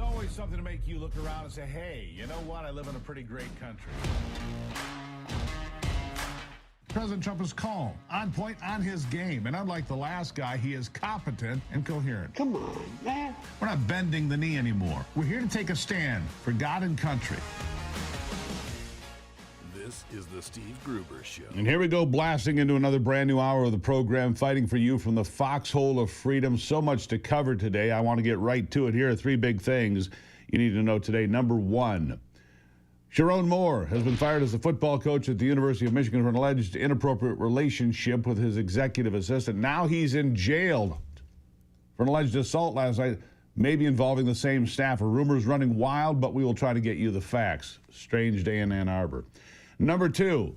always something to make you look around and say, hey, you know what? I live in a pretty great country. President Trump is calm, on point, on his game. And unlike the last guy, he is competent and coherent. Come on, man. We're not bending the knee anymore. We're here to take a stand for God and country. This is the Steve Gruber Show. And here we go, blasting into another brand new hour of the program, fighting for you from the foxhole of freedom. So much to cover today. I want to get right to it. Here are three big things you need to know today. Number one, Sharon Moore has been fired as the football coach at the University of Michigan for an alleged inappropriate relationship with his executive assistant. Now he's in jail for an alleged assault last night, maybe involving the same staffer. Rumors running wild, but we will try to get you the facts. Strange day in Ann Arbor. Number two,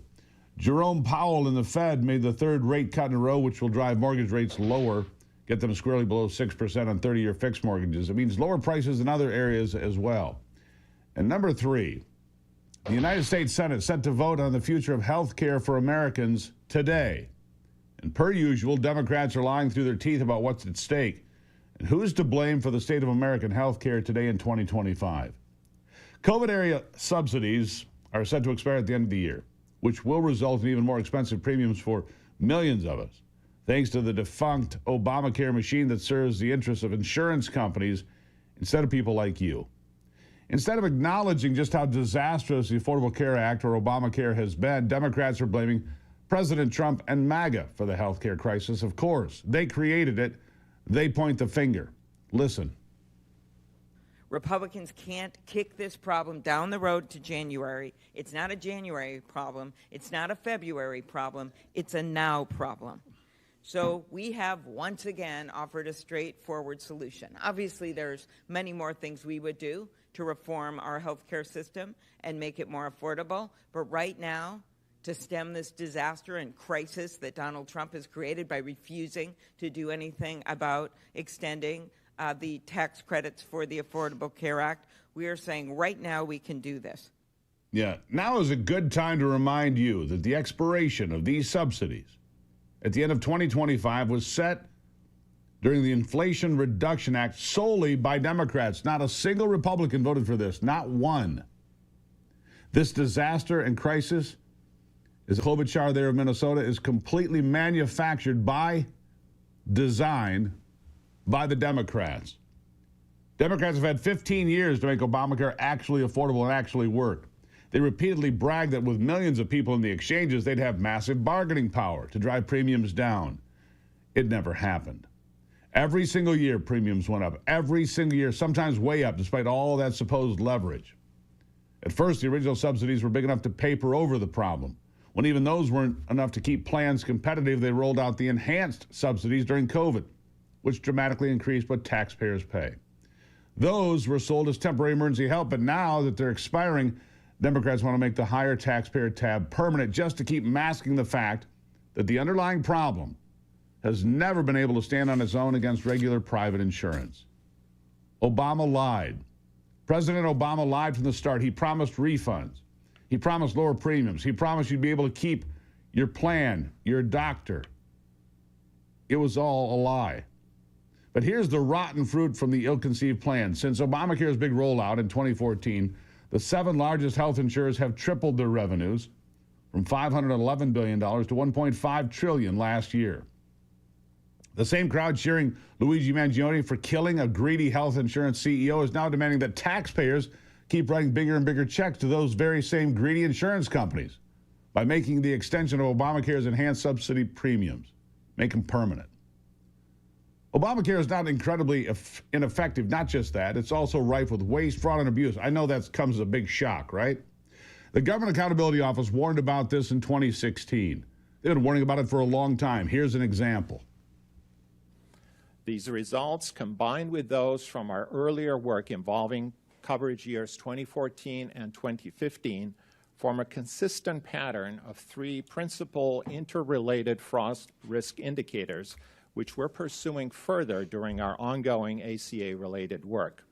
Jerome Powell and the Fed made the third rate cut in a row, which will drive mortgage rates lower, get them squarely below 6% on 30-year fixed mortgages. It means lower prices in other areas as well. And number three, the United States Senate set to vote on the future of health care for Americans today. And per usual, Democrats are lying through their teeth about what's at stake and who's to blame for the state of American health care today in 2025. COVID-era subsidies are set to expire at the end of the year, which will result in even more expensive premiums for millions of us, thanks to the defunct Obamacare machine that serves the interests of insurance companies instead of people like you. Instead of acknowledging just how disastrous the Affordable Care Act or Obamacare has been, Democrats are blaming President Trump and MAGA for the health care crisis. Of course, they created it. They point the finger. Listen. Republicans can't kick this problem down the road to January. It's not a January problem. It's not a February problem. It's a now problem. So we have once again offered a straightforward solution. Obviously, there's many more things we would do to reform our healthcare system and make it more affordable. But right now, to stem this disaster and crisis that Donald Trump has created by refusing to do anything about extending the tax credits for the Affordable Care Act, we are saying right now we can do this. Yeah, now is a good time to remind you that the expiration of these subsidies at the end of 2025 was set during the Inflation Reduction Act solely by Democrats. Not a single Republican voted for this, not one. This disaster and crisis, as Klobuchar there of Minnesota, is completely manufactured by design by the Democrats. Democrats have had 15 years to make Obamacare actually affordable and actually work. They repeatedly bragged that with millions of people in the exchanges, they'd have massive bargaining power to drive premiums down. It never happened. Every single year, premiums went up. Every single year, sometimes way up, despite all that supposed leverage. At first, the original subsidies were big enough to paper over the problem. When even those weren't enough to keep plans competitive, they rolled out the enhanced subsidies during COVID, which dramatically increased what taxpayers pay. Those were sold as temporary emergency help, but now that they're expiring, Democrats want to make the higher taxpayer tab permanent just to keep masking the fact that the underlying problem has never been able to stand on its own against regular private insurance. Obama lied. President Obama lied from the start. He promised refunds. He promised lower premiums. He promised you'd be able to keep your plan, your doctor. It was all a lie. But here's the rotten fruit from the ill-conceived plan. Since Obamacare's big rollout in 2014, the 7 largest health insurers have tripled their revenues from $511 billion to $1.5 trillion last year. The same crowd cheering Luigi Mangione for killing a greedy health insurance CEO is now demanding that taxpayers keep writing bigger and bigger checks to those very same greedy insurance companies by making the extension of Obamacare's enhanced subsidy premiums, make them permanent. Obamacare is not incredibly ineffective, not just that, it's also rife with waste, fraud, and abuse. I know that comes as a big shock, right? The Government Accountability Office warned about this in 2016. They've been warning about it for a long time. Here's an example. These results, combined with those from our earlier work involving coverage years 2014 and 2015, form a consistent pattern of 3 principal interrelated fraud risk indicators, which we're pursuing further during our ongoing ACA-related work.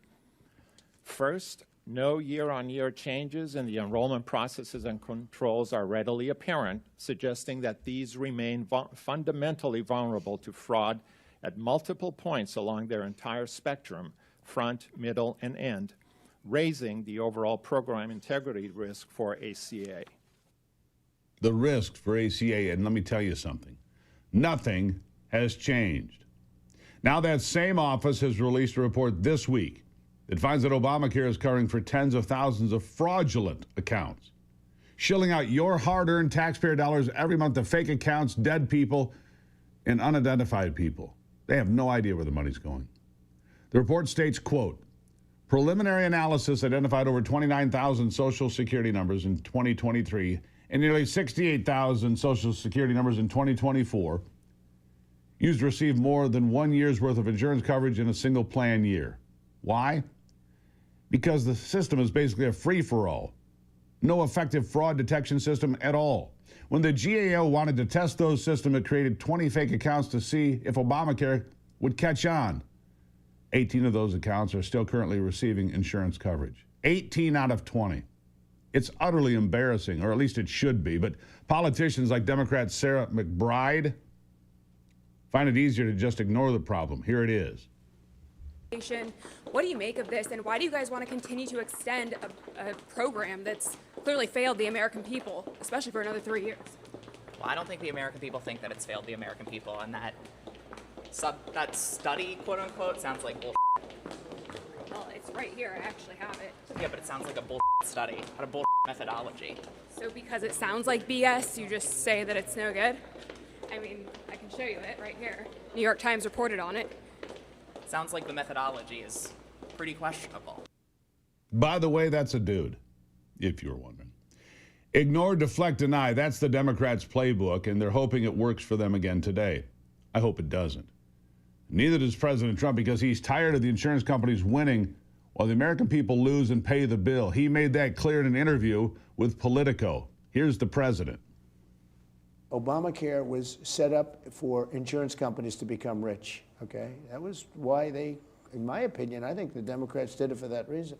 First, no year-on-year changes in the enrollment processes and controls are readily apparent, suggesting that these remain fundamentally vulnerable to fraud at multiple points along their entire spectrum, front, middle, and end, raising the overall program integrity risk for ACA. The risk for ACA, and let me tell you something, nothing has changed. Now that same office has released a report this week that finds that Obamacare is covering for tens of thousands of fraudulent accounts, shilling out your hard-earned taxpayer dollars every month to fake accounts, dead people, and unidentified people. They have no idea where the money's going. The report states, quote, preliminary analysis identified over 29,000 Social Security numbers in 2023 and nearly 68,000 Social Security numbers in 2024 used to receive more than 1 year's worth of insurance coverage in a single plan year. Why? Because the system is basically a free-for-all. No effective fraud detection system at all. When the GAO wanted to test those systems, it created 20 fake accounts to see if Obamacare would catch on. 18 of those accounts are still currently receiving insurance coverage. 18 out of 20. It's utterly embarrassing, or at least it should be, but politicians like Democrat Sarah McBride find it easier to just ignore the problem. Here it is. What do you make of this, and why do you guys want to continue to extend a program that's clearly failed the American people, especially for another 3 years? Well, I don't think the American people think that it's failed the American people, and that study, quote unquote, sounds like bull. Well, it's right here. I actually have it. Yeah, but it sounds like a bull study, not a bull methodology. So because it sounds like BS, you just say that it's no good? I mean, I can show you it right here. New York Times reported on it. Sounds like the methodology is pretty questionable. By the way, that's a dude, if you were wondering. Ignore, deflect, deny. That's the Democrats' playbook, and they're hoping it works for them again today. I hope it doesn't. Neither does President Trump, because he's tired of the insurance companies winning while the American people lose and pay the bill. He made that clear in an interview with Politico. Here's the president. Obamacare was set up for insurance companies to become rich, okay? That was why they, in my opinion, I think the Democrats did it for that reason.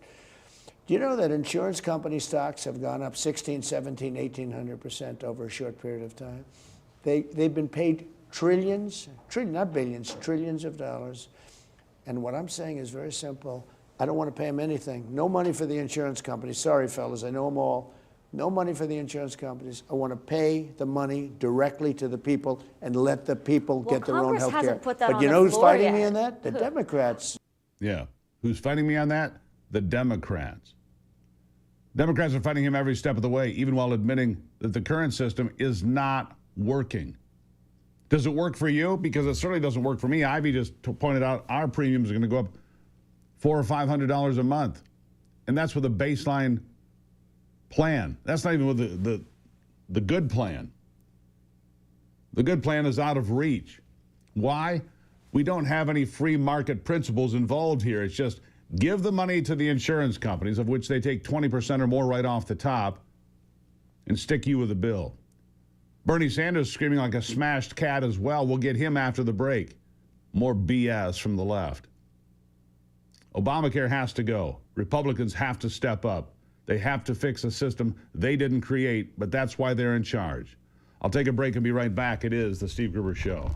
Do you know that insurance company stocks have gone up 16, 17, 1,800% over a short period of time? They've been paid trillions, not billions, trillions of dollars. And what I'm saying is very simple. I don't want to pay them anything. No money for the insurance companies. Sorry, fellas, I know them all. No money for the insurance companies. I want to pay the money directly to the people and let the people get their own health care. But you know who's fighting me on that? The Democrats. Yeah. Who's fighting me on that? The Democrats. Democrats are fighting him every step of the way, even while admitting that the current system is not working. Does it work for you? Because it certainly doesn't work for me. Ivy just pointed out our premiums are going to go up $400 or $500 a month. And that's with a baseline plan. That's not even with the good plan. The good plan is out of reach. Why? We don't have any free market principles involved here. It's just give the money to the insurance companies, of which they take 20% or more right off the top, and stick you with a bill. Bernie Sanders screaming like a smashed cat as well. We'll get him after the break. More BS from the left. Obamacare has to go. Republicans have to step up. They have to fix a system they didn't create, but that's why they're in charge. I'll take a break and be right back. It is The Steve Gruber Show.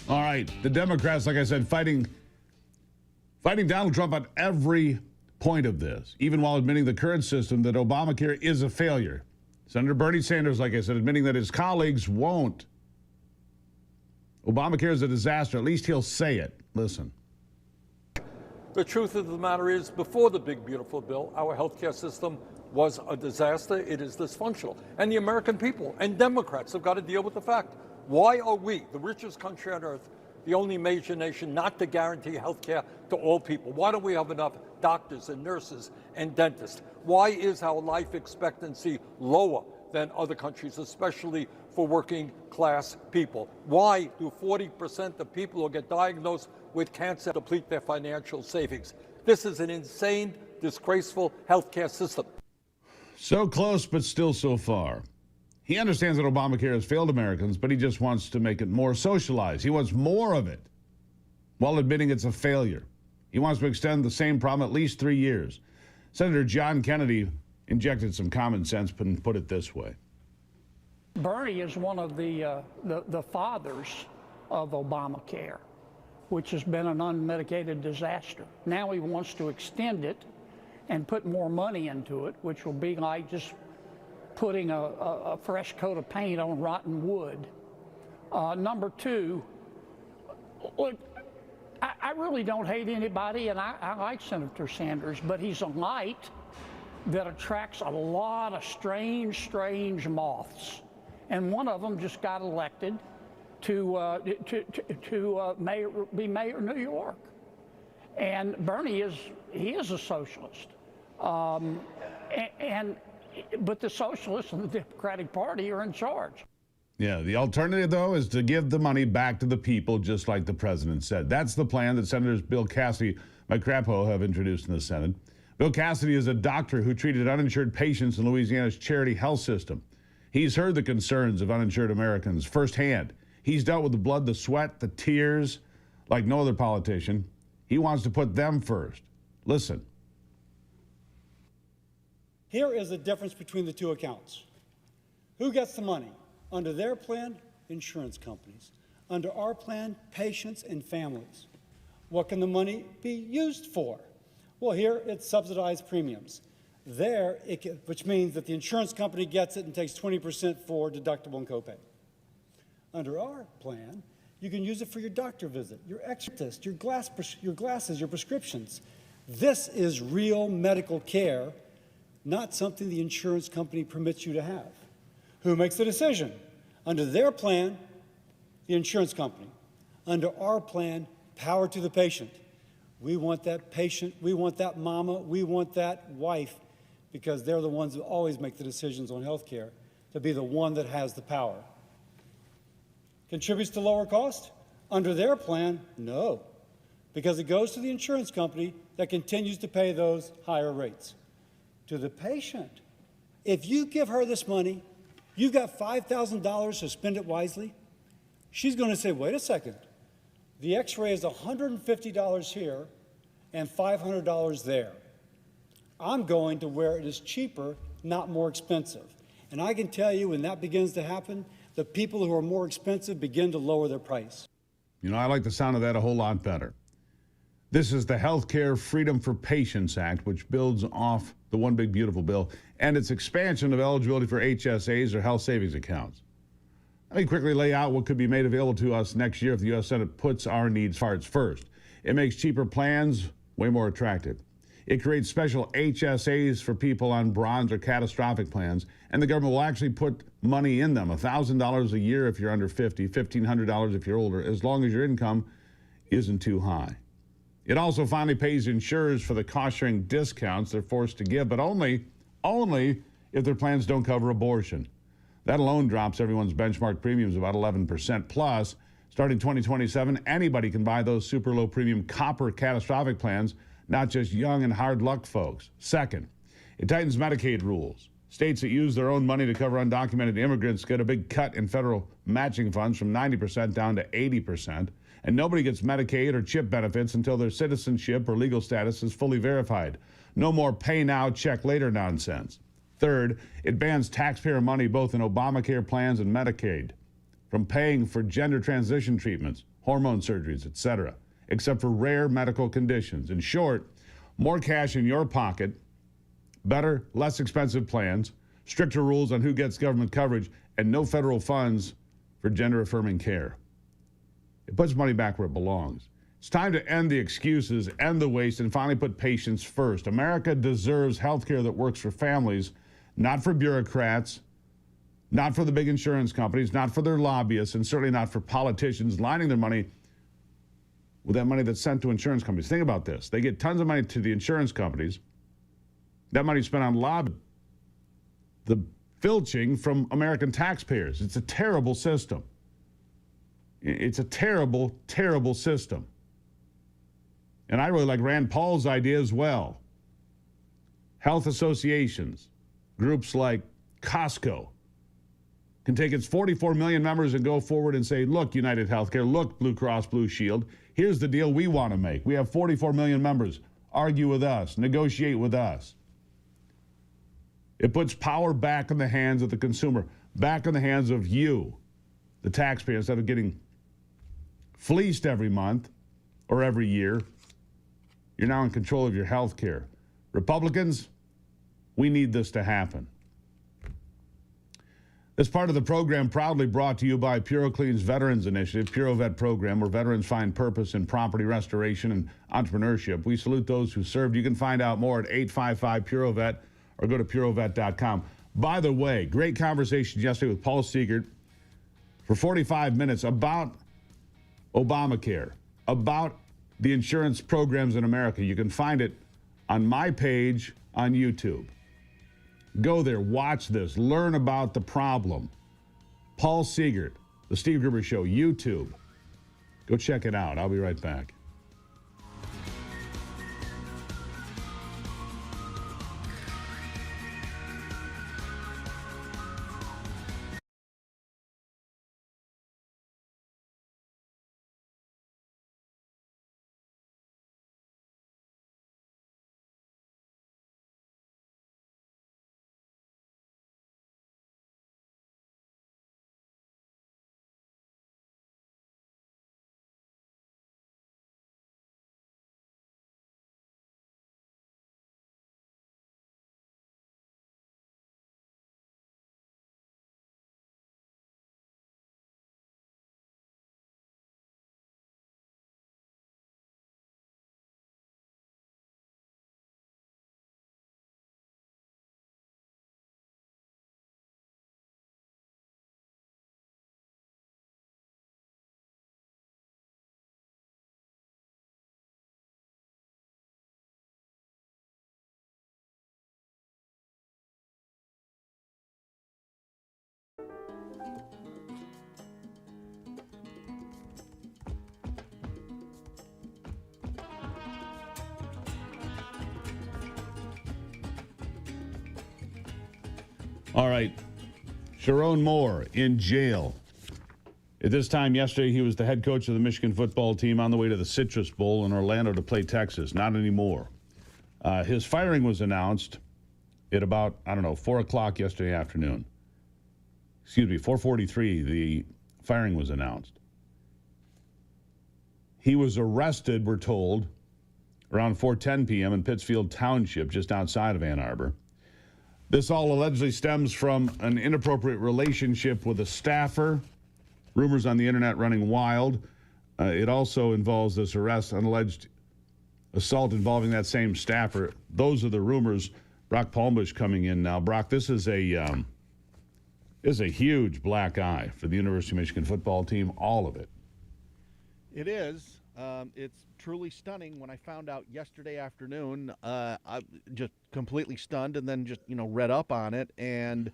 All right, the Democrats, like I said, fighting Donald Trump on every point of this, even while admitting the current system that Obamacare is a failure. Senator Bernie Sanders, like I said, admitting that his colleagues won't. Obamacare is a disaster. At least he'll say it. Listen. The truth of the matter is, before the big, beautiful bill, our healthcare system was a disaster. It is dysfunctional. And the American people and Democrats have got to deal with the fact. Why are we, the richest country on earth, the only major nation not to guarantee health care to all people? Why don't we have enough doctors and nurses and dentists? Why is our life expectancy lower than other countries, especially for working class people? Why do 40% of people who get diagnosed with cancer deplete their financial savings? This is an insane, disgraceful healthcare system. So close, but still so far. He understands that Obamacare has failed Americans, but he just wants to make it more socialized. He wants more of it while admitting it's a failure. He wants to extend the same problem at least 3 years. Senator John Kennedy injected some common sense and put it this way. Bernie is one of the fathers of Obamacare, which has been an unmitigated disaster. Now he wants to extend it and put more money into it, which will be like just putting a fresh coat of paint on rotten wood. Number two, look, I really don't hate anybody, and I like Senator Sanders, but he's a light that attracts a lot of strange moths. And one of them just got elected to be mayor of New York. And Bernie is a socialist. But the socialists and the Democratic Party are in charge. Yeah, the alternative, though, is to give the money back to the people, just like the president said. That's the plan that Senators Bill Cassidy, my crapo, have introduced in the Senate. Bill Cassidy is a doctor who treated uninsured patients in Louisiana's charity health system. He's heard the concerns of uninsured Americans firsthand. He's dealt with the blood, the sweat, the tears, like no other politician. He wants to put them first. Listen. Here is the difference between the two accounts. Who gets the money? Under their plan, insurance companies. Under our plan, patients and families. What can the money be used for? Well, here it's subsidized premiums. There, which means that the insurance company gets it and takes 20% for deductible and copay. Under our plan, you can use it for your doctor visit, your x-ray test, your glasses, your prescriptions. This is real medical care, not something the insurance company permits you to have. Who makes the decision? Under their plan, the insurance company. Under our plan, power to the patient. We want that patient, we want that mama, we want that wife, because they're the ones who always make the decisions on health care, to be the one that has the power. Contributes to lower cost? Under their plan, no, because it goes to the insurance company that continues to pay those higher rates. To the patient, if you give her this money, you've got $5,000 to spend it wisely, she's going to say, wait a second, the x-ray is $150 here and $500 there. I'm going to where it is cheaper, not more expensive. And I can tell you, when that begins to happen, the people who are more expensive begin to lower their price. You know, I like the sound of that a whole lot better. This is the Healthcare Freedom for Patients Act, which builds off the One Big Beautiful Bill and its expansion of eligibility for HSAs or health savings accounts. Let me quickly lay out what could be made available to us next year if the U.S. Senate puts our needs first. It makes cheaper plans way more attractive. It creates special HSAs for people on bronze or catastrophic plans, and the government will actually put money in them, $1,000 a year if you're under 50, $1,500 if you're older, as long as your income isn't too high. It also finally pays insurers for the cost-sharing discounts they're forced to give, but only if their plans don't cover abortion. That alone drops everyone's benchmark premiums about 11%. Plus, starting 2027, anybody can buy those super low premium copper catastrophic plans, not just young and hard luck folks. Second, it tightens Medicaid rules. States that use their own money to cover undocumented immigrants get a big cut in federal matching funds from 90% down to 80%. And nobody gets Medicaid or CHIP benefits until their citizenship or legal status is fully verified. No more pay now, check later nonsense. Third, it bans taxpayer money both in Obamacare plans and Medicaid from paying for gender transition treatments, hormone surgeries, etc., except for rare medical conditions. In short, more cash in your pocket, better, less expensive plans, stricter rules on who gets government coverage, and no federal funds for gender-affirming care. It puts money back where it belongs. It's time to end the excuses, end the waste, and finally put patients first. America deserves health care that works for families, not for bureaucrats, not for the big insurance companies, not for their lobbyists, and certainly not for politicians lining their money with that money that's sent to insurance companies. Think about this. They get tons of money to the insurance companies. That money's spent on lobbying. The filching from American taxpayers. It's a terrible system. It's a terrible, terrible system. And I really like Rand Paul's idea as well. Health associations, groups like Costco, can take its 44 million members and go forward and say, look, United Healthcare, look, Blue Cross Blue Shield, here's the deal we want to make. We have 44 million members. Argue with us. Negotiate with us. It puts power back in the hands of the consumer, back in the hands of you, the taxpayer, instead of getting fleeced every month or every year. You're now in control of your health care. Republicans, we need this to happen. This part of the program proudly brought to you by PuroClean's Veterans Initiative, PuroVet program, where veterans find purpose in property restoration and entrepreneurship. We salute those who served. You can find out more at 855-PuroVet or go to purovet.com. By the way, great conversation yesterday with Paul Siegert for 45 minutes about Obamacare, about the insurance programs in America. You can find it on my page on YouTube. Go there, watch this, learn about the problem. Paul Siegert, The Steve Gruber Show, YouTube. Go check it out. I'll be right back. All right. Sharon Moore in jail. At this time yesterday, he was the head coach of the Michigan football team on the way to the Citrus Bowl in Orlando to play Texas. Not anymore. His firing was announced at about, 4 o'clock yesterday afternoon. 4:43, the firing was announced. He was arrested, we're told, around 4:10 p.m. in Pittsfield Township, just outside of Ann Arbor. This all allegedly stems from an inappropriate relationship with a staffer. Rumors on the internet running wild. It also involves this arrest, an alleged assault involving that same staffer. Those are the rumors. Brock Palmbush coming in now. Brock, this is a huge black eye for the University of Michigan football team, all of it. It is. It's truly stunning. When I found out yesterday afternoon, I just completely stunned and then just, read up on it. And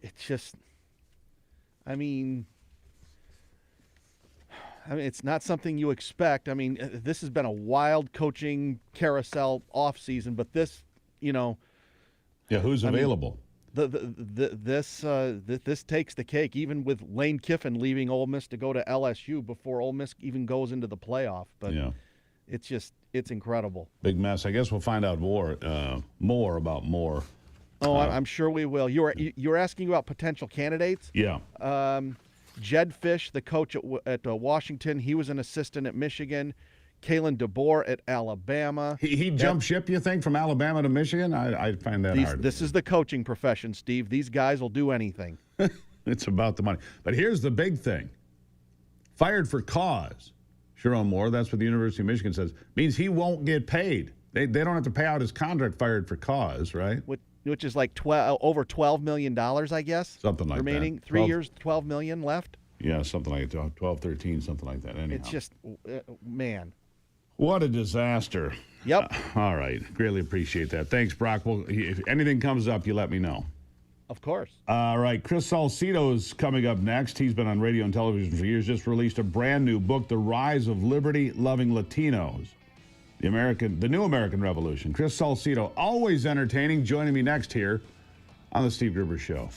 it's just, it's not something you expect. This has been a wild coaching carousel offseason, but this, Yeah, who's available? This takes the cake, even with Lane Kiffin leaving Ole Miss to go to LSU before Ole Miss even goes into the playoff. But Yeah. it's incredible. Big mess. I guess we'll find out more about Moore. Oh, I'm sure we will. You were asking about potential candidates? Yeah. Jed Fish, the coach at Washington, he was an assistant at Michigan. Kalen DeBoer at Alabama. He jumped ship, you think, from Alabama to Michigan? I find that hard. This is the coaching profession, Steve. These guys will do anything. It's about the money. But here's the big thing. Fired for cause. Sharon Moore, that's what the University of Michigan says, means he won't get paid. They don't have to pay out his contract fired for cause, right? Which is like over $12 million, I guess. Something like remaining. that. 3 years, $12 million left. Yeah, something like 12, 13, something like that. Anyhow. It's just, man. What a disaster. Yep. All right. Greatly appreciate that. Thanks, Brock. Well, if anything comes up, you let me know. Of course. All right. Chris Salcedo is coming up next. He's been on radio and television for years. Just released a brand new book, The Rise of Liberty-Loving Latinos, the New American Revolution. Chris Salcedo, always entertaining, joining me next here on The Steve Gruber Show.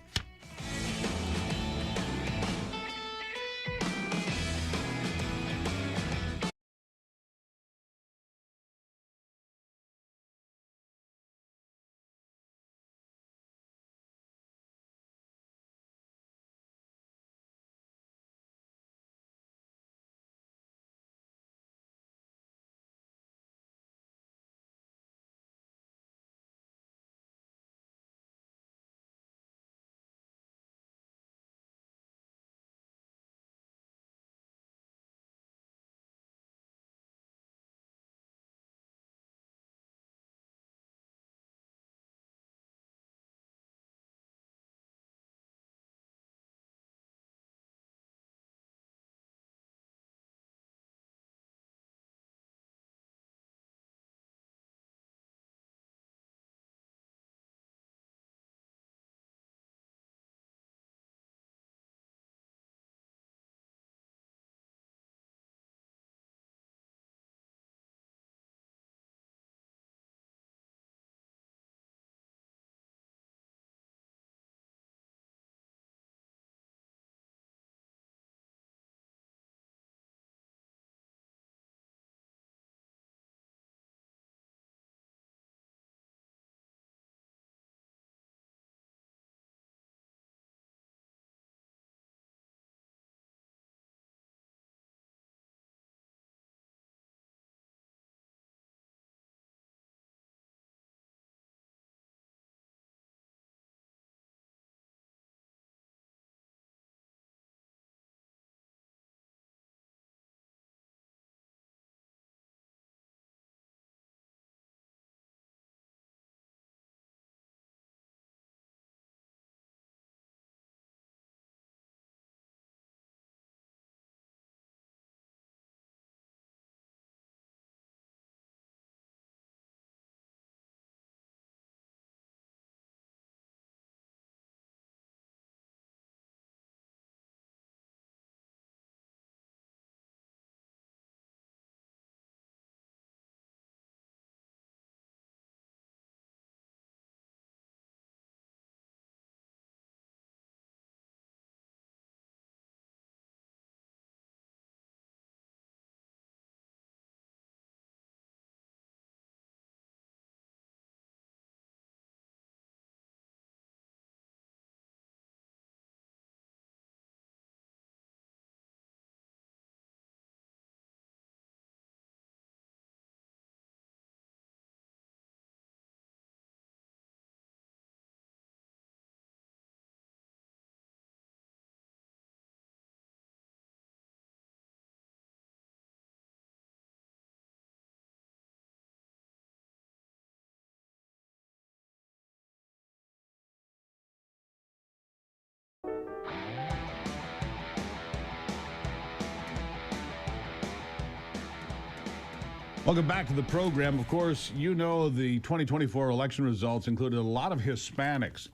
Welcome back to the program. Of course, you know the 2024 election results included a lot of Hispanics,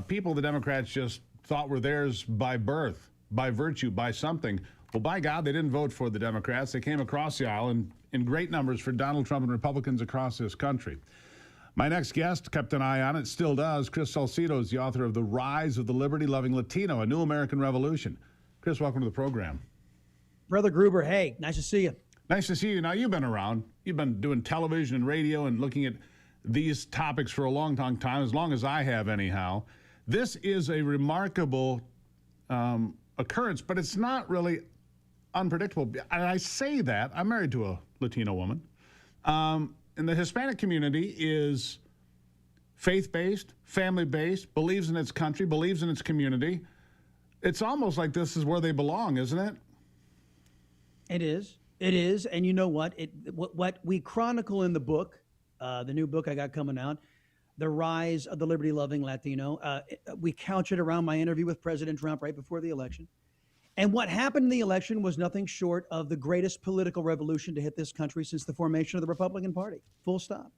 people the Democrats just thought were theirs by birth, by virtue, by something. Well, by God, they didn't vote for the Democrats. They came across the aisle in great numbers for Donald Trump and Republicans across this country. My next guest kept an eye on it, still does. Chris Salcido is the author of The Rise of the Liberty-Loving Latino, A New American Revolution. Chris, welcome to the program. Brother Gruber, hey, nice to see you. Nice to see you. Now, you've been around. You've been doing television and radio and looking at these topics for a long time, as long as I have anyhow. This is a remarkable occurrence, but it's not really unpredictable. And I say that, I'm married to a Latino woman. And the Hispanic community is faith-based, family-based, believes in its country, believes in its community. It's almost like this is where they belong, isn't it? It is. It is. And you know what? What we chronicle in the book, the new book I got coming out, The Rise of the Liberty-Loving Latino, we couch it around my interview with President Trump right before the election. And what happened in the election was nothing short of the greatest political revolution to hit this country since the formation of the Republican Party, full stop.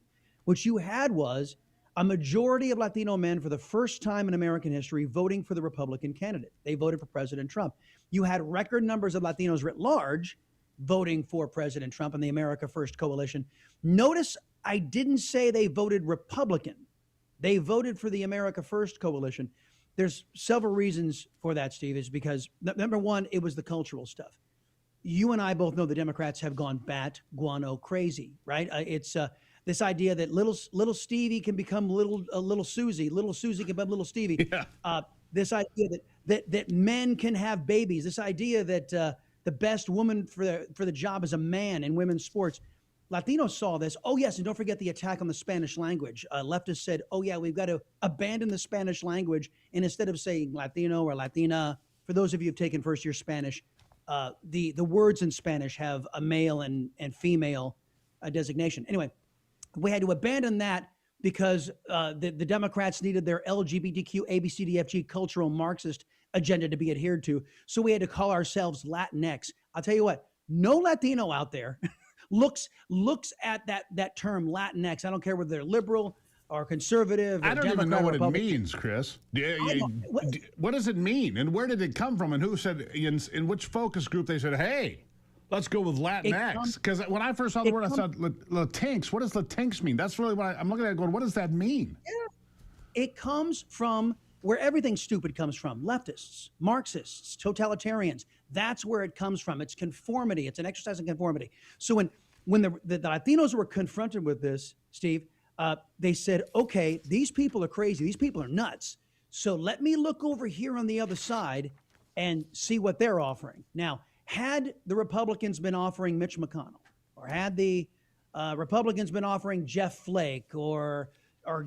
What you had was a majority of Latino men for the first time in American history voting for the Republican candidate. They voted for President Trump. You had record numbers of Latinos writ large voting for President Trump and the America First coalition. Notice I didn't say they voted Republican. They voted for the America First coalition. There's several reasons for that, Steve, is because, number one, it was the cultural stuff. You and I both know the Democrats have gone bat guano crazy, right? It's this idea that little Stevie can become little Susie can become little Stevie. Yeah. This idea that men can have babies. This idea that the best woman for the job is a man in women's sports. Latinos saw this. Oh, yes, and don't forget the attack on the Spanish language. Leftists said, oh, yeah, we've got to abandon the Spanish language. And instead of saying Latino or Latina, for those of you who've taken first-year Spanish, the words in Spanish have a male and female designation. Anyway, we had to abandon that because the Democrats needed their LGBTQ, ABCDFG cultural Marxist agenda to be adhered to. So we had to call ourselves Latinx. I'll tell you what, no Latino out there looks at that term Latinx. I don't care whether they're liberal or conservative. Or I don't Democrat even know what Republican. it means, Chris. What does it mean? And where did it come from? And who said, in which focus group they said, hey, let's go with Latinx? Because when I first saw the word, I thought, Latinx. What does Latinx mean? That's really what I'm looking at going, what does that mean? Yeah. It comes from where everything stupid comes from. Leftists, Marxists, totalitarians. That's where it comes from. It's conformity. It's an exercise in conformity. So when the Latinos were confronted with this, Steve, they said, okay, these people are crazy. These people are nuts. So let me look over here on the other side and see what they're offering. Now, had the Republicans been offering Mitch McConnell, or had the Republicans been offering Jeff Flake or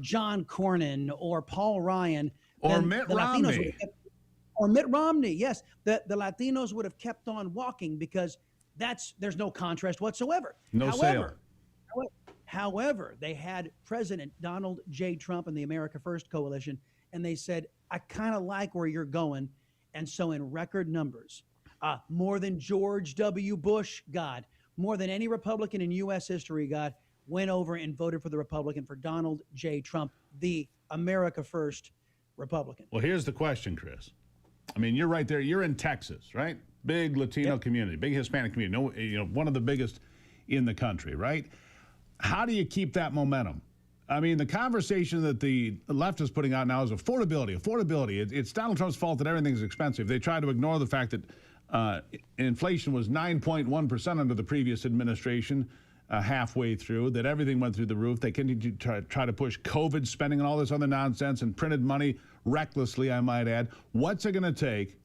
John Cornyn or Paul Ryan, or Mitt Romney. Or Mitt Romney, yes. The Latinos would have kept on walking because there's no contrast whatsoever. However, they had President Donald J. Trump and the America First coalition, and they said, I kind of like where you're going. And so in record numbers, more than George W. Bush, God, more than any Republican in U.S. history, God, went over and voted for the Republican, for Donald J. Trump, the America First Republican. Well, here's the question, Chris. I mean, you're right there. You're in Texas, right? Big Latino community, big Hispanic community. One of the biggest in the country, right? How do you keep that momentum? I mean, the conversation that the left is putting out now is affordability. Affordability. It's Donald Trump's fault that everything's expensive. They try to ignore the fact that inflation was 9.1% under the previous administration. Halfway through, that everything went through the roof. They continued to try to push COVID spending and all this other nonsense and printed money recklessly, I might add. What's it going to take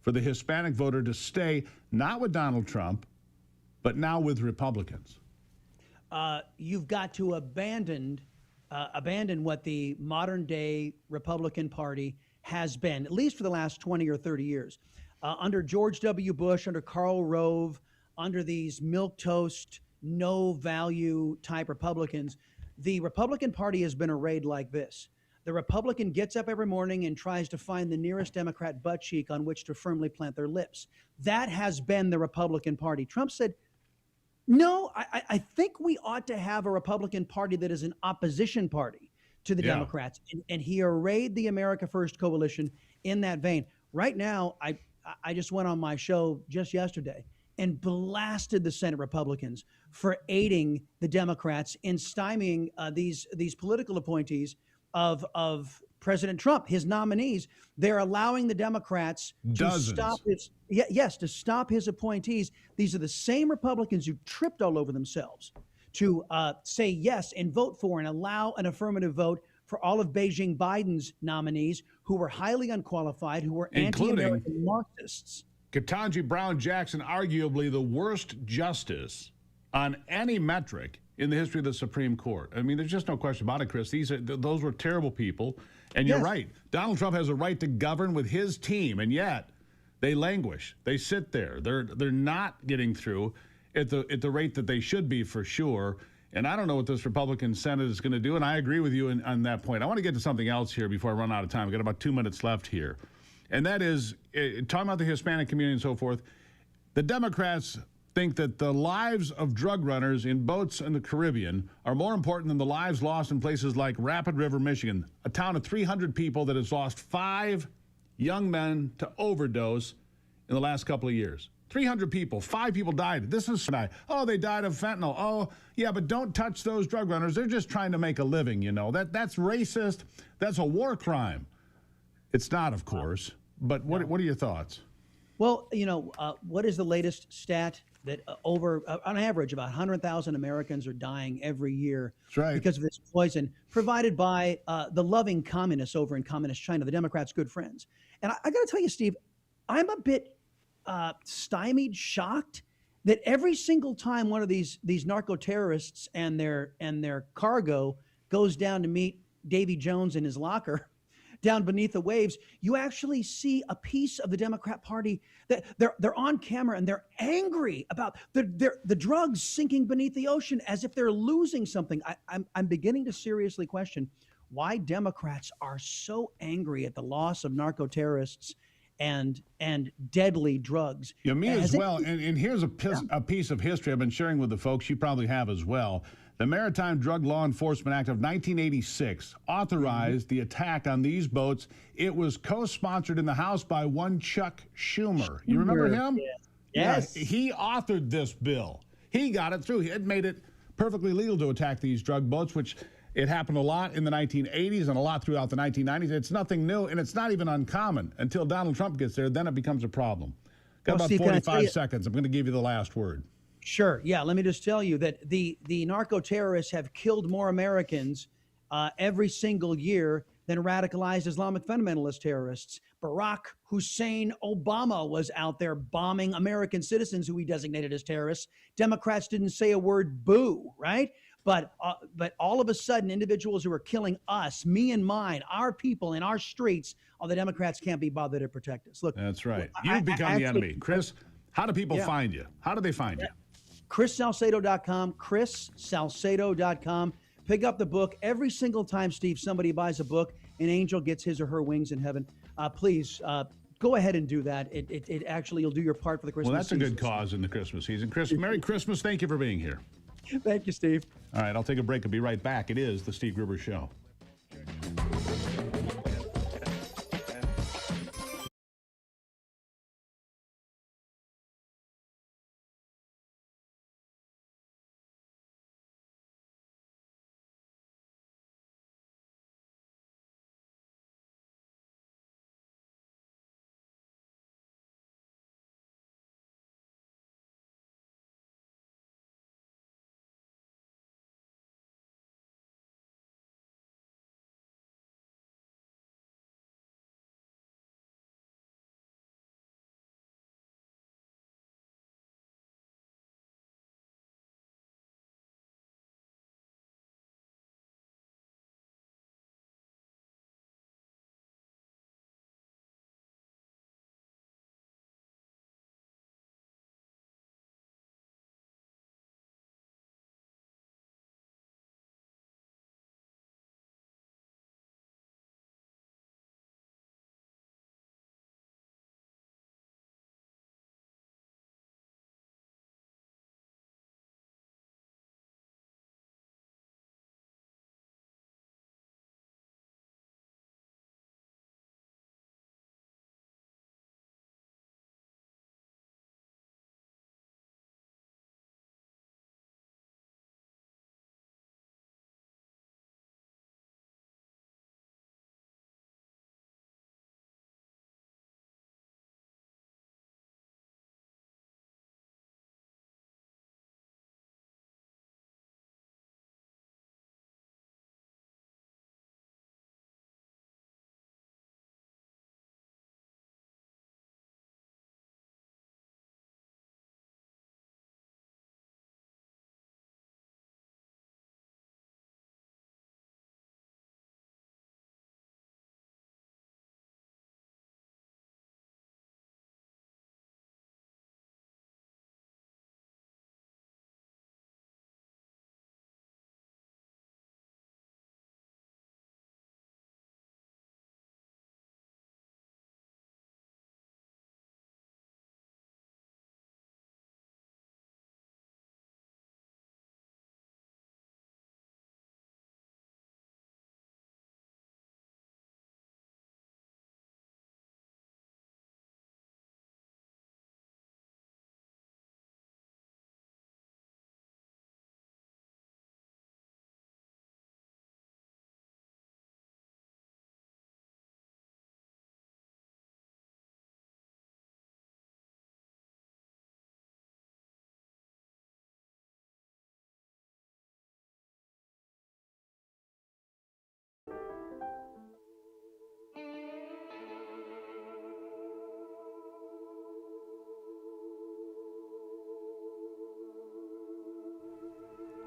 for the Hispanic voter to stay, not with Donald Trump, but now with Republicans? You've got to abandon what the modern day Republican Party has been, at least for the last 20 or 30 years. Under George W. Bush, under Karl Rove, under these milquetoast, no value type Republicans, the Republican Party has been arrayed like this. The Republican gets up every morning and tries to find the nearest Democrat butt cheek on which to firmly plant their lips. That has been the Republican Party. Trump said, no, I think we ought to have a Republican Party that is an opposition party to the Democrats. And he arrayed the America First coalition in that vein. Right now, I just went on my show just yesterday, and blasted the Senate Republicans for aiding the Democrats in stymieing these political appointees of President Trump, his nominees. They're allowing the Democrats to stop his to stop his appointees. These are the same Republicans who tripped all over themselves to say yes and vote for and allow an affirmative vote for all of Beijing Biden's nominees, who were highly unqualified, who were anti-American Marxists. Ketanji Brown Jackson, arguably the worst justice on any metric in the history of the Supreme Court. I mean, there's just no question about it, Chris. Those were terrible people. And you're right. Donald Trump has a right to govern with his team, and yet they languish. They sit there. They're not getting through at the rate that they should be, for sure. And I don't know what this Republican Senate is going to do, and I agree with you on that point. I want to get to something else here before I run out of time. We've got about 2 minutes left here. And that is, talking about the Hispanic community and so forth, the Democrats think that the lives of drug runners in boats in the Caribbean are more important than the lives lost in places like Rapid River, Michigan, a town of 300 people that has lost 5 young men to overdose in the last couple of years. 300 people, 5 people died. This is, oh, they died of fentanyl. Oh, yeah, but don't touch those drug runners. They're just trying to make a living, you know. That's racist. That's a war crime. It's not, of course. But what are your thoughts? Well, you know, what is the latest stat? That on average, about 100,000 Americans are dying every year because of this poison provided by the loving communists over in communist China, the Democrats' good friends. And I got to tell you, Steve, I'm a bit stymied, shocked that every single time one of these narco terrorists and their cargo goes down to meet Davy Jones in his locker down beneath the waves, you actually see a piece of the Democrat Party that they're on camera and they're angry about the drugs sinking beneath the ocean as if they're losing something. I'm beginning to seriously question why Democrats are so angry at the loss of narco terrorists and deadly drugs. Yeah, me as well. And here's a piece of history I've been sharing with the folks. You probably have as well. The Maritime Drug Law Enforcement Act of 1986 authorized the attack on these boats. It was co-sponsored in the House by one Chuck Schumer. You remember him? Yes. Yeah, he authored this bill. He got it through. It made it perfectly legal to attack these drug boats, which it happened a lot in the 1980s and a lot throughout the 1990s. It's nothing new, and it's not even uncommon until Donald Trump gets there. Then it becomes a problem. Got about Steve, 45 seconds. I'm going to give you the last word. Sure. Yeah. Let me just tell you that the narco terrorists have killed more Americans every single year than radicalized Islamic fundamentalist terrorists. Barack Hussein Obama was out there bombing American citizens who he designated as terrorists. Democrats didn't say a word boo, right? But all of a sudden, individuals who are killing us, me and mine, our people in our streets, the Democrats can't be bothered to protect us. Look, that's right. You've become the enemy. Chris, how do people find you? How do they find you? ChrisSalcedo.com, ChrisSalcedo.com. Pick up the book. Every single time, Steve, somebody buys a book, an angel gets his or her wings in heaven. Please go ahead and do that. It actually, you'll do your part for the Christmas season. Well, that's a good cause in the Christmas season. Chris, Merry Christmas. Thank you for being here. Thank you, Steve. All right, I'll take a break. I'll be right back. It is the Steve Gruber Show.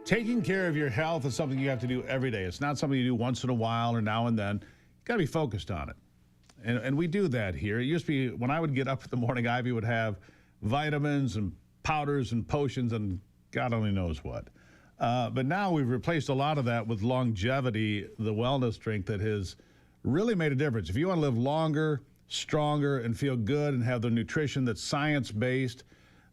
Taking care of your health is something you have to do every day. It's not something you do once in a while or now and then. You got to be focused on it. And we do that here. It used to be when I would get up in the morning, Ivy would have vitamins and powders and potions and God only knows what. But now we've replaced a lot of that with longevity, the wellness drink that has really made a difference. If you want to live longer, stronger, and feel good and have the nutrition that's science-based,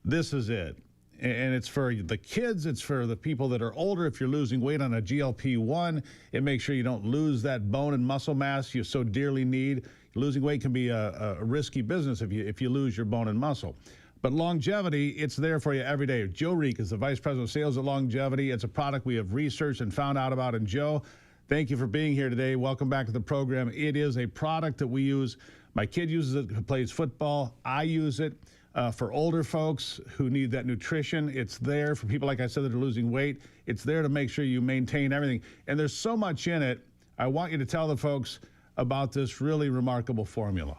this is it. And it's for the kids, it's for the people that are older. If you're losing weight on a GLP-1, it makes sure you don't lose that bone and muscle mass you so dearly need. Losing weight can be a risky business if you lose your bone and muscle. But longevity, it's there for you every day. Joe Reek is the Vice President of Sales at Longevity. It's a product we have researched and found out about. And Joe, thank you for being here today. Welcome back to the program. It is a product that we use. My kid uses it, who plays football. I use it. For older folks who need that nutrition, it's there. For people, like I said, that are losing weight, it's there to make sure you maintain everything. And there's so much in it. I want you to tell the folks about this really remarkable formula.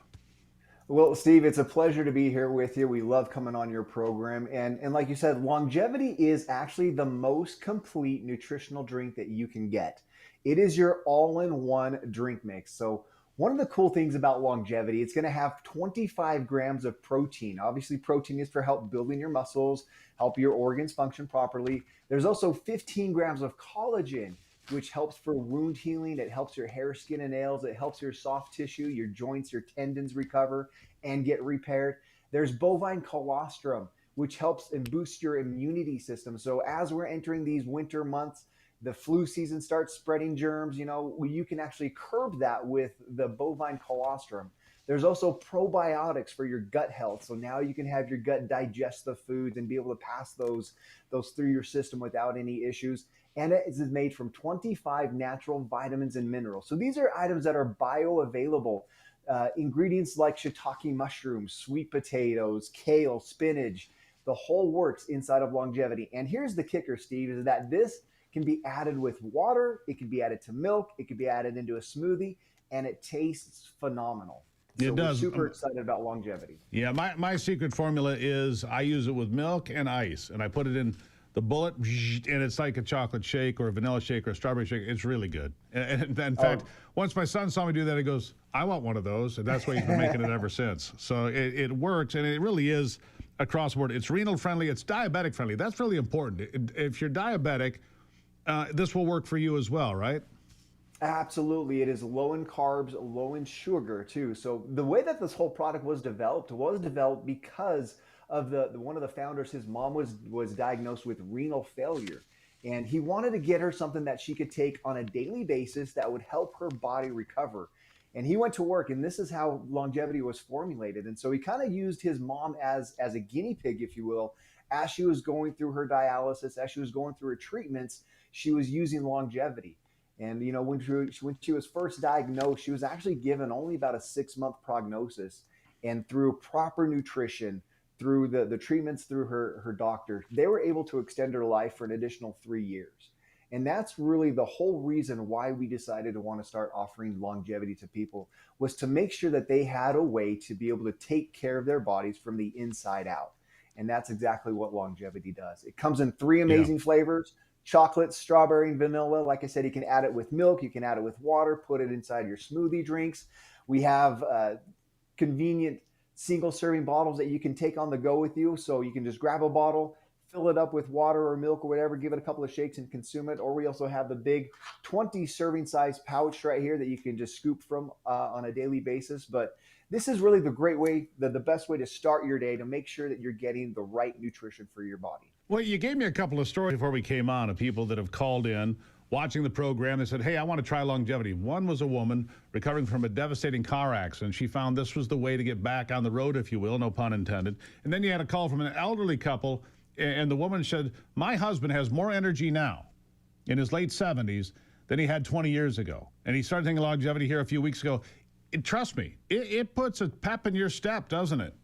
Well, Steve, it's a pleasure to be here with you. We love coming on your program. And like you said, longevity is actually the most complete nutritional drink that you can get. It is your all-in-one drink mix. So one of the cool things about longevity, it's going to have 25 grams of protein. Obviously, protein is for help building your muscles, help your organs function properly. There's also 15 grams of collagen, which helps for wound healing. It helps your hair, skin, and nails. It helps your soft tissue, your joints, your tendons recover and get repaired. There's bovine colostrum, which helps and boosts your immunity system. So as we're entering these winter months, the flu season starts spreading germs, you can actually curb that with the bovine colostrum. There's also probiotics for your gut health. So now you can have your gut digest the foods and be able to pass those through your system without any issues. And it is made from 25 natural vitamins and minerals. So these are items that are bioavailable. Ingredients like shiitake mushrooms, sweet potatoes, kale, spinach, the whole works inside of longevity. And here's the kicker, Steve, is that this can be added with water, it can be added to milk, it can be added into a smoothie, and it tastes phenomenal. So it does. We're super excited about longevity. Yeah, my secret formula is I use it with milk and ice, and I put it in the bullet, and it's like a chocolate shake or a vanilla shake or a strawberry shake. It's really good. And in fact, once my son saw me do that, he goes, I want one of those, and that's why he's been making it ever since. So it works, and it really is across the board. It's renal friendly, it's diabetic friendly. That's really important. If you're diabetic, this will work for you as well, right? Absolutely. It is low in carbs, low in sugar too. So the way that this whole product was developed because of one of the founders, his mom was diagnosed with renal failure. And he wanted to get her something that she could take on a daily basis that would help her body recover. And he went to work, and this is how longevity was formulated. And so he kind of used his mom as a guinea pig, if you will, as she was going through her dialysis, as she was going through her treatments, she was using longevity. And, when she was first diagnosed, she was actually given only about a 6-month prognosis. And through proper nutrition, through the treatments, through her doctor, they were able to extend her life for an additional 3 years. And that's really the whole reason why we decided to want to start offering longevity to people, was to make sure that they had a way to be able to take care of their bodies from the inside out. And that's exactly what longevity does. It comes in 3 amazing flavors: chocolate, strawberry, and vanilla. Like I said, you can add it with milk, you can add it with water, put it inside your smoothie drinks. We have convenient single serving bottles that you can take on the go with you. So you can just grab a bottle, fill it up with water or milk or whatever, give it a couple of shakes and consume it. Or we also have the big 20 serving size pouch right here that you can just scoop from on a daily basis. But this is really the great way, the best way to start your day to make sure that you're getting the right nutrition for your body. Well, you gave me a couple of stories before we came on of people that have called in watching the program. They said, hey, I want to try longevity. One was a woman recovering from a devastating car accident. She found this was the way to get back on the road, if you will, no pun intended. And then you had a call from an elderly couple, and the woman said, my husband has more energy now in his late 70s than he had 20 years ago. And he started thinking longevity here a few weeks ago. Trust me, it puts a pep in your step, doesn't it?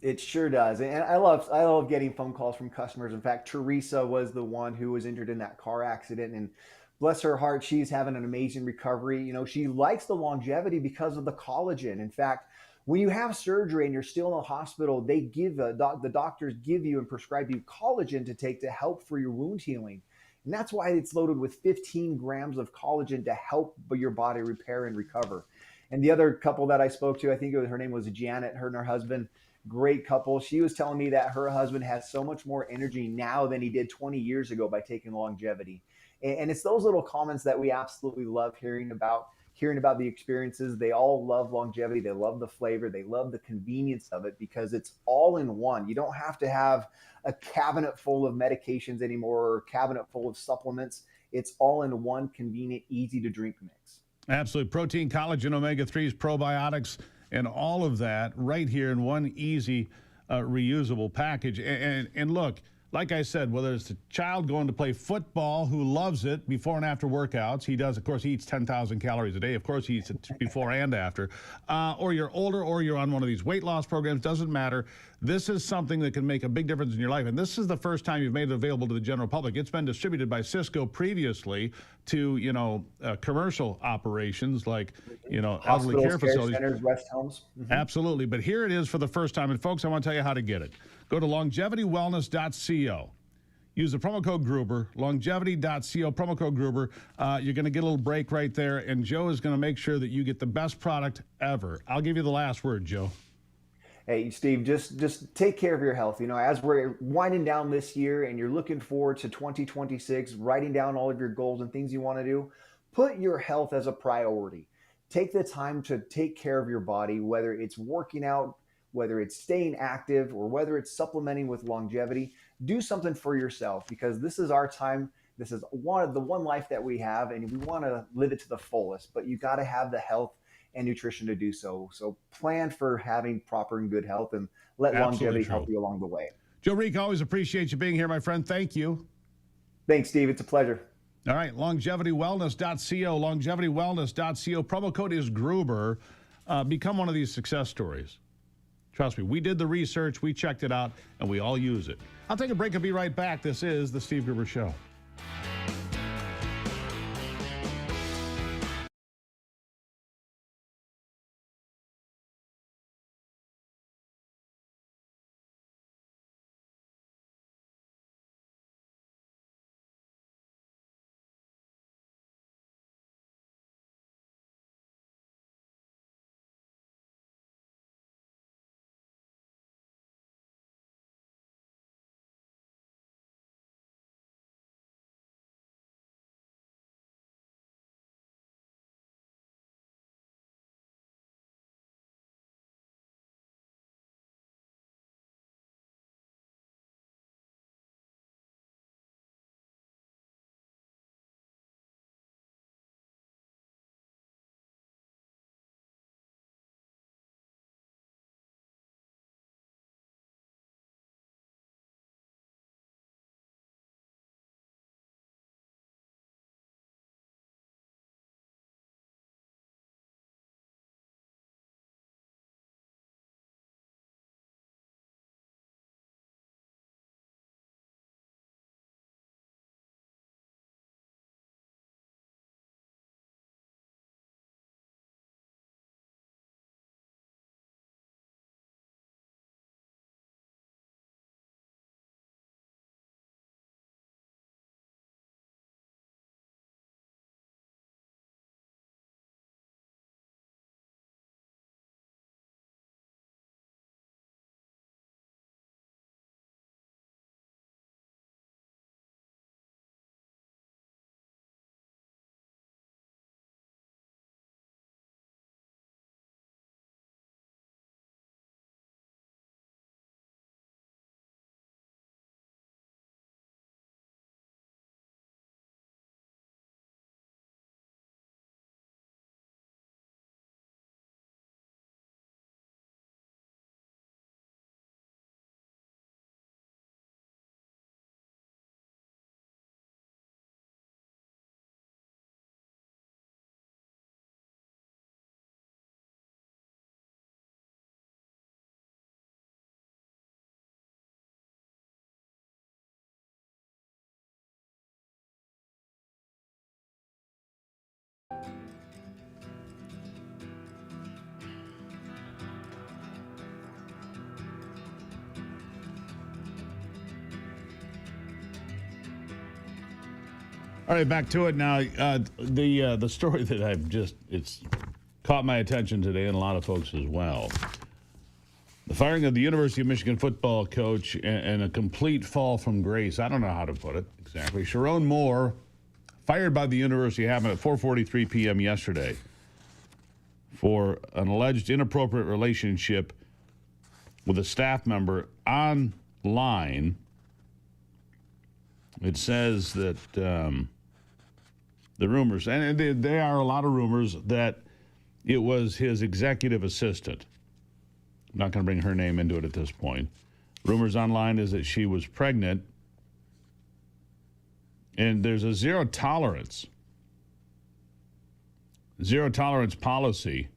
It sure does. And I love getting phone calls from customers. In fact, Teresa was the one who was injured in that car accident, and bless her heart, she's having an amazing recovery. She likes the longevity because of the collagen. In fact, when you have surgery and you're still in the hospital, they give the doctors give you and prescribe you collagen to take to help for your wound healing. And that's why it's loaded with 15 grams of collagen to help your body repair and recover. And the other couple that I spoke to, I think her name was Janet, her and her husband, great couple. She was telling me that her husband has so much more energy now than he did 20 years ago by taking longevity. And it's those little comments that we absolutely love hearing about the experiences. They all love longevity. They love the flavor. They love the convenience of it because it's all in one. You don't have to have a cabinet full of medications anymore or a cabinet full of supplements. It's all in one convenient, easy to drink mix. Absolutely. Protein, collagen, omega-3s, probiotics, and all of that right here in one easy, reusable package. And look, like I said, whether it's a child going to play football who loves it before and after workouts, he does, of course, he eats 10,000 calories a day. Of course, he eats it before and after. Or you're older or you're on one of these weight loss programs, doesn't matter. This is something that can make a big difference in your life. And this is the first time you've made it available to the general public. It's been distributed by Cisco previously to, commercial operations like, elderly care facilities. Centers, rest homes. Mm-hmm. Absolutely. But here it is for the first time. And folks, I want to tell you how to get it. Go to longevitywellness.co. Use the promo code Gruber, longevity.co, promo code Gruber. You're going to get a little break right there, and Joe is going to make sure that you get the best product ever. I'll give you the last word, Joe. Hey, Steve, just take care of your health. As we're winding down this year and you're looking forward to 2026, writing down all of your goals and things you want to do, put your health as a priority. Take the time to take care of your body, whether it's working out, whether it's staying active, or whether it's supplementing with longevity. Do something for yourself because this is our time. This is the one life that we have, and we want to live it to the fullest. But you got to have the health and nutrition to do so. So plan for having proper and good health, and let longevity help you along the way. Joe Reek, always appreciate you being here, my friend. Thank you. Thanks, Steve. It's a pleasure. All right, longevitywellness.co, longevitywellness.co. Promo code is Gruber. Become one of these success stories. Trust me, we did the research, we checked it out, and we all use it. I'll take a break and be right back. This is The Steve Gruber Show. All right, back to it now. The story that it's caught my attention today, and a lot of folks as well. The firing of the University of Michigan football coach and a complete fall from grace. I don't know how to put it exactly. Sharon Moore, fired by the university, happened at 4:43 p.m. yesterday for an alleged inappropriate relationship with a staff member online. It says that the rumors, and there are a lot of rumors, that it was his executive assistant. I'm not going to bring her name into it at this point. Rumors online is that she was pregnant, and there's a zero tolerance policy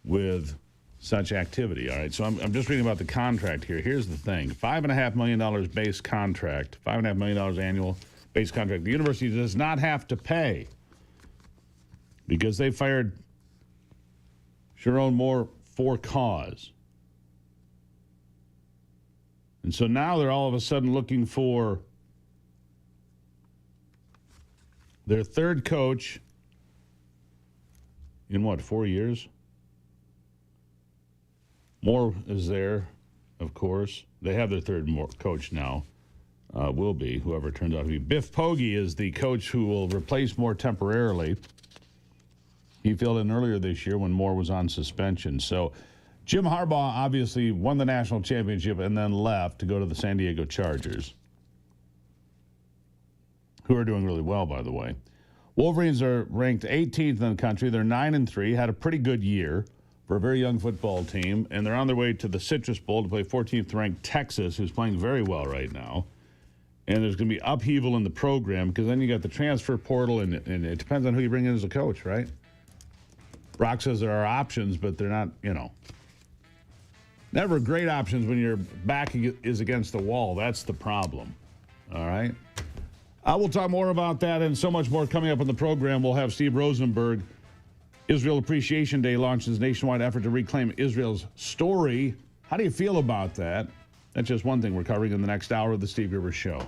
with such activity. All right, so I'm just reading about the contract here. Here's the thing: $5.5 million base contract, $5.5 million annual base contract. The university does not have to pay because they fired Sharon Moore for cause. And so now they're all of a sudden looking for their third coach in what, 4 years? Moore is there, of course. They have their third coach now. Will be, whoever it turns out to be. Biff Poggi is the coach who will replace Moore temporarily. He filled in earlier this year when Moore was on suspension. So Jim Harbaugh obviously won the national championship and then left to go to the San Diego Chargers, who are doing really well, by the way. Wolverines are ranked 18th in the country. They're 9-3, had a pretty good year for a very young football team, and they're on their way to the Citrus Bowl to play 14th-ranked Texas, who's playing very well right now. And there's going to be upheaval in the program because then you got the transfer portal, and it depends on who you bring in as a coach, right? Brock says there are options, but they're not, never great options when your back is against the wall. That's the problem, all right? We'll talk more about that and so much more coming up in the program. We'll have Steve Rosenberg. Israel Appreciation Day launches nationwide effort to reclaim Israel's story. How do you feel about that? That's just one thing we're covering in the next hour of the Steve Gruber Show.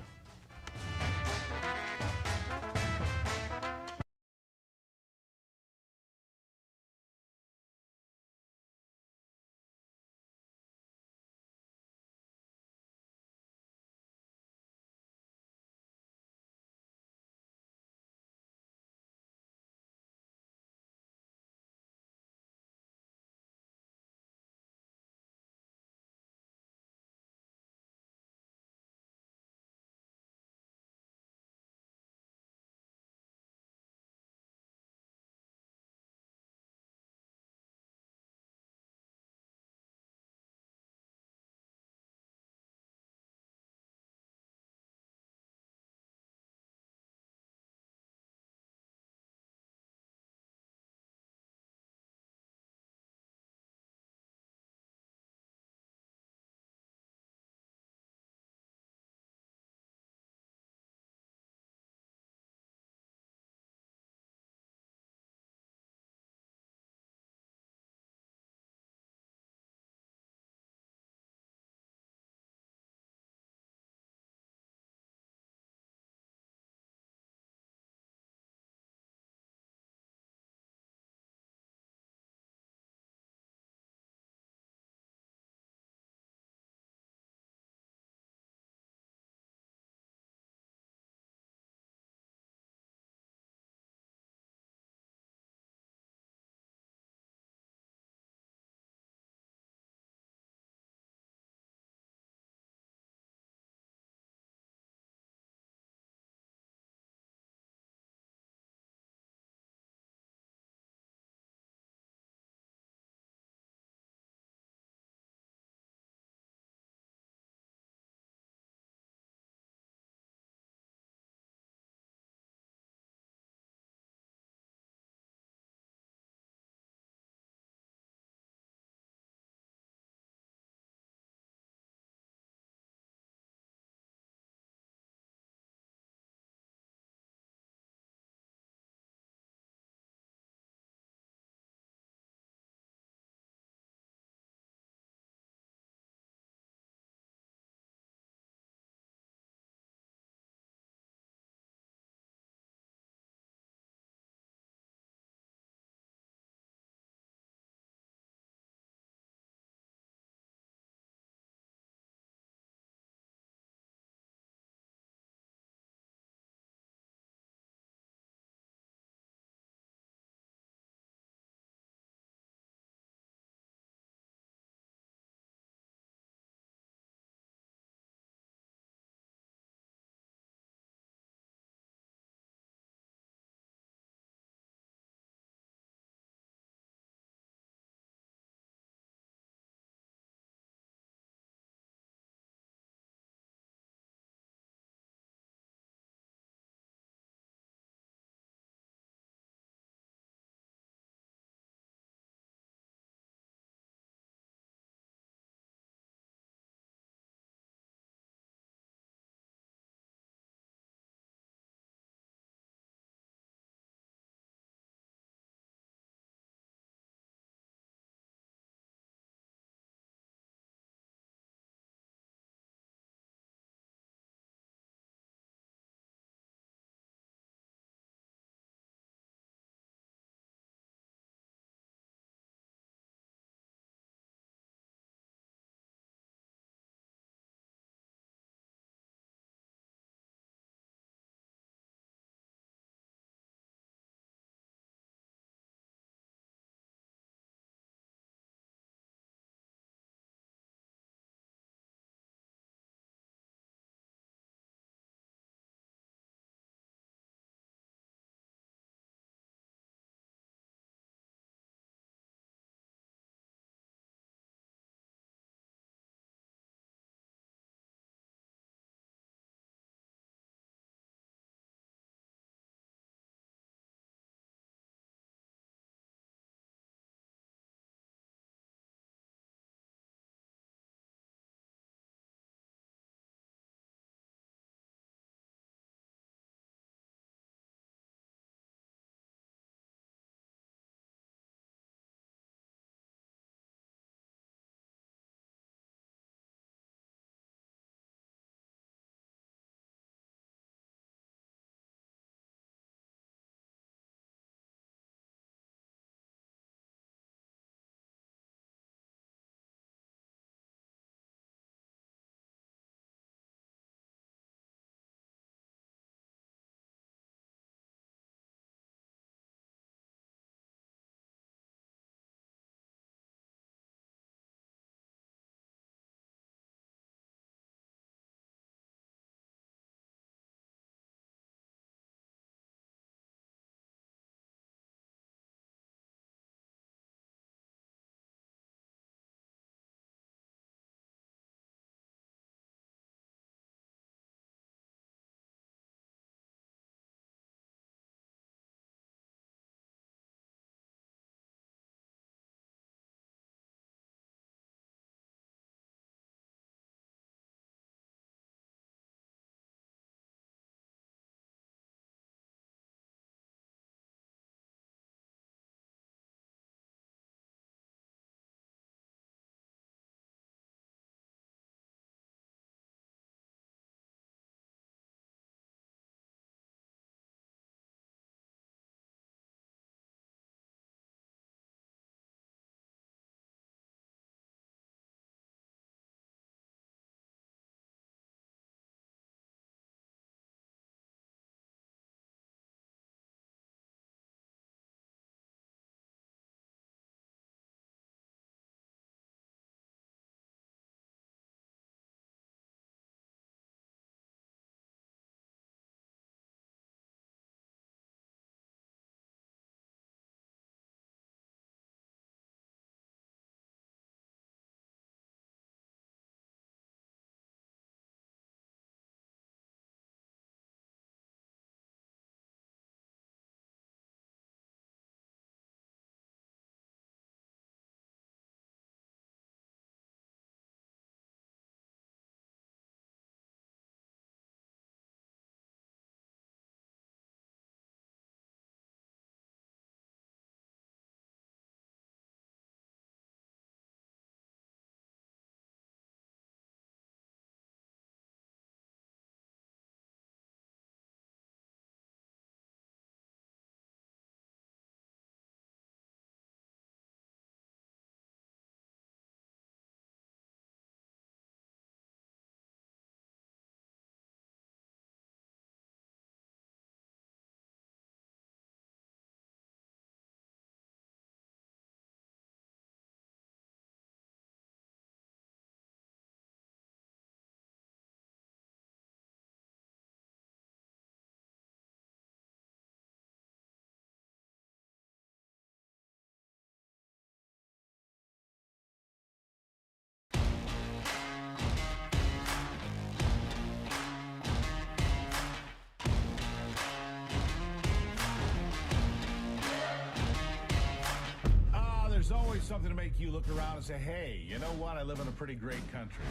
something to make you look around and say, hey, you know what? I live in a pretty great country.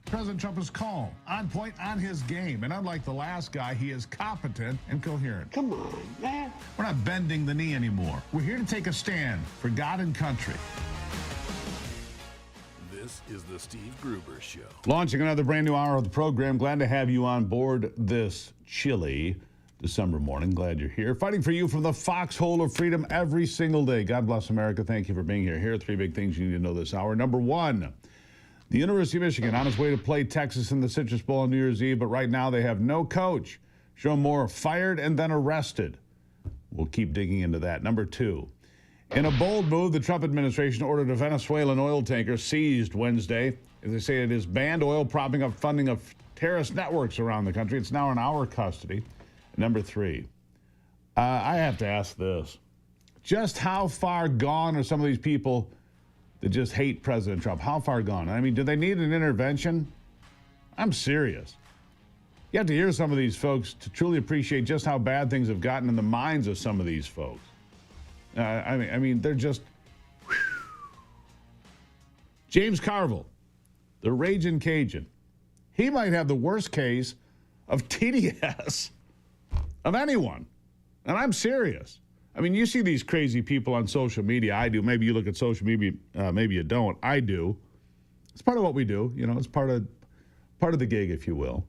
President Trump is calm, on point, on his game. And unlike the last guy, he is competent and coherent. Come on, man. We're not bending the knee anymore. We're here to take a stand for God and country. This is the Steve Gruber Show. Launching another brand new hour of the program. Glad to have you on board this chilly December morning. Glad you're here. Fighting for you from the foxhole of freedom every single day. God bless America. Thank you for being here. Here are three big things you need to know this hour. Number one, the University of Michigan on its way to play Texas in the Citrus Bowl on New Year's Eve, but right now they have no coach. Joe Moore fired and then arrested. We'll keep digging into that. Number two, in a bold move, the Trump administration ordered a Venezuelan oil tanker seized Wednesday. As they say, it is banned oil propping up funding of terrorist networks around the country. It's now in our custody. Number three, I have to ask this. Just how far gone are some of these people that just hate President Trump? How far gone? I mean, do they need an intervention? I'm serious. You have to hear some of these folks to truly appreciate just how bad things have gotten in the minds of some of these folks. I mean, they're just... James Carville, the Ragin' Cajun, he might have the worst case of TDS of anyone. And I'm serious. I mean, you see these crazy people on social media. I do. Maybe you look at social media, maybe you don't. I do. It's part of what we do. You know, it's part of the gig, if you will.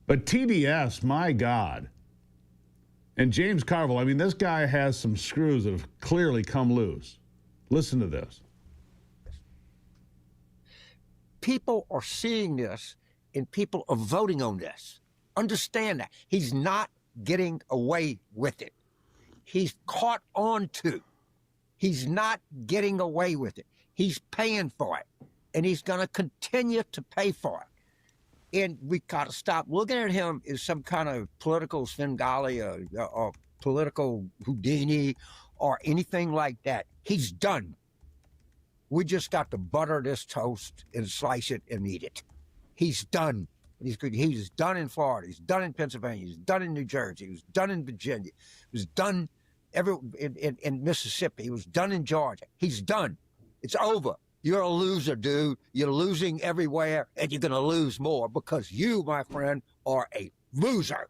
But TDS, my God. And James Carville, I mean, this guy has some screws that have clearly come loose. Listen to this. People are seeing this, and people are voting on this. Understand that. He's not getting away with it. He's caught on to. He's not getting away with it. He's paying for it, and he's going to continue to pay for it. And we got to stop looking at him as some kind of political Svengali or political Houdini or anything like that. He's done. We just got to butter this toast and slice it and eat it. He's done. He's done in Florida. He's done in Pennsylvania. He's done in New Jersey. He was done in Virginia. He was done in Mississippi. He was done in Georgia. He's done. It's over. You're a loser, dude. You're losing everywhere, and you're going to lose more because you, my friend, are a loser.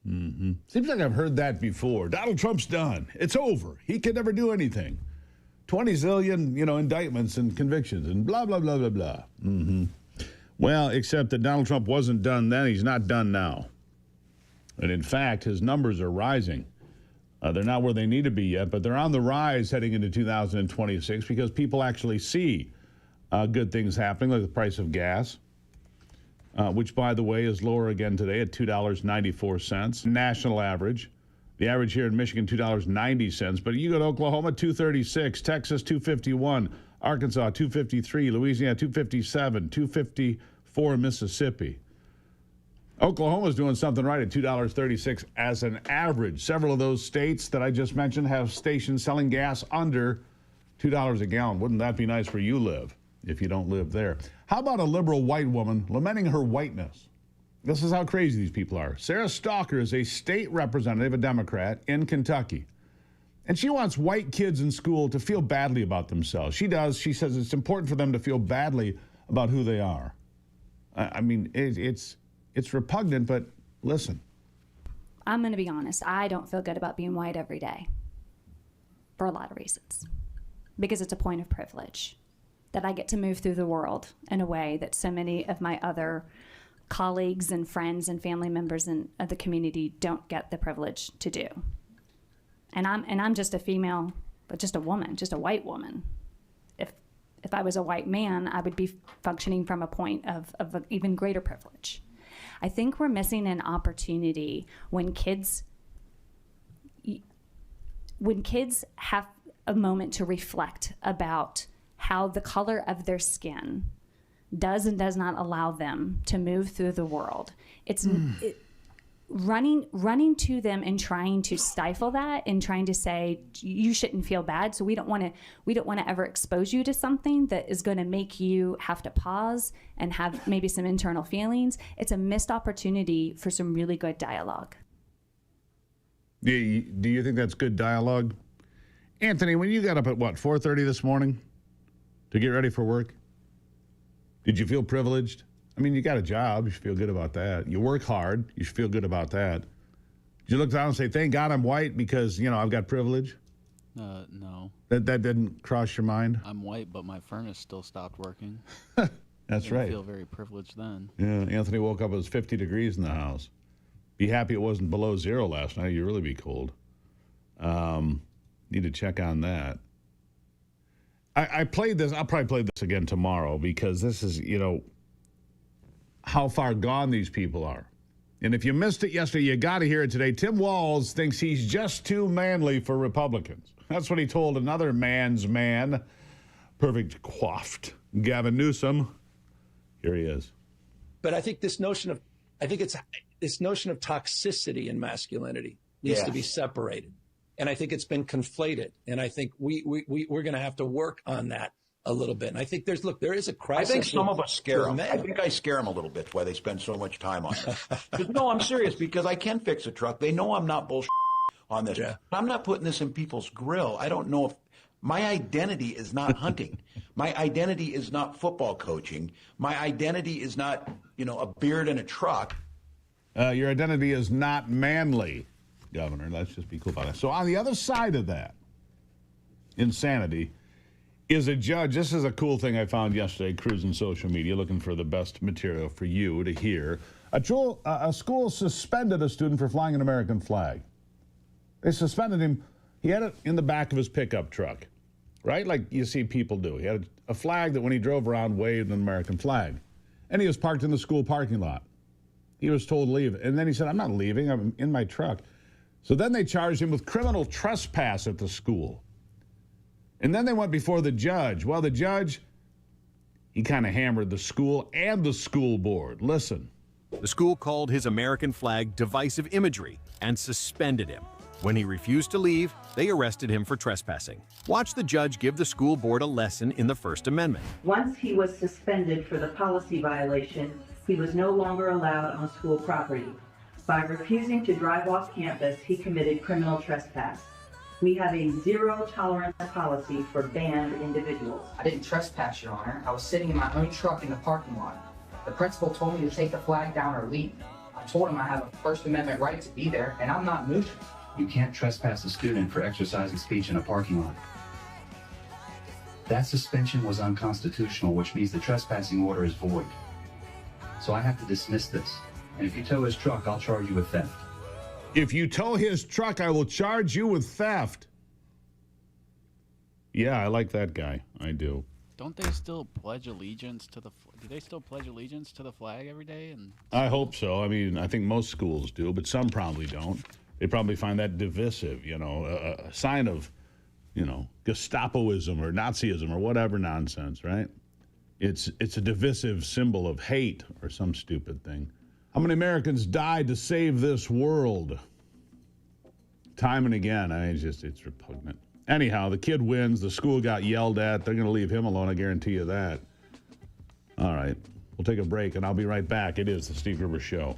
Mm-hmm. Seems like I've heard that before. Donald Trump's done. It's over. He can never do anything. 20 zillion, indictments and convictions and blah, blah, blah, blah, blah. Mm-hmm. Well, except that Donald Trump wasn't done then. He's not done now. And in fact, his numbers are rising. They're not where they need to be yet, but they're on the rise heading into 2026 because people actually see good things happening, like the price of gas, which, by the way, is lower again today at $2.94. National average. The average here in Michigan, $2.90. But you go to Oklahoma, $2.36. Texas, $2.51. Arkansas, $2.53. Louisiana, $2.57. $2.54 in Mississippi. Oklahoma's doing something right at $2.36 as an average. Several of those states that I just mentioned have stations selling gas under $2 a gallon. Wouldn't that be nice where you live if you don't live there? How about a liberal white woman lamenting her whiteness? This is how crazy these people are. Sarah Stalker is a state representative, a Democrat, in Kentucky. And she wants white kids in school to feel badly about themselves. She does. She says it's important for them to feel badly about who they are. I mean, it's repugnant, but listen. I'm going to be honest. I don't feel good about being white every day for a lot of reasons. Because it's a point of privilege that I get to move through the world in a way that so many of my other colleagues and friends and family members of the community don't get the privilege to do. And I'm just a female, but just a woman, just a white woman. If I was a white man, I would be functioning from a point of an even greater privilege. I think we're missing an opportunity when kids have a moment to reflect about how the color of their skin does and does not allow them to move through the world. It's running to them and trying to stifle that and trying to say you shouldn't feel bad. So we don't want to ever expose you to something that is going to make you have to pause and have maybe some internal feelings. It's a missed opportunity for some really good dialogue. Do you think that's good dialogue? Anthony, when you got up at, what, 4:30 this morning to get ready for work, did you feel privileged? I mean, you got a job. You should feel good about that. You work hard. You should feel good about that. Did you look down and say, thank God I'm white because, I've got privilege? No. That didn't cross your mind? I'm white, but my furnace still stopped working. That's right. I feel very privileged then. Yeah, Anthony woke up, it was 50 degrees in the house. Be happy it wasn't below zero last night. You'd really be cold. Need to check on that. I played this. I'll probably play this again tomorrow because this is, how far gone these people are. And if you missed it yesterday, you got to hear it today. Tim Walz thinks he's just too manly for Republicans. That's what he told another man's man, perfect coiffed, Gavin Newsom. Here he is. But I think this notion of toxicity in masculinity needs to be separated. And I think it's been conflated. And I think we're going to have to work on that a little bit. And I think there is a crisis. I think some of us scare them. I think I scare them a little bit why they spend so much time on it. No, I'm serious because I can fix a truck. They know I'm not bullshit on this. Yeah. I'm not putting this in people's grill. I don't know if my identity is not hunting. My identity is not football coaching. My identity is not, a beard and a truck. Your identity is not manly, Governor. Let's just be cool about it. So on the other side of that insanity is a judge. This is a cool thing I found yesterday, cruising social media, looking for the best material for you to hear. A school suspended a student for flying an American flag. They suspended him. He had it in the back of his pickup truck, right? Like you see people do. He had a flag that when he drove around waved an American flag. And he was parked in the school parking lot. He was told to leave. And then he said, I'm not leaving. I'm in my truck. So then they charged him with criminal trespass at the school. And then they went before the judge. Well, the judge, he kind of hammered the school and the school board. Listen. The school called his American flag divisive imagery and suspended him. When he refused to leave, they arrested him for trespassing. Watch the judge give the school board a lesson in the First Amendment. Once he was suspended for the policy violation, he was no longer allowed on school property. By refusing to drive off campus, he committed criminal trespass. We have a zero tolerance policy for banned individuals. I didn't trespass, Your Honor. I was sitting in my own truck in the parking lot. The principal told me to take the flag down or leave. I told him I have a First Amendment right to be there, and I'm not moving. You can't trespass a student for exercising speech in a parking lot. That suspension was unconstitutional, which means the trespassing order is void. So I have to dismiss this. And if you tow his truck, I'll charge you with theft. If you tow his truck, I will charge you with theft. Yeah, I like that guy. I do. Don't they still pledge allegiance to the? Do they still pledge allegiance to the flag every day? And I hope so. I mean, I think most schools do, but some probably don't. They probably find that divisive. A sign of, Gestapoism or Nazism or whatever nonsense, right? It's a divisive symbol of hate or some stupid thing. How many Americans died to save this world? Time and again. It's repugnant. Anyhow, the kid wins. The school got yelled at. They're going to leave him alone. I guarantee you that. All right. We'll take a break, and I'll be right back. It is the Steve Gruber Show.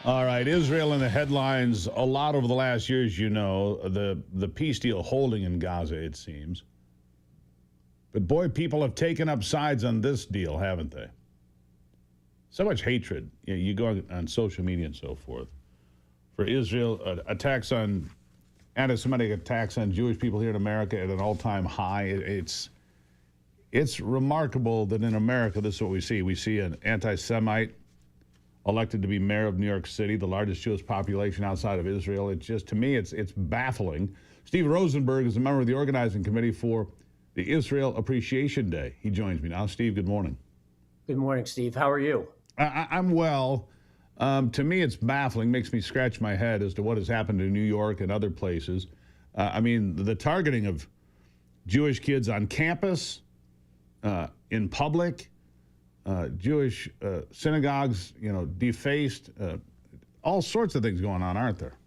All right, Israel in the headlines a lot over the last years, you know, the peace deal holding in Gaza, it seems. But boy, people have taken up sides on this deal, haven't they? So much hatred. You go on social media and so forth. For Israel, attacks on, anti-Semitic attacks on Jewish people here in America at an all-time high. It's remarkable that in America, this is what we see. We see an anti-Semite elected to be mayor of New York City, the largest Jewish population outside of Israel. It's just, to me, it's baffling. Steve Rosenberg is a member of the organizing committee for the Israel Appreciation Day. He joins me now. Steve, good morning. Good morning, Steve. How are you? I'm well. To me, it's baffling, makes me scratch my head as to what has happened in New York and other places. I mean, the targeting of Jewish kids on campus, in public, Jewish synagogues, defaced, all sorts of things going on, aren't there?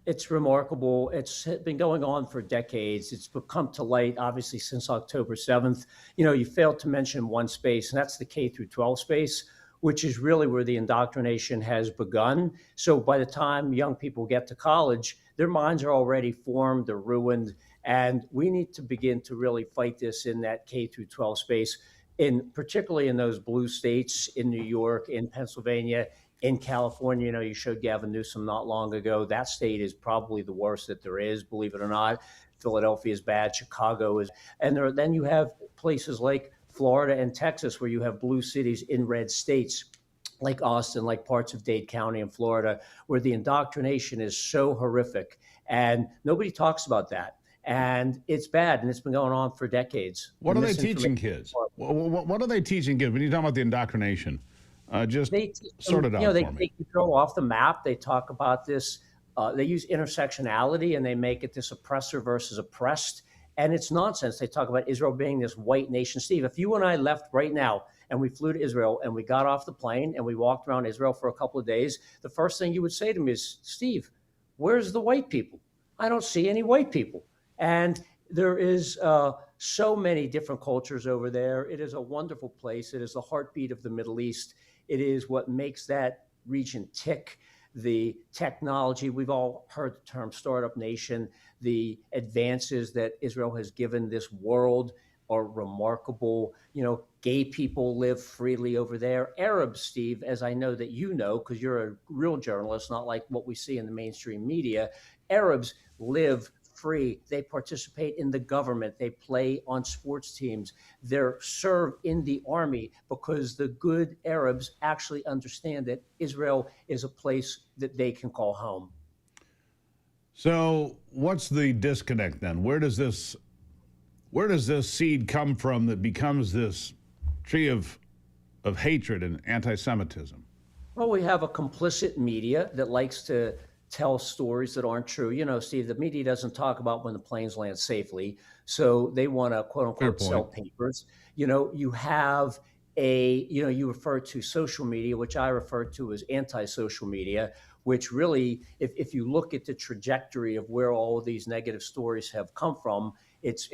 It's remarkable. It's been going on for decades. It's come to light, obviously, since October 7th. You failed to mention one space, and that's the K through 12 space, which is really where the indoctrination has begun. So by the time young people get to college, their minds are already formed, they're ruined, and we need to begin to really fight this in that K through 12 space, particularly in those blue states, in New York, in Pennsylvania, in California. You showed Gavin Newsom not long ago. That state is probably the worst that there is, believe it or not. Philadelphia is bad, Chicago is, and then you have places like Florida and Texas where you have blue cities in red states, like Austin, like parts of Dade County in Florida, where the indoctrination is so horrific. And nobody talks about that. And it's bad, and it's been going on for decades. What are they teaching kids? What are they teaching kids? When you talk about the indoctrination, just sort it out for me. They throw off the map. They talk about this. They use intersectionality, and they make it this oppressor versus oppressed. And it's nonsense. They talk about Israel being this white nation. Steve, if you and I left right now and we flew to Israel and we got off the plane and we walked around Israel for a couple of days, the first thing you would say to me is, Steve, where's the white people? I don't see any white people. And there is so many different cultures over there. It is a wonderful place. It is the heartbeat of the Middle East. It is what makes that region tick. The technology, we've all heard the term startup nation. The advances that Israel has given this world are remarkable. Gay people live freely over there. Arabs, Steve, as I know that you know, because you're a real journalist, not like what we see in the mainstream media, Arabs live free. They participate in the government. They play on sports teams. They serve in the army because the good Arabs actually understand that Israel is a place that they can call home. So what's the disconnect then? Where does this seed come from that becomes this tree of hatred and anti-Semitism? Well, we have a complicit media that likes to tell stories that aren't true. Steve, the media doesn't talk about when the planes land safely. So they want to, quote unquote, sell papers. You have you refer to social media, which I refer to as anti-social media, which really, if you look at the trajectory of where all of these negative stories have come from, it's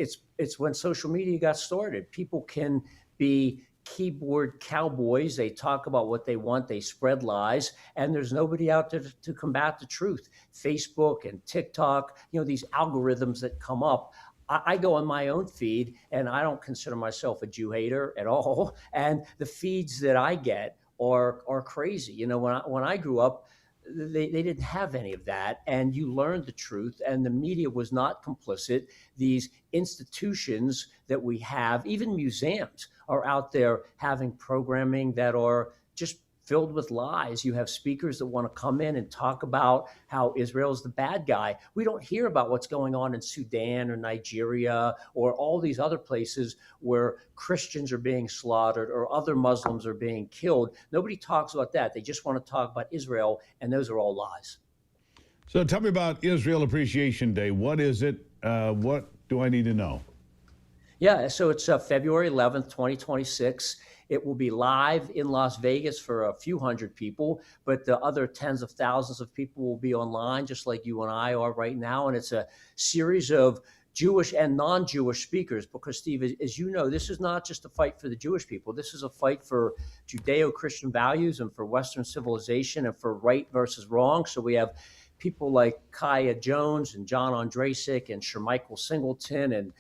when social media got started. People can be keyboard cowboys. They talk about what they want. They spread lies, and there's nobody out there to combat the truth. Facebook and TikTok, these algorithms that come up. I go on my own feed, and I don't consider myself a Jew hater at all. And the feeds that I get are crazy. When I grew up, they didn't have any of that, and you learned the truth, and the media was not complicit. These institutions that we have, even museums, are out there having programming that are just filled with lies. You have speakers that want to come in and talk about how Israel is the bad guy. We don't hear about what's going on in Sudan or Nigeria or all these other places where Christians are being slaughtered or other Muslims are being killed. Nobody talks about that. They just want to talk about Israel, and those are all lies. So tell me about Israel Appreciation Day. What is it? What do I need to know? Yeah, so it's February 11th, 2026. It will be live in Las Vegas for a few hundred people, but the other tens of thousands of people will be online, just like you and I are right now. And it's a series of Jewish and non-Jewish speakers, because Steve, as you know, this is not just a fight for the Jewish people. This is a fight for Judeo-Christian values and for Western civilization and for right versus wrong. So we have people like Kaya Jones and John Ondrasik and Shermichael Singleton and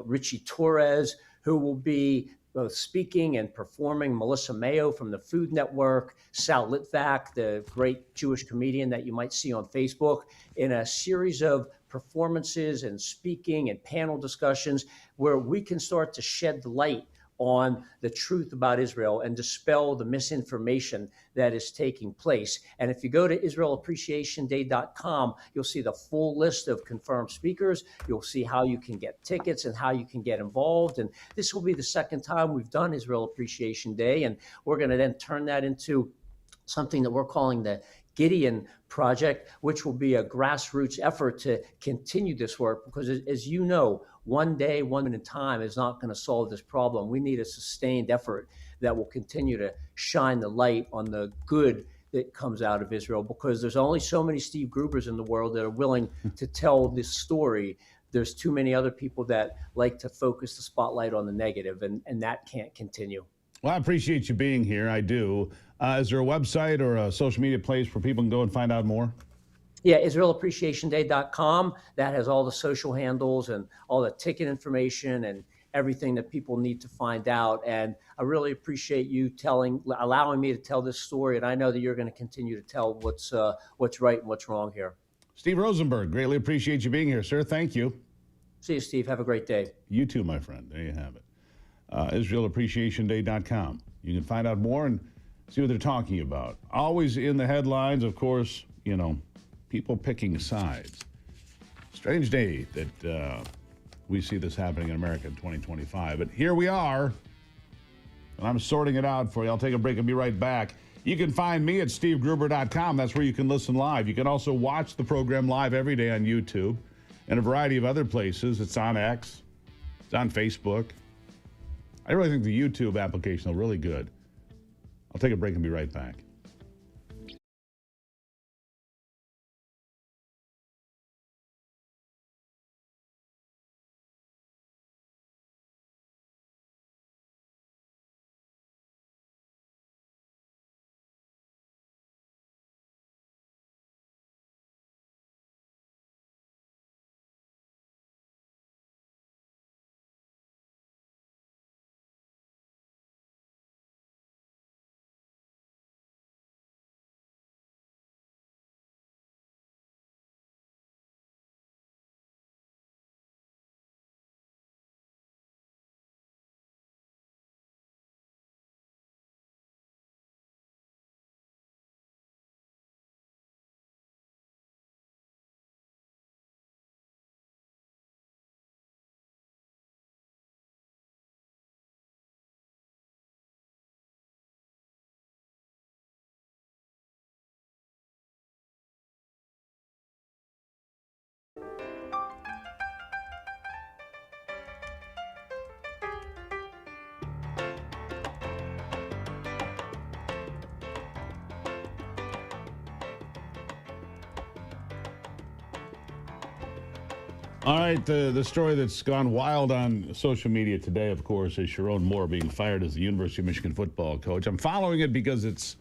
Richie Torres, who will be both speaking and performing. Melissa Mayo from the Food Network, Sal Litvak, the great Jewish comedian that you might see on Facebook, in a series of performances and speaking and panel discussions where we can start to shed light on the truth about Israel and dispel the misinformation that is taking place. And if you go to IsraelAppreciationDay.com, you'll see the full list of confirmed speakers. You'll see how you can get tickets and how you can get involved. And this will be the second time we've done Israel Appreciation Day. And we're going to then turn that into something that we're calling the Gideon Project, which will be a grassroots effort to continue this work, because as you know, one day, one minute time is not going to solve this problem. We need a sustained effort that will continue to shine the light on the good that comes out of Israel, because there's only so many Steve Grubers in the world that are willing to tell this story. There's too many other people that like to focus the spotlight on the negative, and that can't continue. Well, I appreciate you being here. I do. Is there a website or a social media place where people can go and find out more? Yeah, IsraelAppreciationDay.com. That has all the social handles and all the ticket information and everything that people need to find out. And I really appreciate you allowing me to tell this story. And I know that you're going to continue to tell what's right and what's wrong here. Steve Rosenberg, greatly appreciate you being here, sir. Thank you. See you, Steve. Have a great day. You too, my friend. There you have it. IsraelAppreciationDay.com. You can find out more and see what they're talking about. Always in the headlines, of course, people picking sides. Strange day that we see this happening in America in 2025. But here we are, and I'm sorting it out for you. I'll take a break and be right back. You can find me at stevegruber.com. That's where you can listen live. You can also watch the program live every day on YouTube and a variety of other places. It's on X. It's on Facebook. I really think the YouTube application is really good. I'll take a break and be right back. All right, the story that's gone wild on social media today, of course, is Sharon Moore being fired as the University of Michigan football coach. I'm following it because it's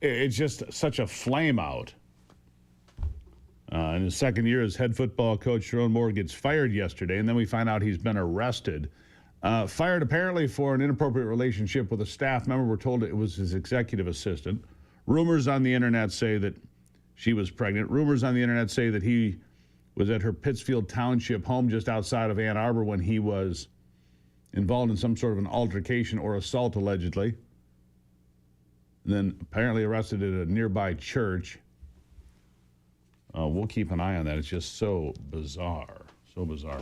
just such a flame out. In his second year as head football coach, Sharon Moore gets fired yesterday, and then we find out he's been arrested. Fired apparently for an inappropriate relationship with a staff member. We're told it was his executive assistant. Rumors on the internet say that she was pregnant. Rumors on the internet say that he was at her Pittsfield Township home just outside of Ann Arbor when he was involved in some sort of an altercation or assault, allegedly. And then apparently arrested at a nearby church. We'll keep an eye on that. It's just so bizarre. So bizarre.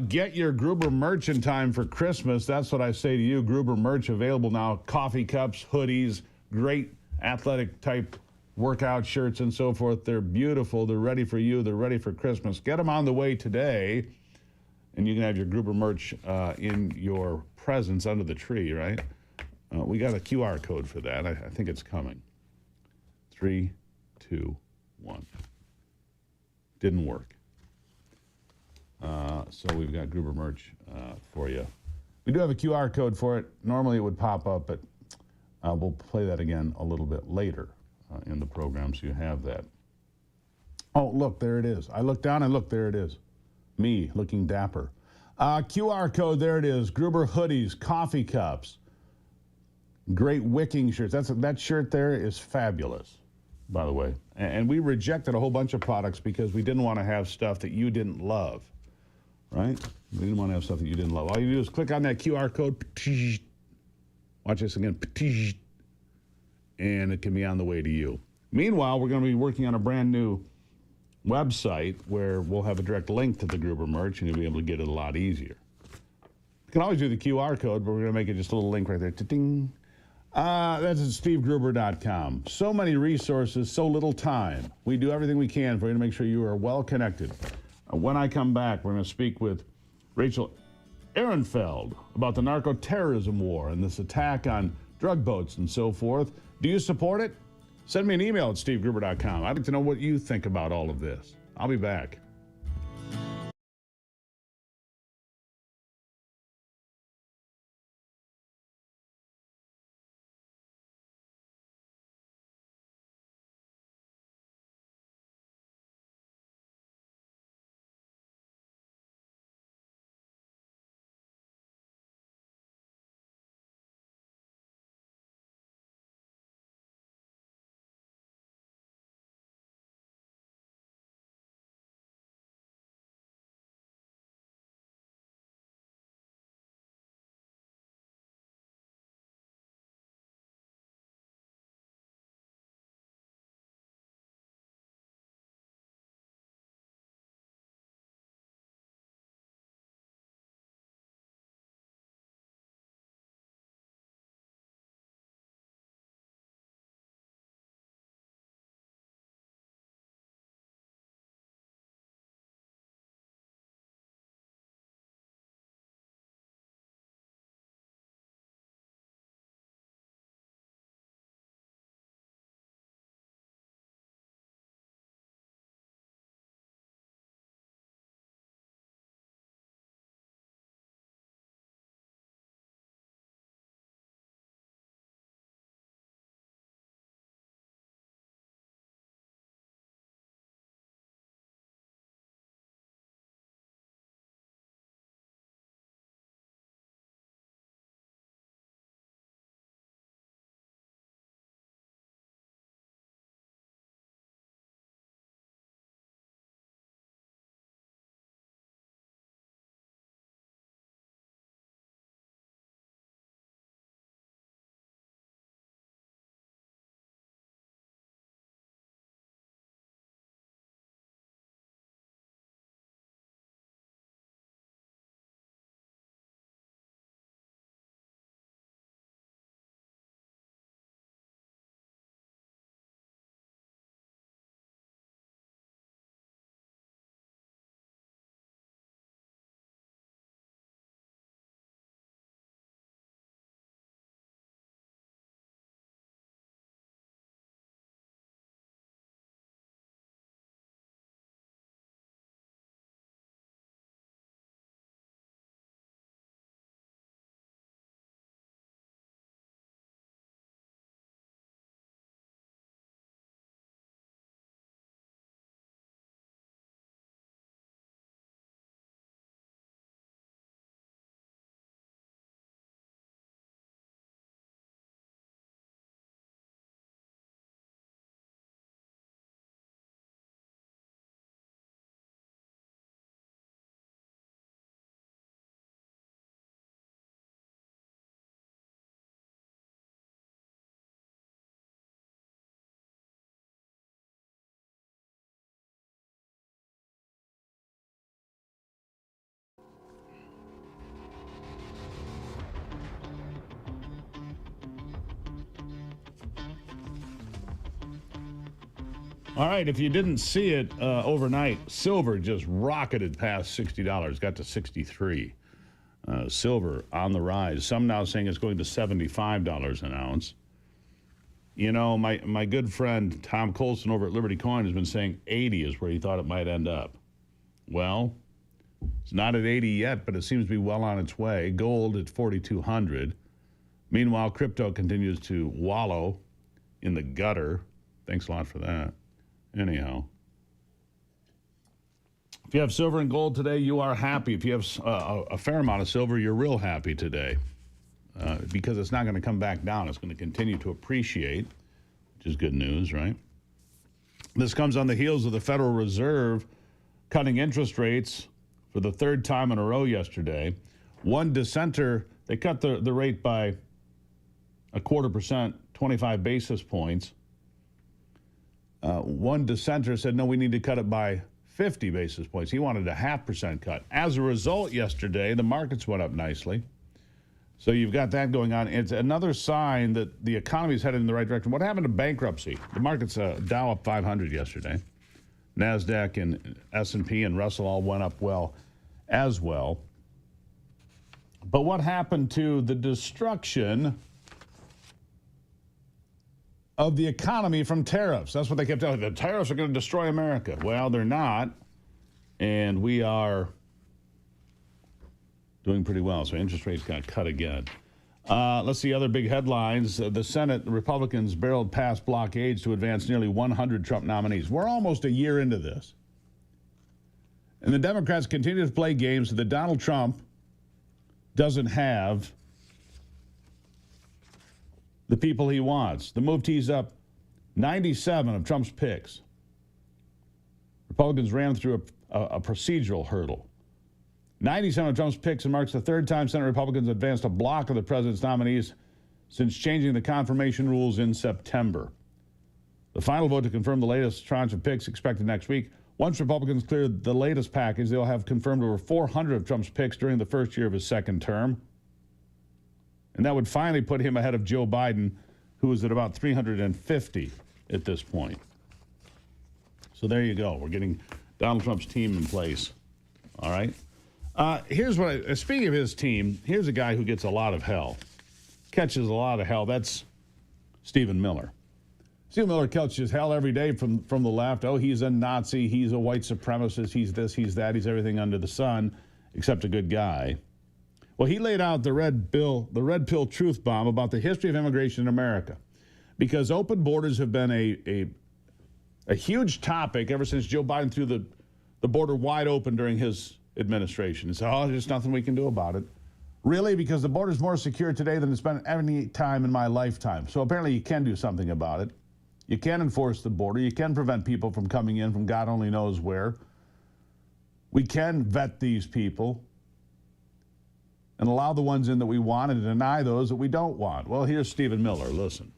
Get your Gruber merch in time for Christmas. That's what I say to you. Gruber merch available now. Coffee cups, hoodies, great athletic type workout shirts and so forth. They're beautiful. They're ready for you. They're ready for Christmas. Get them on the way today, and you can have your Gruber merch in your presence under the tree, right? We got a QR code for that. I think it's coming. 3, 2, 1. Didn't work. So we've got Gruber merch for you. We do have a QR code for it. Normally it would pop up, but we'll play that again a little bit later in the program, so you have that. Oh, look, there it is. I look down and look, there it is. Me, looking dapper. QR code, there it is. Gruber hoodies, coffee cups, great wicking shirts. That shirt there is fabulous, by the way. And we rejected a whole bunch of products because we didn't want to have stuff that you didn't love, right? We didn't want to have stuff that you didn't love. All you do is click on that QR code. Watch this again. And it can be on the way to you. Meanwhile, we're going to be working on a brand new website where we'll have a direct link to the Gruber merch, and you'll be able to get it a lot easier. You can always do the QR code, but we're going to make it just a little link right there. Ta-ding. That's at stevegruber.com. So many resources, so little time. We do everything we can for you to make sure you are well connected. When I come back, we're going to speak with Rachel Ehrenfeld about the narco-terrorism war and this attack on drug boats and so forth. Do you support it? Send me an email at stevegruber.com. I'd like to know what you think about all of this. I'll be back. All right, if you didn't see it overnight, silver just rocketed past $60, got to 63. Silver on the rise. Some now saying it's going to $75 an ounce. You know, my good friend Tom Colson over at Liberty Coin has been saying 80 is where he thought it might end up. Well, It's not at 80 yet, but it seems to be well on its way. Gold at 4,200. Meanwhile, crypto continues to wallow in the gutter. Thanks a lot for that. Anyhow, if you have silver and gold today, you are happy. If you have a fair amount of silver, you're real happy today because it's not going to come back down. It's going to continue to appreciate, which is good news, right? This comes on the heels of the Federal Reserve cutting interest rates for the third time in a row yesterday. One dissenter, they cut the rate by 0.25%, 25 basis points. One dissenter said, no, we need to cut it by 50 basis points. He wanted a 0.5% cut. As a result, yesterday, the markets went up nicely. So you've got that going on. It's another sign that the economy is headed in the right direction. What happened to bankruptcy? The market's Dow up 500 yesterday. NASDAQ and S&P and Russell all went up well as well. But what happened to the destruction of the economy from tariffs? That's what they kept telling. The tariffs are going to destroy America. Well, they're not. And we are doing pretty well. So interest rates got cut again. Let's see other big headlines. The Senate, the Republicans barreled past blockades to advance nearly 100 Trump nominees. We're almost a year into this. And the Democrats continue to play games so that Donald Trump doesn't have the people he wants. The move tees up 97 of Trump's picks. Republicans ran through a procedural hurdle. 97 of Trump's picks, and marks the third time Senate Republicans advanced a block of the president's nominees since changing the confirmation rules in September. The final vote to confirm the latest tranche of picks expected next week. Once Republicans clear the latest package, they'll have confirmed over 400 of Trump's picks during the first year of his second term. And that would finally put him ahead of Joe Biden, who is at about 350 at this point. So there you go. We're getting Donald Trump's team in place. All right. Here's what speaking of his team, here's a guy who gets a lot of hell, catches a lot of hell. That's Stephen Miller. Stephen Miller catches hell every day from the left. Oh, he's a Nazi. He's a white supremacist. He's this, he's that. He's everything under the sun except a good guy. Well, he laid out the red pill truth bomb about the history of immigration in America, because open borders have been a huge topic ever since Joe Biden threw the border wide open during his administration. And so, there's nothing we can do about it. Really? Because the border is more secure today than it's been any time in my lifetime. So apparently you can do something about it. You can enforce the border. You can prevent people from coming in from God only knows where. We can vet these people and allow the ones in that we want and deny those that we don't want. Well, here's Stephen Miller. Listen.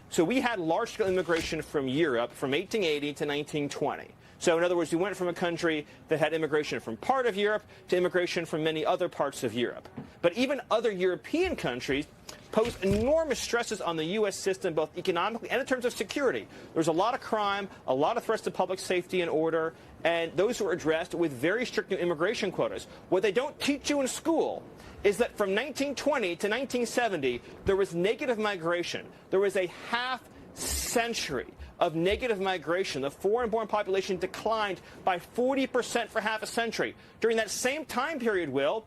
So we had large-scale immigration from Europe from 1880 to 1920. So in other words, we went from a country that had immigration from part of Europe to immigration from many other parts of Europe. But even other European countries pose enormous stresses on the U.S. system, both economically and in terms of security. There's a lot of crime, a lot of threats to public safety and order, and those were addressed with very strict new immigration quotas. What they don't teach you in school is that from 1920 to 1970, there was negative migration. There was a half century of negative migration. The foreign-born population declined by 40% for half a century. During that same time period, Will,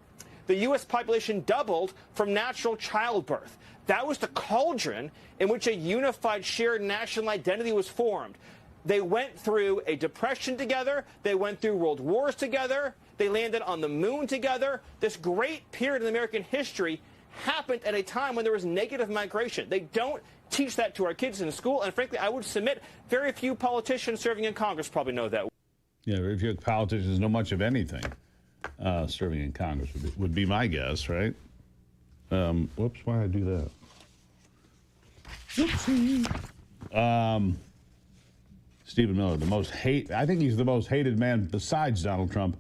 the U.S. population doubled from natural childbirth. That was the cauldron in which a unified shared national identity was formed. They went through a depression together. They went through world wars together. They landed on the moon together. This great period in American history happened at a time when there was negative migration. They don't teach that to our kids in school, and frankly, I would submit very few politicians serving in Congress probably know that. Yeah, very few politicians know much of anything serving in Congress would be my guess, right? Whoops, why did I do that? Whoopsie. Stephen Miller, I think he's the most hated man besides Donald Trump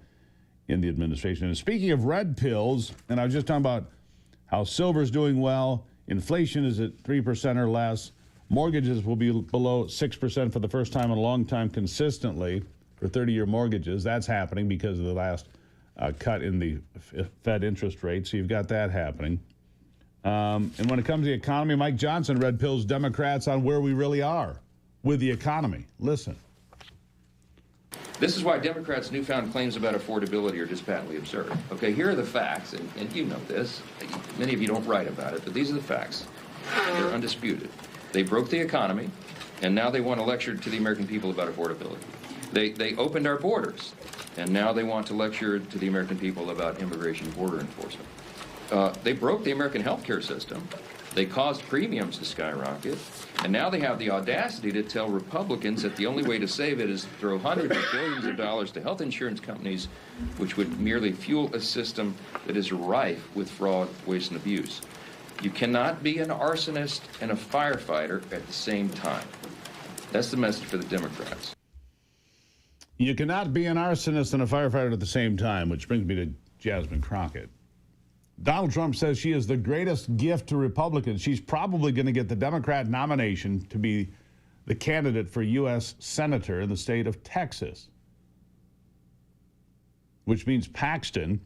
in the administration. And speaking of red pills, and I was just talking about how silver's doing well, inflation is at 3% or less, mortgages will be below 6% for the first time in a long time consistently for 30-year mortgages. That's happening because of the last cut in the Fed interest rate, so you've got that happening. And when it comes to the economy, Mike Johnson red pills Democrats on where we really are with the economy. Listen. This is why Democrats' newfound claims about affordability are just patently absurd. Okay, here are the facts, and you know this. Many of you don't write about it, but these are the facts. And they're undisputed. They broke the economy, and now they want to lecture to the American people about affordability. They opened our borders, and now they want to lecture to the American people about immigration border enforcement. They broke the American healthcare system. They caused premiums to skyrocket, and now they have the audacity to tell Republicans that the only way to save it is to throw hundreds of billions of dollars to health insurance companies, which would merely fuel a system that is rife with fraud, waste, and abuse. You cannot be an arsonist and a firefighter at the same time. That's the message for the Democrats. You cannot be an arsonist and a firefighter at the same time, which brings me to Jasmine Crockett. Donald Trump says she is the greatest gift to Republicans. She's probably going to get the Democrat nomination to be the candidate for U.S. Senator in the state of Texas, which means Paxton.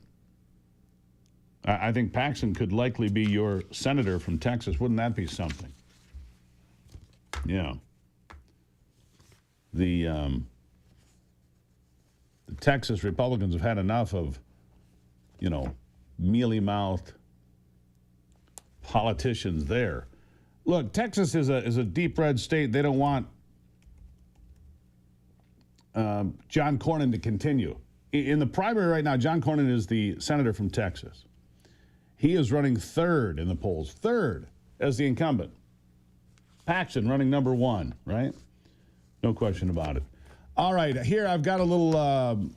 I think Paxton could likely be your senator from Texas. Wouldn't that be something? Yeah. The Texas Republicans have had enough of, mealy-mouthed politicians there. Look, Texas is a deep red state. They don't want John Cornyn to continue. In the primary right now, John Cornyn is the senator from Texas. He is running third in the polls, third as the incumbent. Paxton running number one, right? No question about it. All right, here I've got a little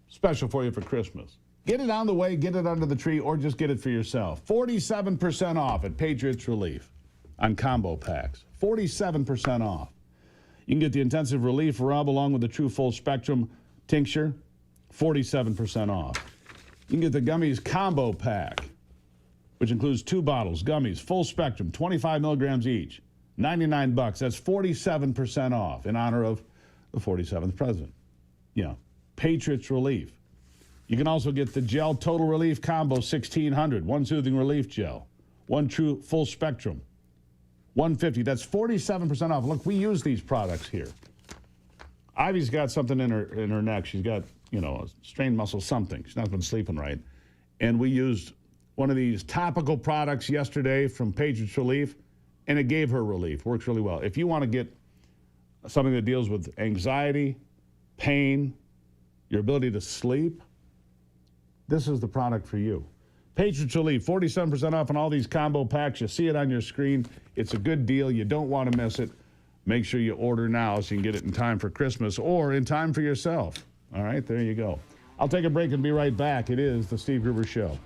special for you for Christmas. Get it on the way, get it under the tree, or just get it for yourself. 47% off at Patriots Relief on combo packs. 47% off. You can get the Intensive Relief Rub along with the True Full Spectrum Tincture, 47% off. You can get the Gummies Combo Pack, which includes 2 bottles, gummies, full spectrum, 25 milligrams each, $99. That's 47% off in honor of the 47th president. Yeah, Patriots Relief. You can also get the Gel Total Relief Combo 1600, one soothing relief gel, one true full spectrum, 150. That's 47% off. Look, we use these products here. Ivy's got something in her neck. She's got, a strained muscle, something. She's not been sleeping right. And we used one of these topical products yesterday from Patriots Relief, and it gave her relief. Works really well. If you want to get something that deals with anxiety, pain, your ability to sleep, this is the product for you. Patriots Relief, 47% off on all these combo packs. You see it on your screen. It's a good deal. You don't want to miss it. Make sure you order now so you can get it in time for Christmas or in time for yourself. All right, there you go. I'll take a break and be right back. It is The Steve Gruber Show.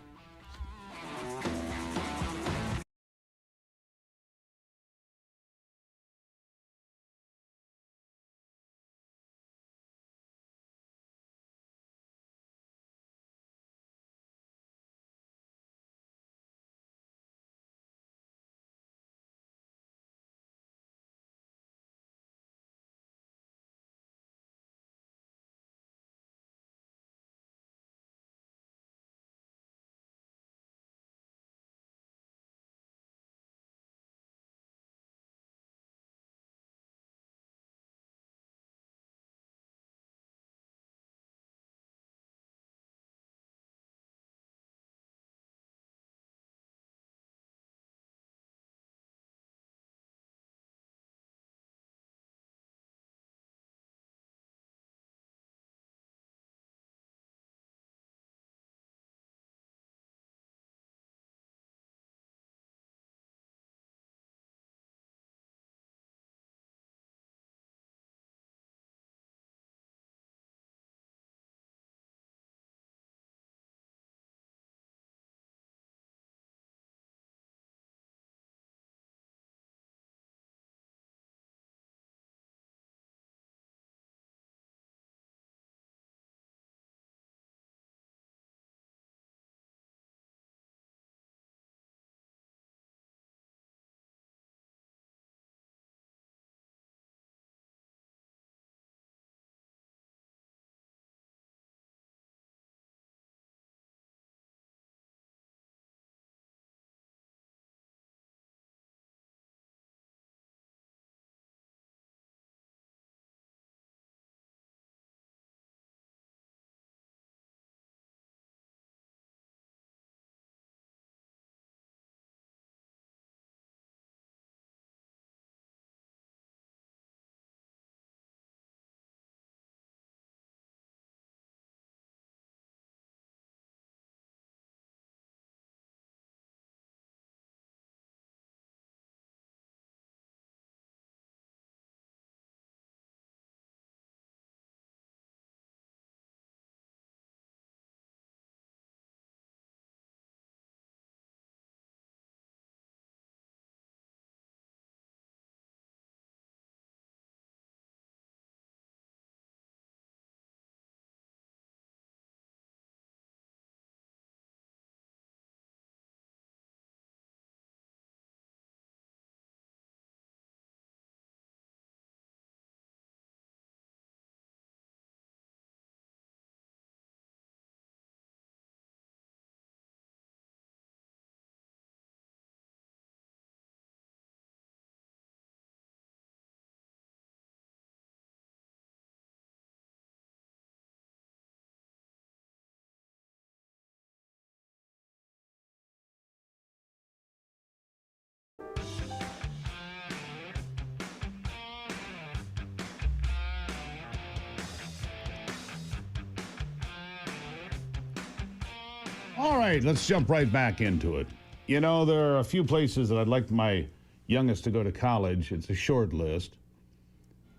All right, let's jump right back into it. You know, there are a few places that I'd like my youngest to go to college. It's a short list.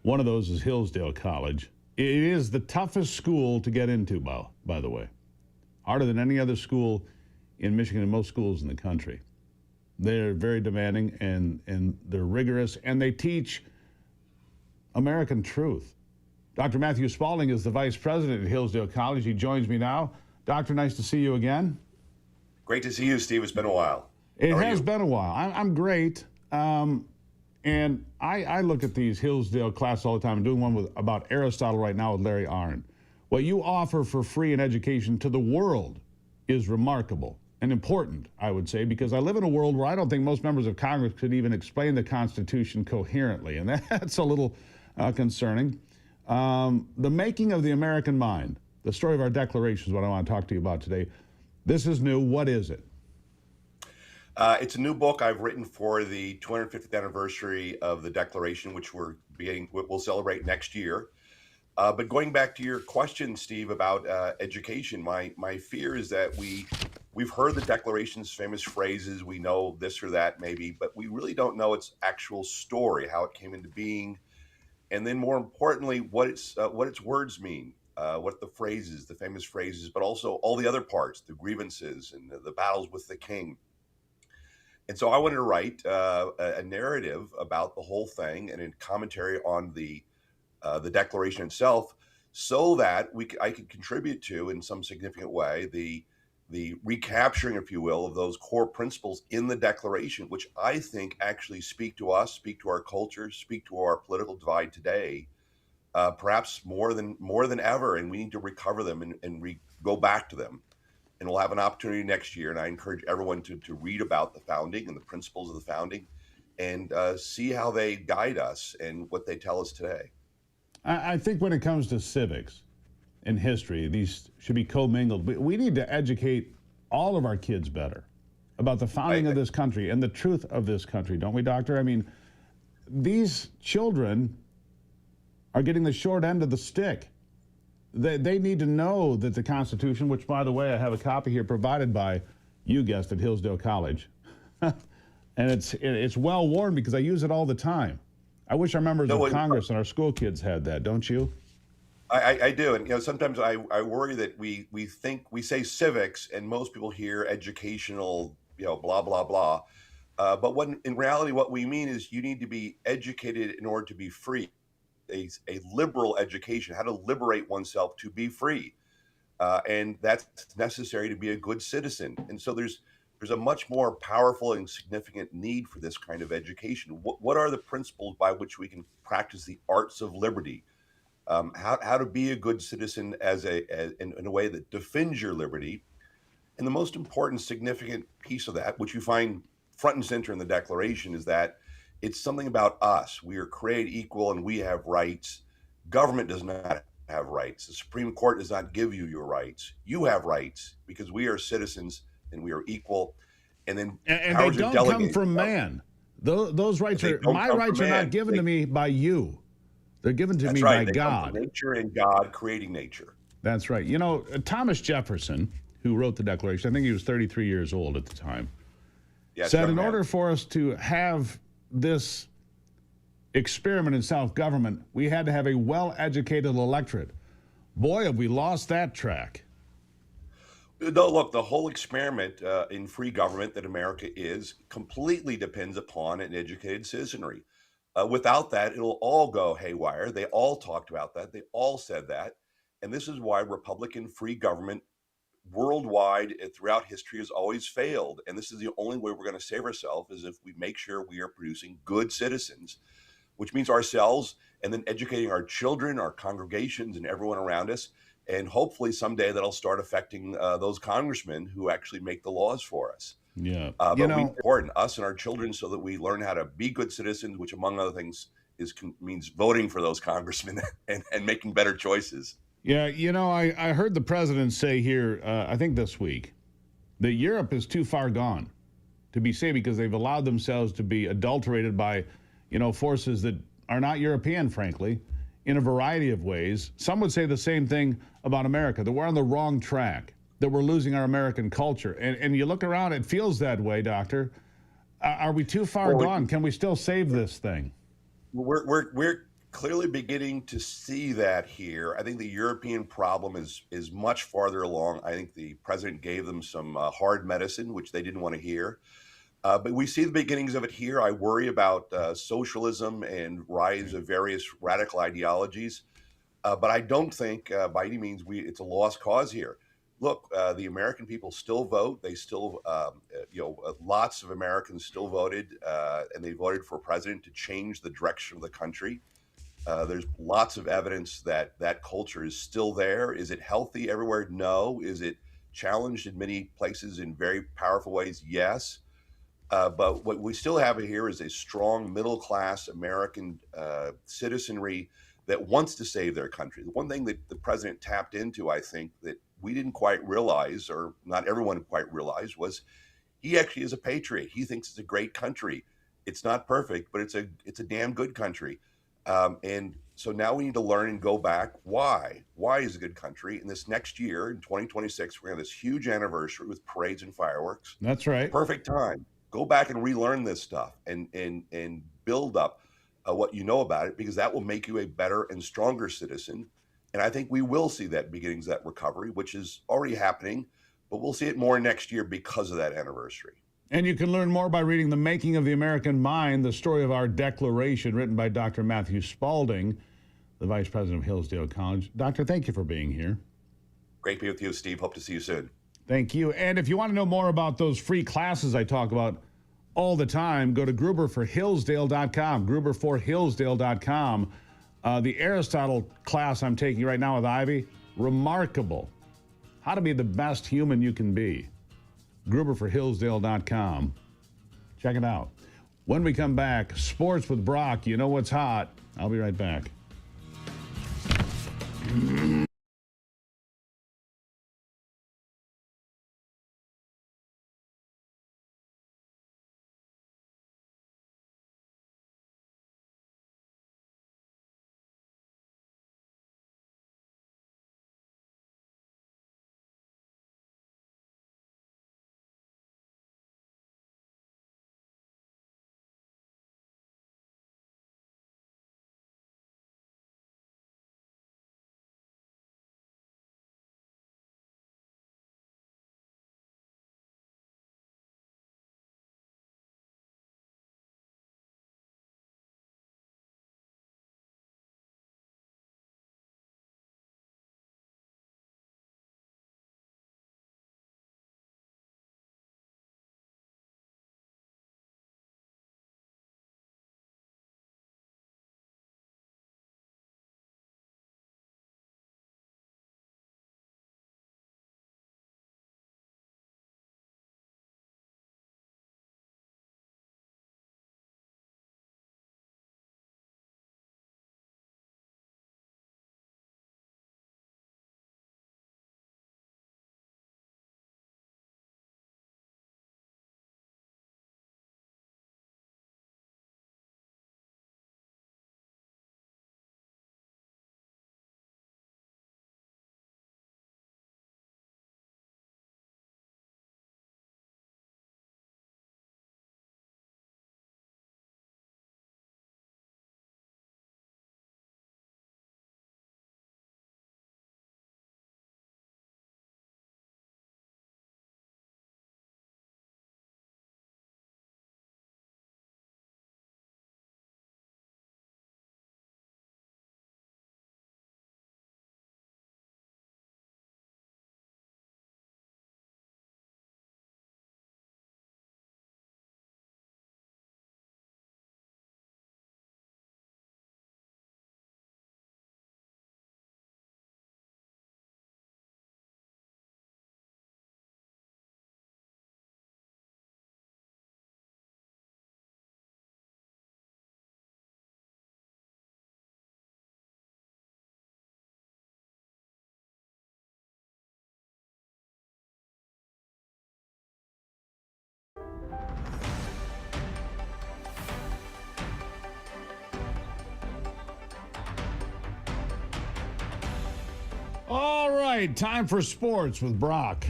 One of those is Hillsdale College. It is the toughest school to get into, by the way. Harder than any other school in Michigan and most schools in the country. They're very demanding, and they're rigorous, and they teach American truth. Dr. Matthew Spaulding is the vice president at Hillsdale College. He joins me now. Doctor, nice to see you again. Great to see you, Steve. It's been a while. It has been a while. I'm great. And I look at these Hillsdale classes all the time. I'm doing one about Aristotle right now with Larry Arnn. What you offer for free in education to the world is remarkable and important, I would say, because I live in a world where I don't think most members of Congress could even explain the Constitution coherently, and that's a little concerning. The making of the American mind, the story of our Declaration is what I want to talk to you about today. This is new. What is it? It's a new book I've written for the 250th anniversary of the Declaration, which we'll celebrate next year. But going back to your question, Steve, about education, my fear is that we've heard the Declaration's famous phrases. We know this or that maybe, but we really don't know its actual story, how it came into being, and then more importantly, what its words mean, what the phrases, the famous phrases, but also all the other parts, the grievances and the battles with the king. And so I wanted to write a narrative about the whole thing and a commentary on the Declaration itself, so that I could contribute to, in some significant way, the recapturing, if you will, of those core principles in the Declaration, which I think actually speak to us, speak to our culture, speak to our political divide today, perhaps more than ever, and we need to recover them and go back to them. And we'll have an opportunity next year, and I encourage everyone to read about the founding and the principles of the founding and see how they guide us and what they tell us today. I think when it comes to civics and history, these should be commingled. We need to educate all of our kids better about the founding of this country and the truth of this country, don't we, Doctor? I mean, these children are getting the short end of the stick. They need to know that the Constitution, which, by the way, I have a copy here provided by, you guessed it, Hillsdale College. And it's well worn because I use it all the time. I wish our members of Congress and our school kids had that, don't you? I do. And sometimes I worry that we say civics and most people hear educational, blah, blah, blah. But in reality, what we mean is you need to be educated in order to be free. A liberal education, how to liberate oneself to be free. And that's necessary to be a good citizen. And so there's a much more powerful and significant need for this kind of education. What are the principles by which we can practice the arts of liberty? How to be a good citizen in a way that defends your liberty. And the most important, significant piece of that, which you find front and center in the Declaration, is that it's something about us. We are created equal and we have rights. Government does not have rights. The Supreme Court does not give you your rights. You have rights because we are citizens and we are equal. And then and they don't come from man. Those rights my rights are not given to me by you. They're given to me by God. Come from nature and God creating nature. That's right. Thomas Jefferson, who wrote the Declaration, I think he was 33 years old at the time, said in order for us to have this experiment in self-government, we had to have a well-educated electorate. Boy, have we lost that track. No, look, the whole experiment in free government that America is completely depends upon an educated citizenry. Without that, it'll all go haywire. They all talked about that. They all said that. And this is why Republican free government worldwide throughout history has always failed. And this is the only way we're going to save ourselves, is if we make sure we are producing good citizens, which means ourselves, and then educating our children, our congregations, and everyone around us. And hopefully someday that'll start affecting those congressmen who actually make the laws for us. Yeah. But we important, us and our children, so that we learn how to be good citizens, which among other things means voting for those congressmen and making better choices. Yeah, I heard the president say here, I think this week, that Europe is too far gone to be safe because they've allowed themselves to be adulterated by, forces that are not European, frankly, in a variety of ways. Some would say the same thing about America, that we're on the wrong track, that we're losing our American culture. And you look around, it feels that way, Doctor. Are we too far gone? Can we still save this thing? We're clearly beginning to see that here. I think the European problem is much farther along. I think the president gave them some hard medicine, which they didn't want to hear. But we see the beginnings of it here. I worry about socialism and rise of various radical ideologies. But I don't think by any means it's a lost cause here. Look, the American people still vote. They still, lots of Americans still voted, and they voted for a president to change the direction of the country. There's lots of evidence that that culture is still there. Is it healthy everywhere? No. Is it challenged in many places in very powerful ways? Yes. But what we still have here is a strong middle-class American citizenry that wants to save their country. The one thing that the president tapped into, I think, that we didn't quite realize, or not everyone quite realized, was he actually is a patriot. He thinks it's a great country. It's not perfect, but it's a damn good country. And so now we need to learn and go back. Why? Why is it a good country? And this next year, in 2026, we're going to have this huge anniversary with parades and fireworks. That's right. Perfect time. Go back and relearn this stuff and build up what you know about it, because that will make you a better and stronger citizen. And I think we will see that beginnings of that recovery, which is already happening, but we'll see it more next year because of that anniversary. And you can learn more by reading The Making of the American Mind, the story of our Declaration, written by Dr. Matthew Spalding, the Vice President of Hillsdale College. Doctor, thank you for being here. Great to be with you, Steve. Hope to see you soon. Thank you. And if you want to know more about those free classes I talk about all the time, go to gruberforhillsdale.com, gruberforhillsdale.com. The Aristotle class I'm taking right now with Ivy, remarkable. How to be the best human you can be. gruberforhillsdale.com. Check it out. When we come back, sports with Brock. You know what's hot. I'll be right back. All right. right, time for sports with Brock.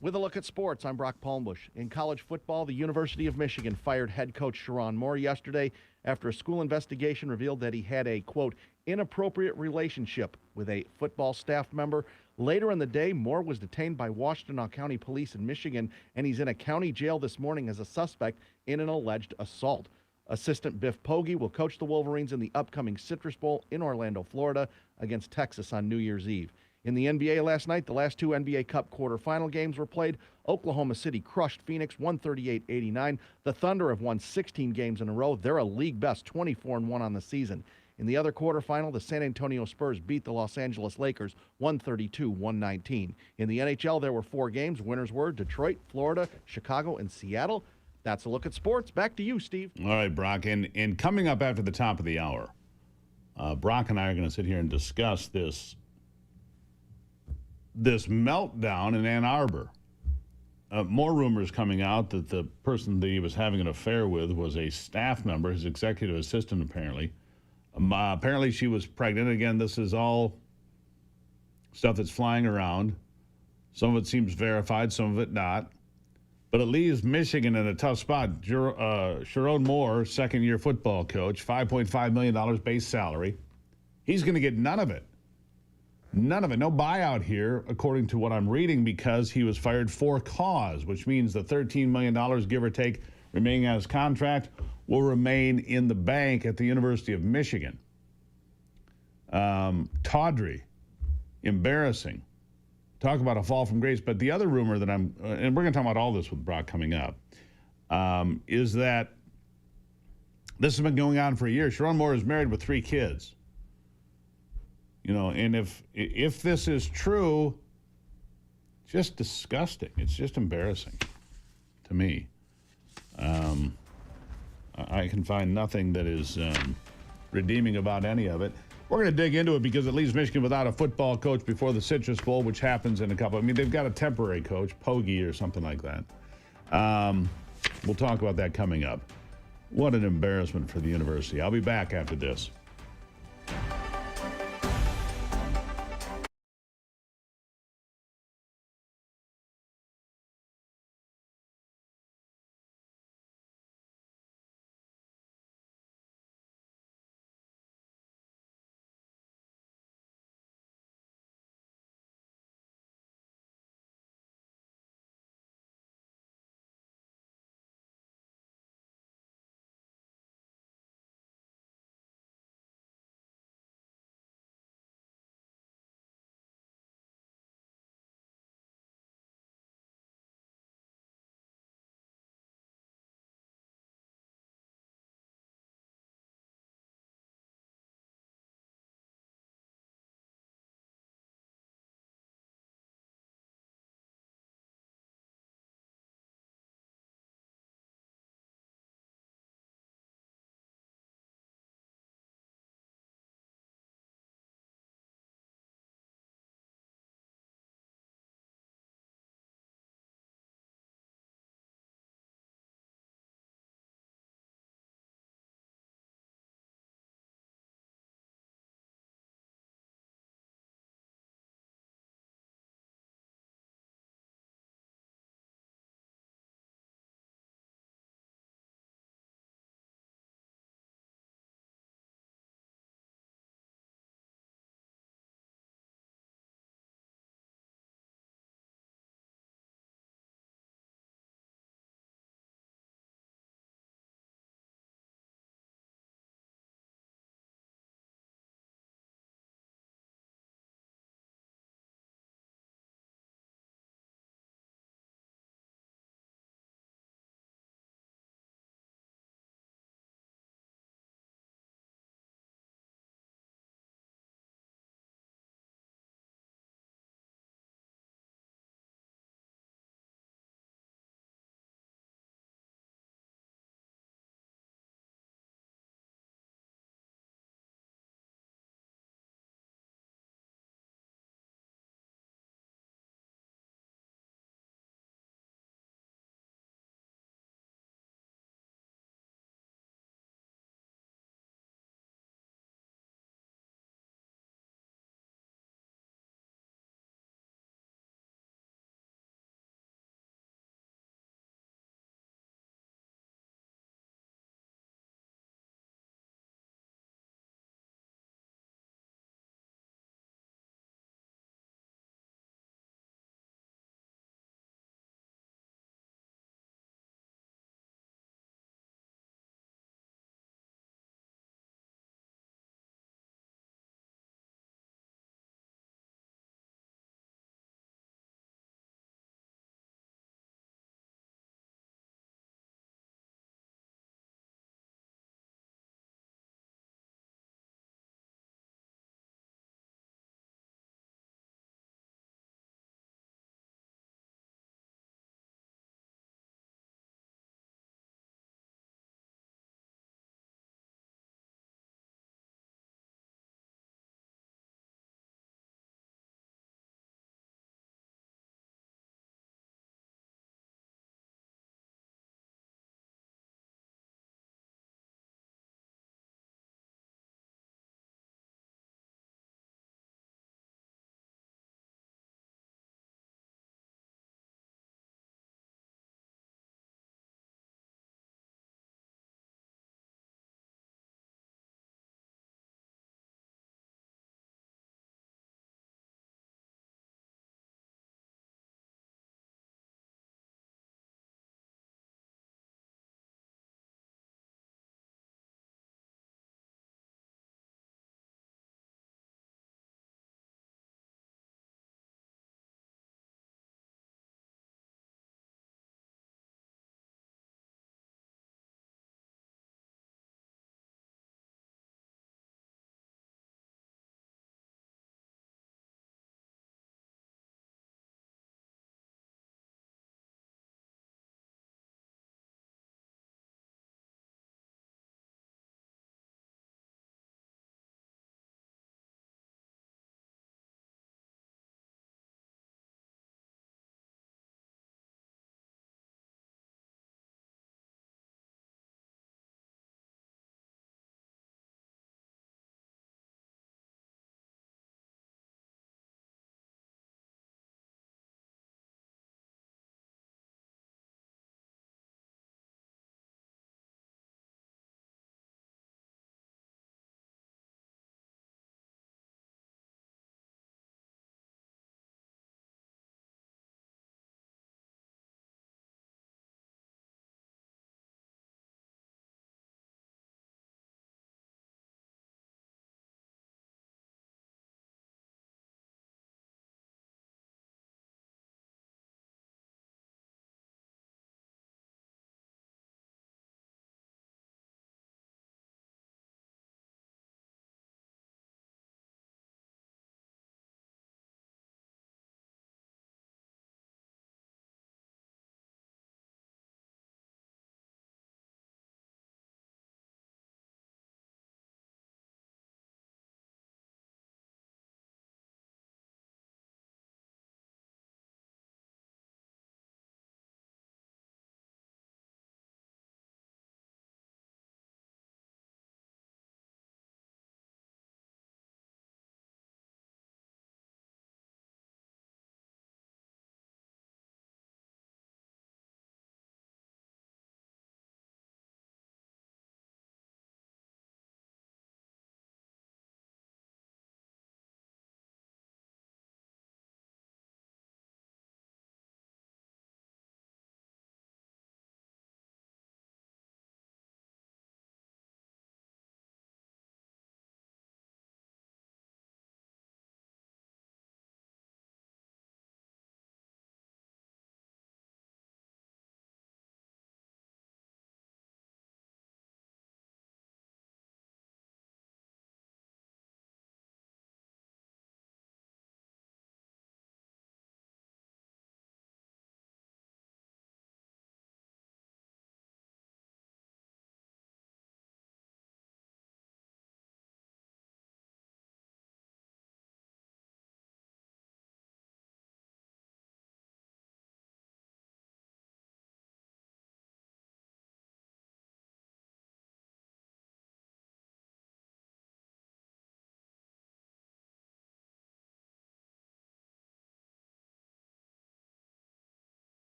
With a look at sports, I'm Brock Palmbush. In college football, the University of Michigan fired head coach Sharon Moore yesterday after a school investigation revealed that he had a, quote, inappropriate relationship with a football staff member. Later in the day, Moore was detained by Washtenaw County Police in Michigan, and he's in a county jail this morning as a suspect in an alleged assault. Assistant Biff Poggi will coach the Wolverines in the upcoming Citrus Bowl in Orlando, Florida, against Texas on New Year's Eve. In the NBA last night, the last two NBA Cup quarterfinal games were played. Oklahoma City crushed Phoenix 138-89. The Thunder have won 16 games in a row. They're a league best 24-1 on the season. In the other quarterfinal, the San Antonio Spurs beat the Los Angeles Lakers 132-119. In the NHL, there were 4 games. Winners were Detroit, Florida, Chicago, and Seattle. That's a look at sports. Back to you, Steve. All right, Brock. And coming up after the top of the hour, Brock and I are going to sit here and discuss this meltdown in Ann Arbor. More rumors coming out that the person that he was having an affair with was a staff member, his executive assistant, apparently. Apparently she was pregnant. Again, this is all stuff that's flying around. Some of it seems verified, some of it not. But it leaves Michigan in a tough spot. Sharon Moore, second-year football coach, $5.5 million base salary. He's going to get none of it. None of it. No buyout here, according to what I'm reading, because he was fired for cause, which means the $13 million, give or take, remaining on his contract will remain in the bank at the University of Michigan. Tawdry. Embarrassing. Talk about a fall from grace. But the other rumor that and we're going to talk about all this with Brock coming up, is that this has been going on for a year. Sharon Moore is married with 3 kids. You know, and if this is true, just disgusting. It's just embarrassing to me. I can find nothing that is redeeming about any of it. We're going to dig into it because it leaves Michigan without a football coach before the Citrus Bowl, which happens in a couple. I mean, they've got a temporary coach, Poggi or something like that. We'll talk about that coming up. What an embarrassment for the university. I'll be back after this.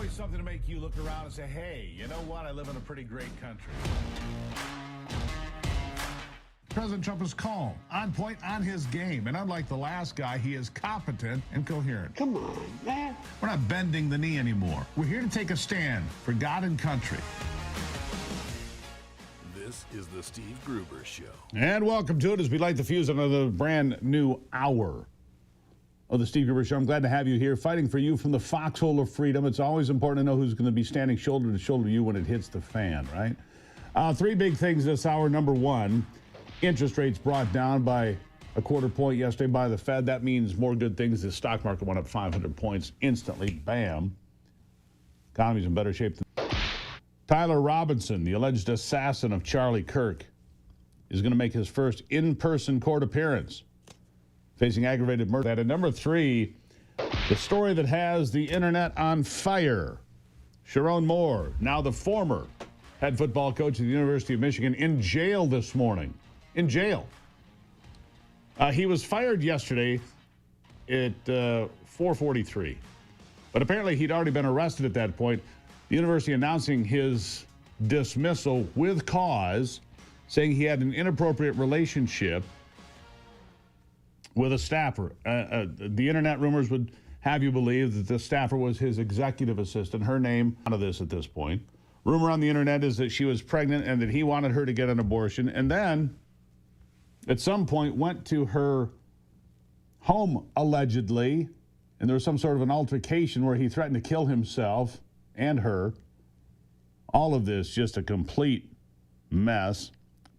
always something to make you look around and say, hey, you know what? I live in a pretty great country. President Trump is calm, on point, on his game. And unlike the last guy, he is competent and coherent. Come on, man. We're not bending the knee anymore. We're here to take a stand for God and country. This is the Steve Gruber Show. And welcome to it as we light the fuse on another brand new hour of the Steve Gruber Show. I'm glad to have you here, fighting for you from the foxhole of freedom. It's always important to know who's going to be standing shoulder to shoulder with you when it hits the fan, right? Three big things this hour. Number one, interest rates brought down by a quarter point yesterday by the Fed. That means more good things. The stock market went up 500 points instantly. Bam. Economy's in better shape than... Tyler Robinson, the alleged assassin of Charlie Kirk, is going to make his first in-person court appearance, facing aggravated murder. And number three, the story that has the internet on fire. Sharon Moore, now the former head football coach at the University of Michigan, in jail this morning. In jail. He was fired yesterday at 4:43. But apparently he'd already been arrested at that point. The university announcing his dismissal with cause, saying he had an inappropriate relationship with a staffer. The internet rumors would have you believe that the staffer was his executive assistant. Her name out of this at this point. Rumor on the internet is that she was pregnant and that he wanted her to get an abortion, and then at some point went to her home allegedly, and there was some sort of an altercation where he threatened to kill himself and her. All of this just a complete mess.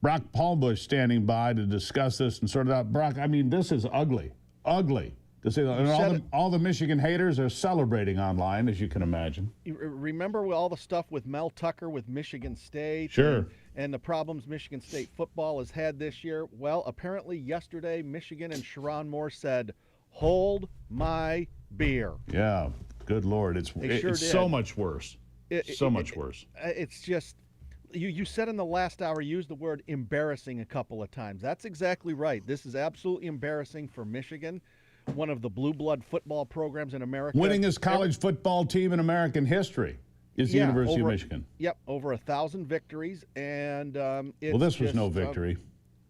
Brock Paulbush standing by to discuss this and sort it out. Brock, I mean, this is ugly. Ugly. To say that. And all the Michigan haters are celebrating online, as you can imagine. You remember all the stuff with Mel Tucker with Michigan State? Sure. And the problems Michigan State football has had this year? Well, apparently yesterday, Michigan and Sharon Moore said, hold my beer. Yeah, good Lord. It's so much worse. So much worse. It's just, you said in the last hour, you used the word embarrassing a couple of times. That's exactly right. This is absolutely embarrassing for Michigan, one of the blue blood football programs in America. Winningest college football team in American history is the University of Michigan. Yep, over 1,000 victories. And it's well, this was no victory.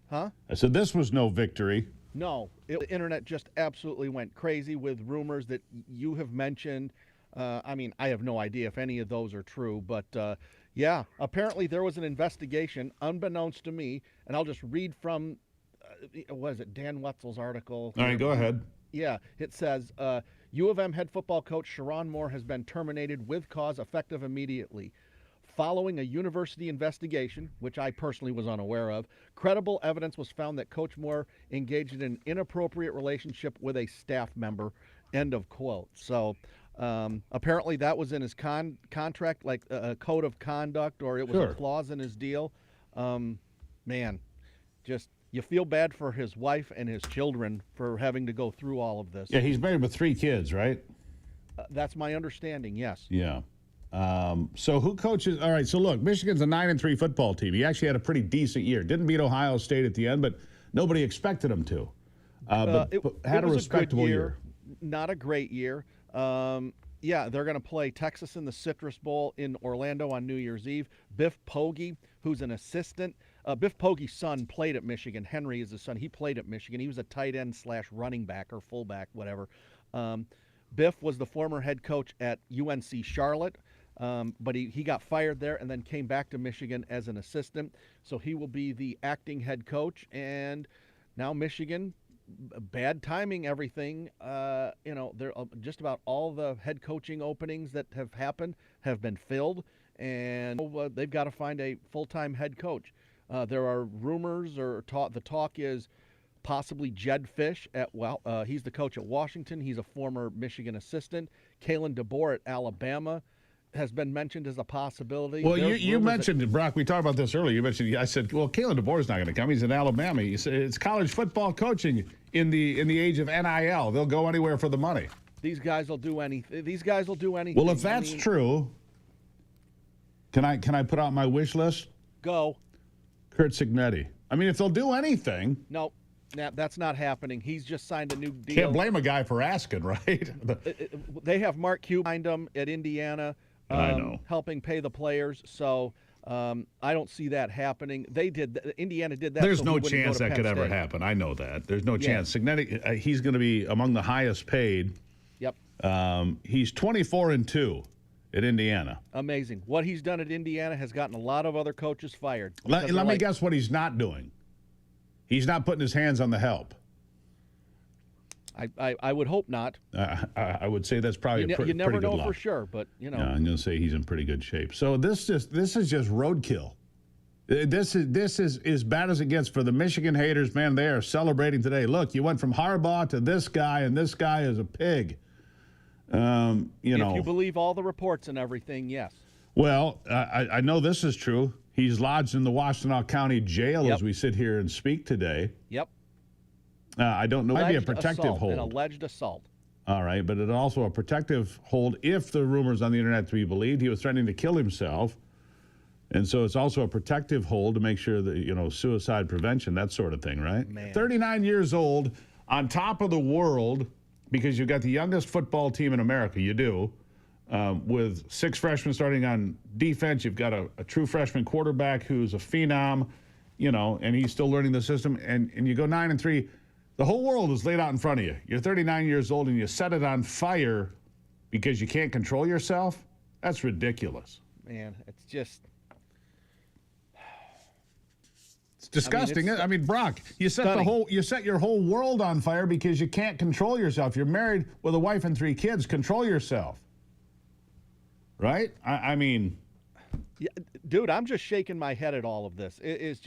Huh? I said this was no victory. No, the internet just absolutely went crazy with rumors that you have mentioned. I mean, I have no idea if any of those are true, but yeah, apparently there was an investigation, unbeknownst to me, and I'll just read from, what is it, Dan Wetzel's article. All right, go ahead. Yeah, it says, U of M head football coach Sharon Moore has been terminated with cause effective immediately. Following a university investigation, which I personally was unaware of, credible evidence was found that Coach Moore engaged in an inappropriate relationship with a staff member, end of quote. So apparently that was in his contract, like a code of conduct, or it was a clause in his deal. Man, just... you feel bad for his wife and his children for having to go through all of this. Yeah, he's married with 3 kids, right? That's my understanding, yes. Yeah. So who coaches? All right, so look, Michigan's a 9-3 football team. He actually had a pretty decent year. Didn't beat Ohio State at the end, but nobody expected him to. But had a respectable year. Not a great year. Yeah, they're going to play Texas in the Citrus Bowl in Orlando on New Year's Eve. Biff Poggi, who's an assistant. Biff Poggi's son played at Michigan. Henry is his son. He played at Michigan. He was a tight end / running back or fullback, whatever. Biff was the former head coach at UNC Charlotte, but he got fired there and then came back to Michigan as an assistant. So he will be the acting head coach. And now Michigan, bad timing, everything. They're just about all the head coaching openings that have happened have been filled, and they've got to find a full-time head coach. There are rumors, or the talk is possibly Jed Fish he's the coach at Washington. He's a former Michigan assistant. Kalen DeBoer at Alabama has been mentioned as a possibility. Well, you mentioned, Brock, we talked about this earlier. You mentioned, I said, well, Kalen DeBoer's not going to come. He's in Alabama. You said it's college football coaching in the age of NIL. They'll go anywhere for the money. These guys will do anything. Well, if that's true, can I put out my wish list? Go. Kurt Signetti. I mean, if they'll do anything. No. that's not happening. He's just signed a new deal. Can't blame a guy for asking, right? They have Mark Cuban behind them at Indiana, I know. helping pay the players. So I don't see that happening. Indiana did that. There's so no he wouldn't go chance to that Penn could ever State. happen. I know that. There's no Yeah. chance. He's going to be among the highest paid. Yep. He's 24-2 at Indiana. Amazing. What he's done at Indiana has gotten a lot of other coaches fired. Let me guess what he's not doing. He's not putting his hands on the help. I would hope not. I would say that's probably You never pretty good know luck. for sure, but you know. Yeah, I'm going to say he's in pretty good shape. So this is just roadkill. This is as bad as it gets for the Michigan haters. Man, they are celebrating today. Look, you went from Harbaugh to this guy, and this guy is a pig. If you believe all the reports and everything, yes. Well, I know this is true. He's lodged in the Washtenaw County Jail as we sit here and speak today. Yep. I don't know. Maybe a protective hold. An alleged assault. All right, but it's also a protective hold if the rumors on the internet to be believed. He was threatening to kill himself. And so it's also a protective hold to make sure that, suicide prevention, that sort of thing, right? Man. 39 years old, on top of the world, because you've got the youngest football team in America. You do. With 6 freshmen starting on defense. You've got a true freshman quarterback who's a phenom, and he's still learning the system. And you go 9-3. The whole world is laid out in front of you. You're 39 years old and you set it on fire because you can't control yourself? That's ridiculous. Man, it's just... It's disgusting. Brock, you set your whole world on fire because you can't control yourself. You're married with a wife and 3 kids. Control yourself. Right? Yeah, dude, I'm just shaking my head at all of this. It's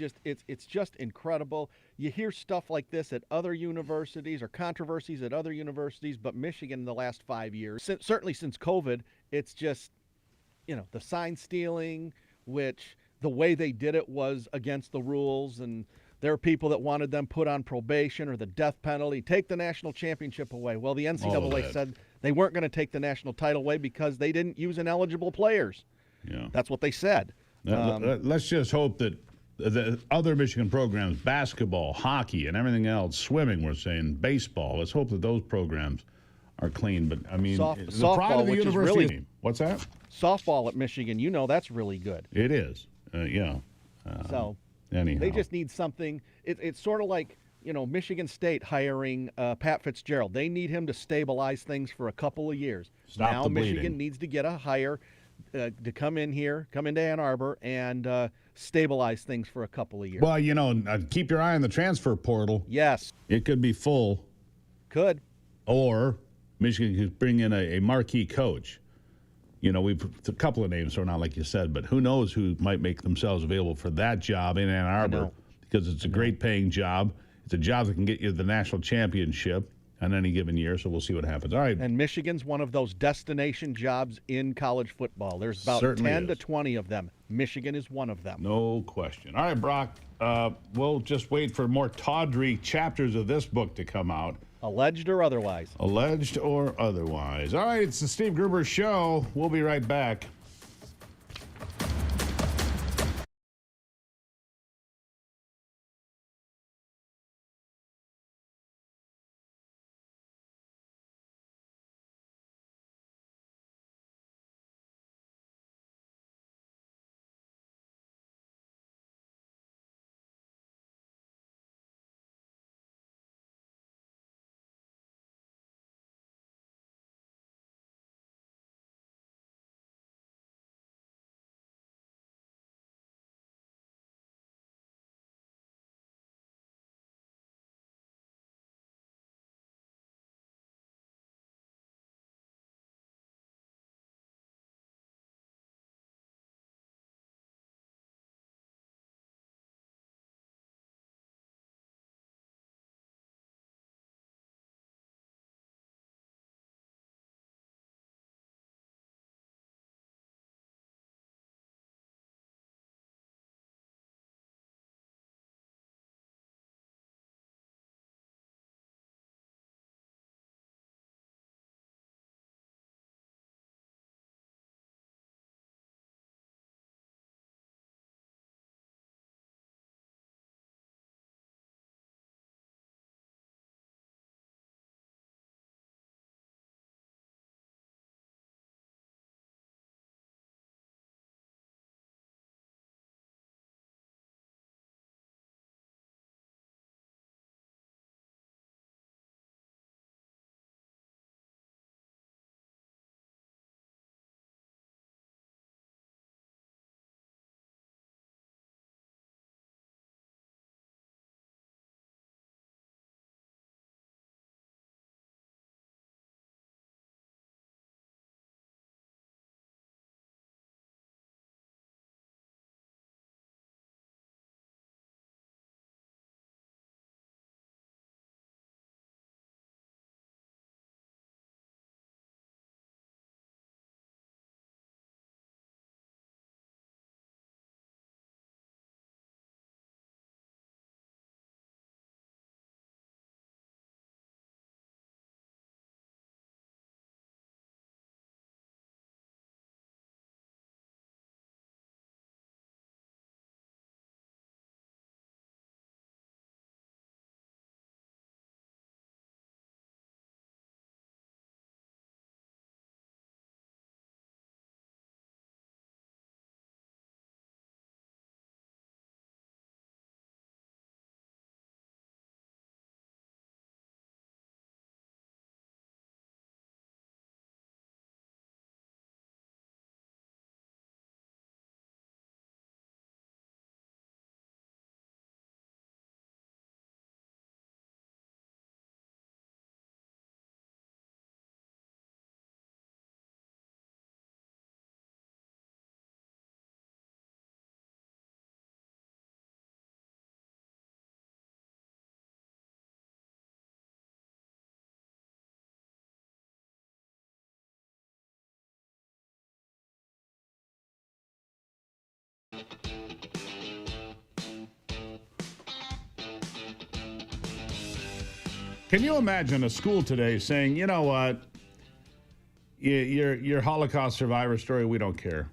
just incredible. You hear stuff like this at other universities or controversies at other universities, but Michigan in the last 5 years, certainly since COVID, it's just, the sign stealing, which the way they did it was against the rules, and there are people that wanted them put on probation or the death penalty, take the national championship away. Well, the NCAA said they weren't going to take the national title away because they didn't use ineligible players. Yeah. That's what they said. Let's just hope that the other Michigan programs, basketball, hockey, and everything else, swimming, we're saying, baseball, let's hope that those programs are clean. But, the softball, pride of the which is university. really, what's that? Softball at Michigan, that's really good. It is. Yeah. So anyhow. they just need something. It's sort of like, Michigan State hiring Pat Fitzgerald. They need him to stabilize things for a couple of years. Stop now the bleeding. Michigan needs to get a hire to come into Ann Arbor and stabilize things for a couple of years. Well, keep your eye on the transfer portal. Yes. It could be full. Could. Or Michigan could bring in a marquee coach. We've a couple of names thrown out, like you said, but who knows who might make themselves available for that job in Ann Arbor, because it's a great paying job. It's a job that can get you the national championship on any given year, so we'll see what happens. All right. And Michigan's one of those destination jobs in college football. There's about Certainly 10 to 20 of them. Michigan is one of them. No question. All right, Brock, we'll just wait for more tawdry chapters of this book to come out. Alleged or otherwise. Alleged or otherwise. All right, it's the Steve Gruber Show. We'll be right back. Can you imagine a school today saying, you know what, your Holocaust survivor story, we don't care.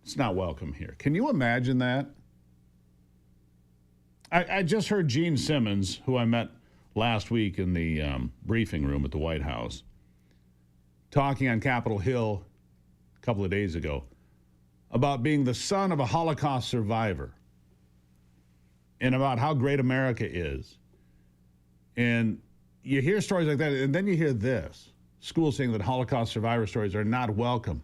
It's not welcome here. Can you imagine that? I just heard Gene Simmons, who I met last week in the briefing room at the White House, talking on Capitol Hill a couple of days ago about being the son of a Holocaust survivor and about how great America is. And you hear stories like that, and then you hear this. Schools saying that Holocaust survivor stories are not welcome.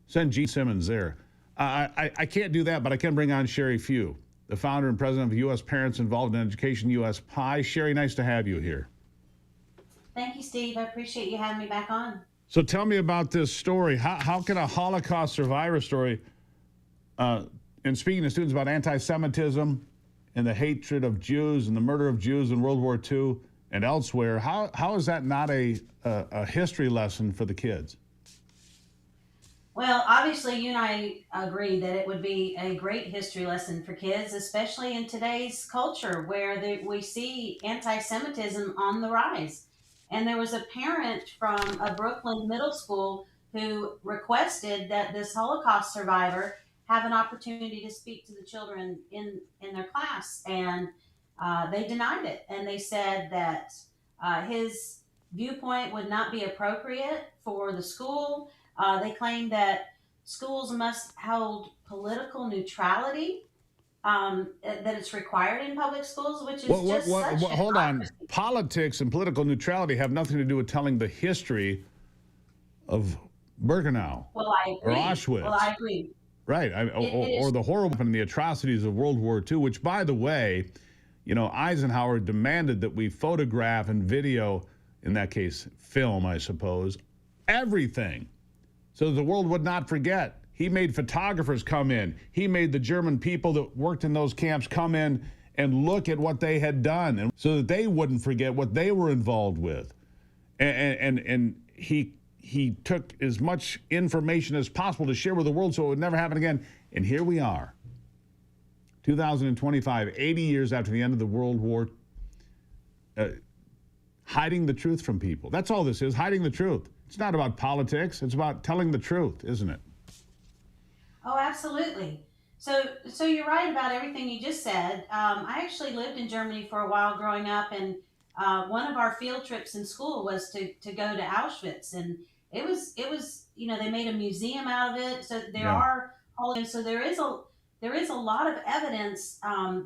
Send Gene Simmons there. I can't do that, but I can bring on Sherry Few, the founder and president of U.S. Parents Involved in Education, U.S. PI. Sherry, nice to have you here. Thank you, Steve. I appreciate you having me back on. So tell me about this story. How can a Holocaust survivor story, and speaking to students about anti-Semitism and the hatred of Jews and the murder of Jews in World War II and elsewhere, how is that not a history lesson for the kids? Well, obviously, you and I agree that it would be a great history lesson for kids, especially in today's culture where we see anti-Semitism on the rise. And there was a parent from a Brooklyn middle school who requested that this Holocaust survivor have an opportunity to speak to the children in their class. And they denied it. And they said that his viewpoint would not be appropriate for the school. They claim that schools must hold political neutrality, that it's required in public schools, which is hold on. Politics and political neutrality have nothing to do with telling the history of Birkenau or Auschwitz. Well, I agree. Right, or the horrible and the atrocities of World War II, which, by the way, you know, Eisenhower demanded that we photograph and video, in that case, film, I suppose, everything, so the world would not forget. He made photographers come in. He made the German people that worked in those camps come in and look at what they had done, and so that they wouldn't forget what they were involved with. And he took as much information as possible to share with the world so it would never happen again. And here we are, 2025, 80 years after the end of the World War, hiding the truth from people. That's all this is, hiding the truth. It's not about politics. It's about telling the truth, isn't it? Oh, absolutely. So you're right about everything you just said. I actually lived in Germany for a while growing up, and one of our field trips in school was to go to Auschwitz, and it was you know, they made a museum out of it. So there is a lot of evidence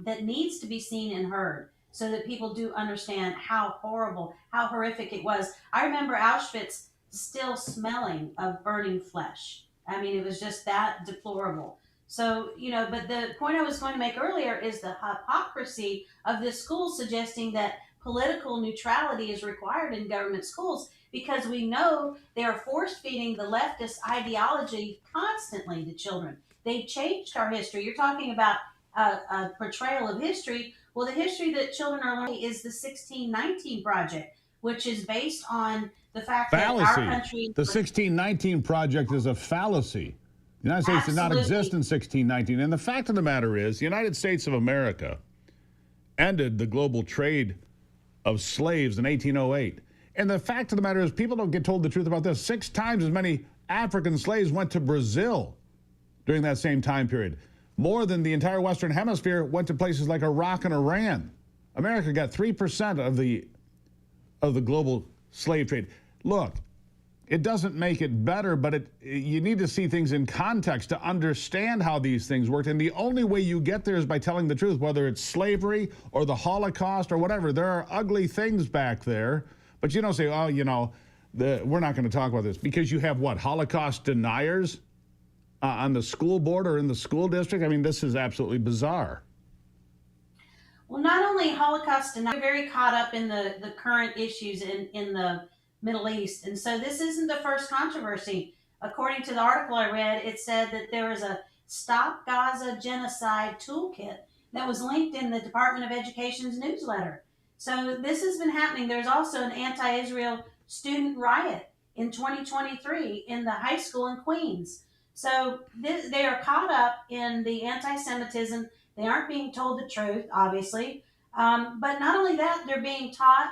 that needs to be seen and heard, so that people do understand how horrible, how horrific it was. I remember Auschwitz still smelling of burning flesh. I mean, it was just that deplorable. So, you know, but the point I was going to make earlier is the hypocrisy of this school suggesting that political neutrality is required in government schools, because we know they are force feeding the leftist ideology constantly to children. They've changed our history. You're talking about a portrayal of history. Well, the history that children are learning is the 1619 Project, which is based on the fact that our country... The 1619 Project is a fallacy. The United States did not exist in 1619. And the fact of the matter is, the United States of America ended the global trade of slaves in 1808. And the fact of the matter is, people don't get told the truth about this. 6 times as many African slaves went to Brazil during that same time period. More than the entire Western Hemisphere went to places like Iraq and Iran. America got 3% of the global slave trade. Look, it doesn't make it better, but you need to see things in context to understand how these things worked. And the only way you get there is by telling the truth, whether it's slavery or the Holocaust or whatever. There are ugly things back there, but you don't say, oh, you know, we're not going to talk about this, because you have what, Holocaust deniers on the school board or in the school district? I mean, this is absolutely bizarre. Well, not only Holocaust deniers, we're very caught up in the current issues in the Middle East. And so this isn't the first controversy. According to the article I read, it said that there is a Stop Gaza Genocide toolkit that was linked in the Department of Education's newsletter. So this has been happening. There's also an anti-Israel student riot in 2023 in the high school in Queens. So they are caught up in the anti-Semitism. They aren't being told the truth, obviously. But not only that, they're being taught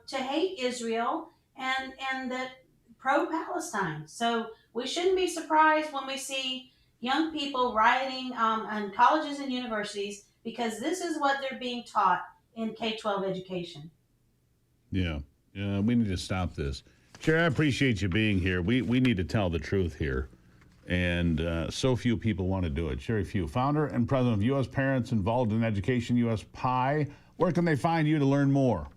to hate Israel and that pro-Palestine. So we shouldn't be surprised when we see young people rioting in colleges and universities because this is what they're being taught in K-12 education. Yeah. Yeah, we need to stop this. Sherry, I appreciate you being here. We need to tell the truth here. And so few people want to do it. Sherry Few, founder and president of U.S. Parents Involved in Education, U.S. PI. Where can they find you to learn more?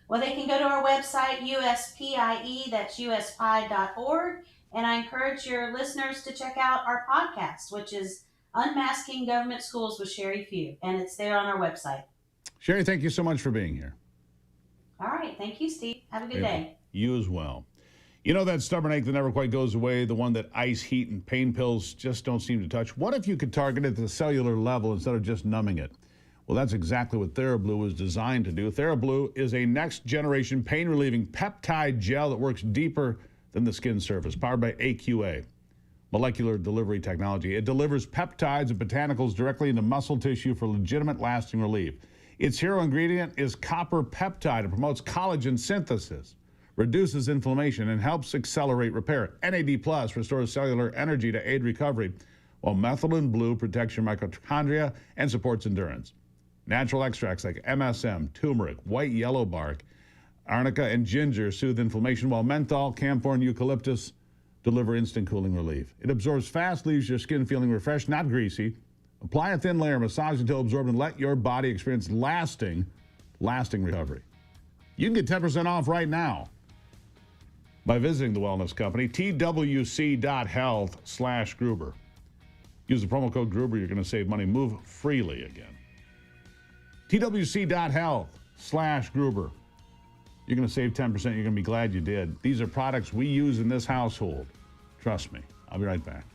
Well, they can go to our website, USPIE, that's USPI.org. And I encourage your listeners to check out our podcast, which is Unmasking Government Schools with Sherry Few. And it's there on our website. Sherry, thank you so much for being here. All right. Thank you, Steve. Have a good day. You as well. You know that stubborn ache that never quite goes away, the one that ice, heat, and pain pills just don't seem to touch? What if you could target it at the cellular level instead of just numbing it? Well, that's exactly what TheraBlue was designed to do. TheraBlue is a next-generation pain-relieving peptide gel that works deeper than the skin surface, powered by AQA, molecular delivery technology. It delivers peptides and botanicals directly into muscle tissue for legitimate lasting relief. Its hero ingredient is copper peptide. It promotes collagen synthesis, reduces inflammation, and helps accelerate repair. NAD Plus restores cellular energy to aid recovery, while methylene blue protects your mitochondria and supports endurance. Natural extracts like MSM, turmeric, white yellow bark, arnica, and ginger soothe inflammation, while menthol, camphor, and eucalyptus deliver instant cooling relief. It absorbs fast, leaves your skin feeling refreshed, not greasy. Apply a thin layer, massage until absorbed, and let your body experience lasting recovery. You can get 10% off right now by visiting the wellness company, twc.health/Gruber. Use the promo code Gruber. You're going to save money. Move freely again. twc.health/Gruber. You're going to save 10%. You're going to be glad you did. These are products we use in this household. Trust me. I'll be right back.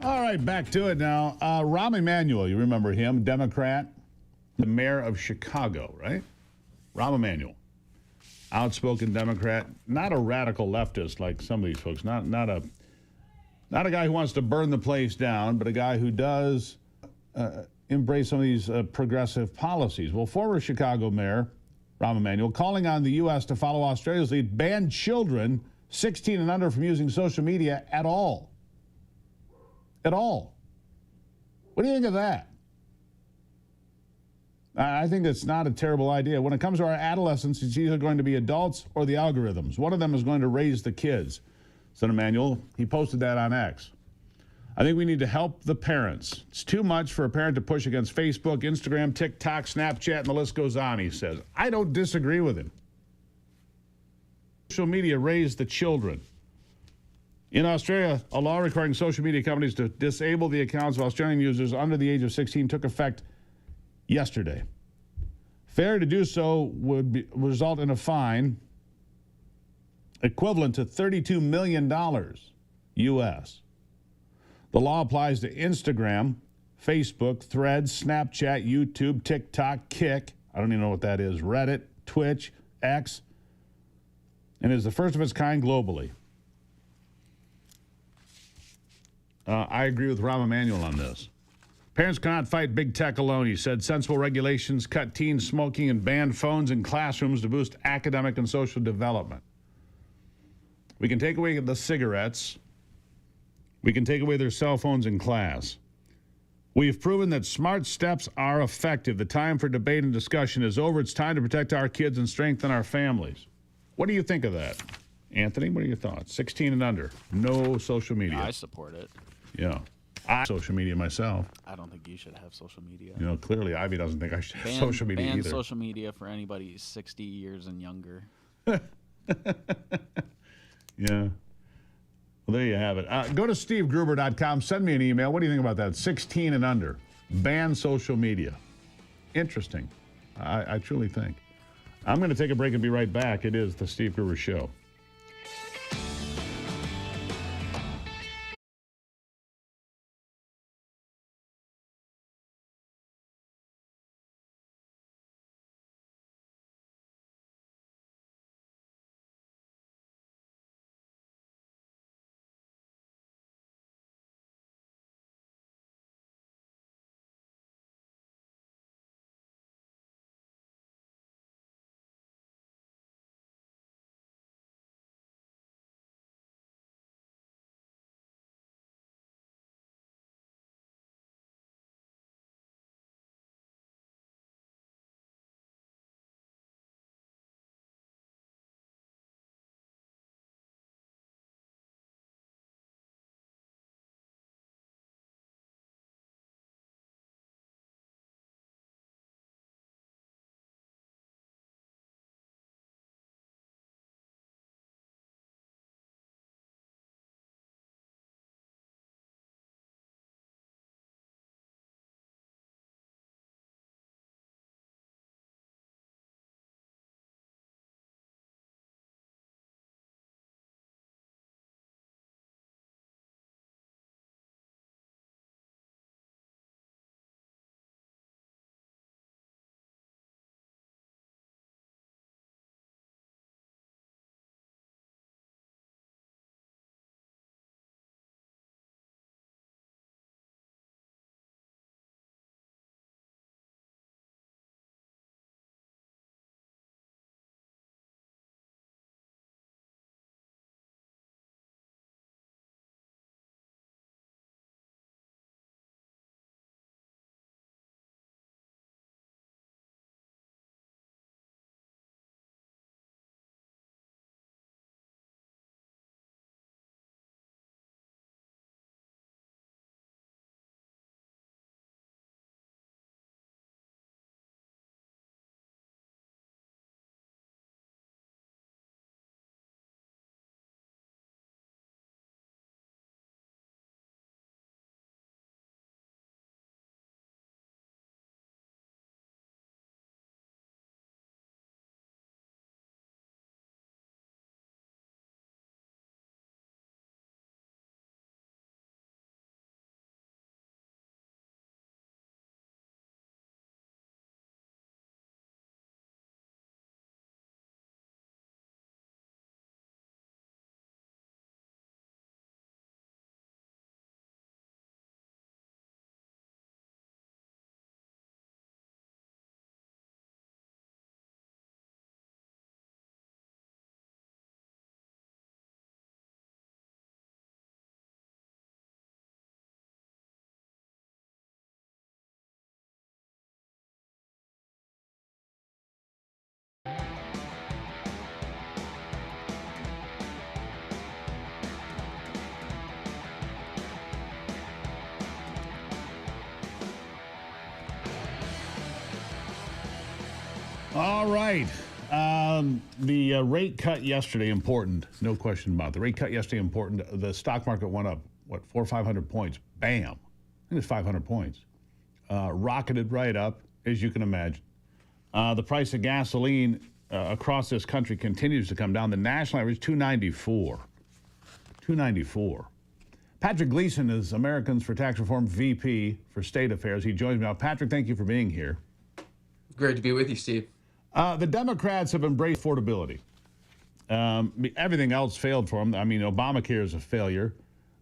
All right, back to it now. Rahm Emanuel, you remember him, Democrat, the mayor of Chicago, right? Rahm Emanuel, outspoken Democrat, not a radical leftist like some of these folks, not a guy who wants to burn the place down, but a guy who does embrace some of these progressive policies. Well, former Chicago Mayor Rahm Emanuel calling on the U.S. to follow Australia's lead, ban children 16 and under from using social media at all. At all. What do you think of that? I think that's not a terrible idea. When it comes to our adolescents, it's either going to be adults or the algorithms. One of them is going to raise the kids, said Emanuel. He posted that on X. I think we need to help the parents. It's too much for a parent to push against Facebook, Instagram, TikTok, Snapchat, and the list goes on, he says. I don't disagree with him. Social media raised the children. In Australia, a law requiring social media companies to disable the accounts of Australian users under the age of 16 took effect yesterday. Failure to do so would result in a fine equivalent to $32 million U.S. The law applies to Instagram, Facebook, Threads, Snapchat, YouTube, TikTok, Kick, I don't even know what that is, Reddit, Twitch, X, and is the first of its kind globally. I agree with Rahm Emanuel on this. Parents cannot fight big tech alone, he said. Sensible regulations cut teen smoking and ban phones in classrooms to boost academic and social development. We can take away the cigarettes. We can take away their cell phones in class. We've proven that smart steps are effective. The time for debate and discussion is over. It's time to protect our kids and strengthen our families. What do you think of that? Anthony, what are your thoughts? 16 and under, no social media. I support it. Yeah. I social media myself. I don't think you should have social media. You know, clearly Ivy doesn't think I should have social media ban either. social media for anybody 60 years and younger. Yeah. Well, there you have it. Go to stevegruber.com. Send me an email. What do you think about that? 16 and under. Ban social media. Interesting. I truly think. I'm going to take a break and be right back. It is the Steve Gruber Show. All right. The rate cut yesterday, important. No question about it. The rate cut yesterday, important. The stock market went up, what, 400 or 500 points. Bam. I think it was 500 points. Rocketed right up, as you can imagine. The price of gasoline across this country continues to come down. The national average, $2.94. $2.94. Patrick Gleason is Americans for Tax Reform VP for State Affairs. He joins me now. Patrick, thank you for being here. Great to be with you, Steve. The Democrats have embraced affordability. Everything else failed for them. I mean, Obamacare is a failure.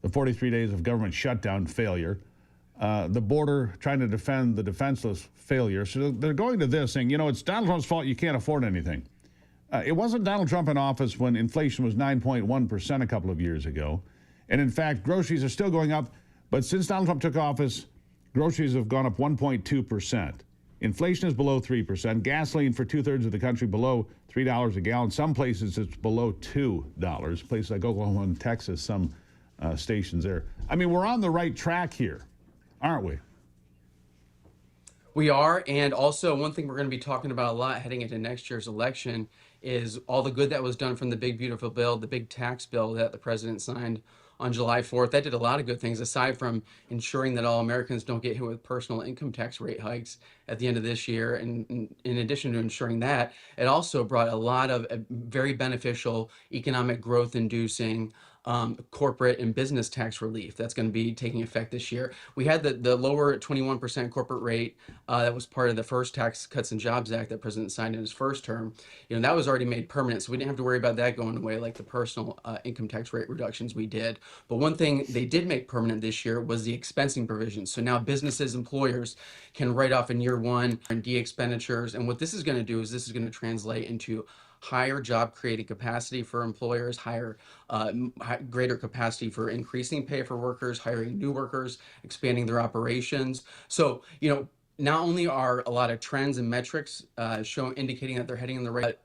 The 43 days of government shutdown, failure. The border, trying to defend the defenseless, failure. So they're going to this saying, it's Donald Trump's fault you can't afford anything. It wasn't Donald Trump in office when inflation was 9.1% a couple of years ago. And in fact, groceries are still going up. But since Donald Trump took office, groceries have gone up 1.2%. Inflation is below 3%. Gasoline for 2/3 of the country below $3 a gallon. Some places it's below $2. Places like Oklahoma and Texas, some stations there. I mean, we're on the right track here, aren't we? We are, and also one thing we're going to be talking about a lot heading into next year's election is all the good that was done from the big beautiful bill, the big tax bill that the president signed on July 4th. That did a lot of good things, aside from ensuring that all Americans don't get hit with personal income tax rate hikes at the end of this year. And in addition to ensuring that, it also brought a lot of very beneficial economic growth inducing corporate and business tax relief that's going to be taking effect this year. We had the lower 21% corporate rate that was part of the first Tax Cuts and Jobs Act that President signed in his first term. That was already made permanent, so we didn't have to worry about that going away like the personal income tax rate reductions we did. But one thing they did make permanent this year was the expensing provisions. So now businesses, employers can write off in year one R&D expenditures. And what this is going to do is this is going to translate into higher job creating capacity for employers, greater capacity for increasing pay for workers, hiring new workers, expanding their operations. So, not only are a lot of trends and metrics indicating that they're heading in the right,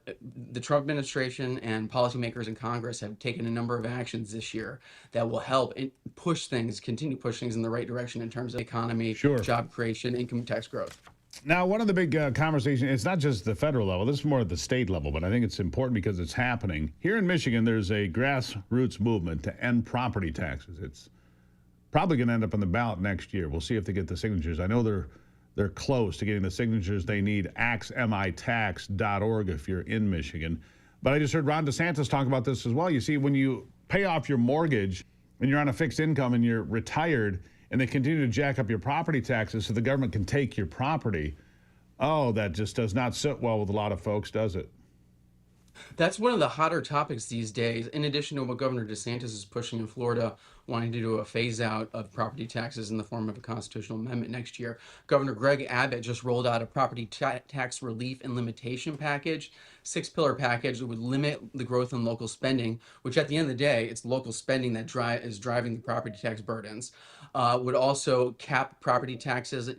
the Trump administration and policymakers in Congress have taken a number of actions this year that will help continue push things in the right direction in terms of economy, job creation, income tax growth. Now, one of the big conversations, it's not just the federal level, this is more at the state level, but I think it's important because it's happening. Here in Michigan, there's a grassroots movement to end property taxes. It's probably going to end up on the ballot next year. We'll see if they get the signatures. I know they're close to getting the signatures they need. axmitax.org if you're in Michigan. But I just heard Ron DeSantis talk about this as well. You see, when you pay off your mortgage and you're on a fixed income and you're retired, and they continue to jack up your property taxes so the government can take your property, that just does not sit well with a lot of folks, does it? That's one of the hotter topics these days, in addition to what Governor DeSantis is pushing in Florida, wanting to do a phase out of property taxes in the form of a constitutional amendment next year. Governor Greg Abbott just rolled out a property tax relief and limitation package, 6-pillar package that would limit the growth in local spending, which at the end of the day, it's local spending that is driving the property tax burdens. Would also cap property taxes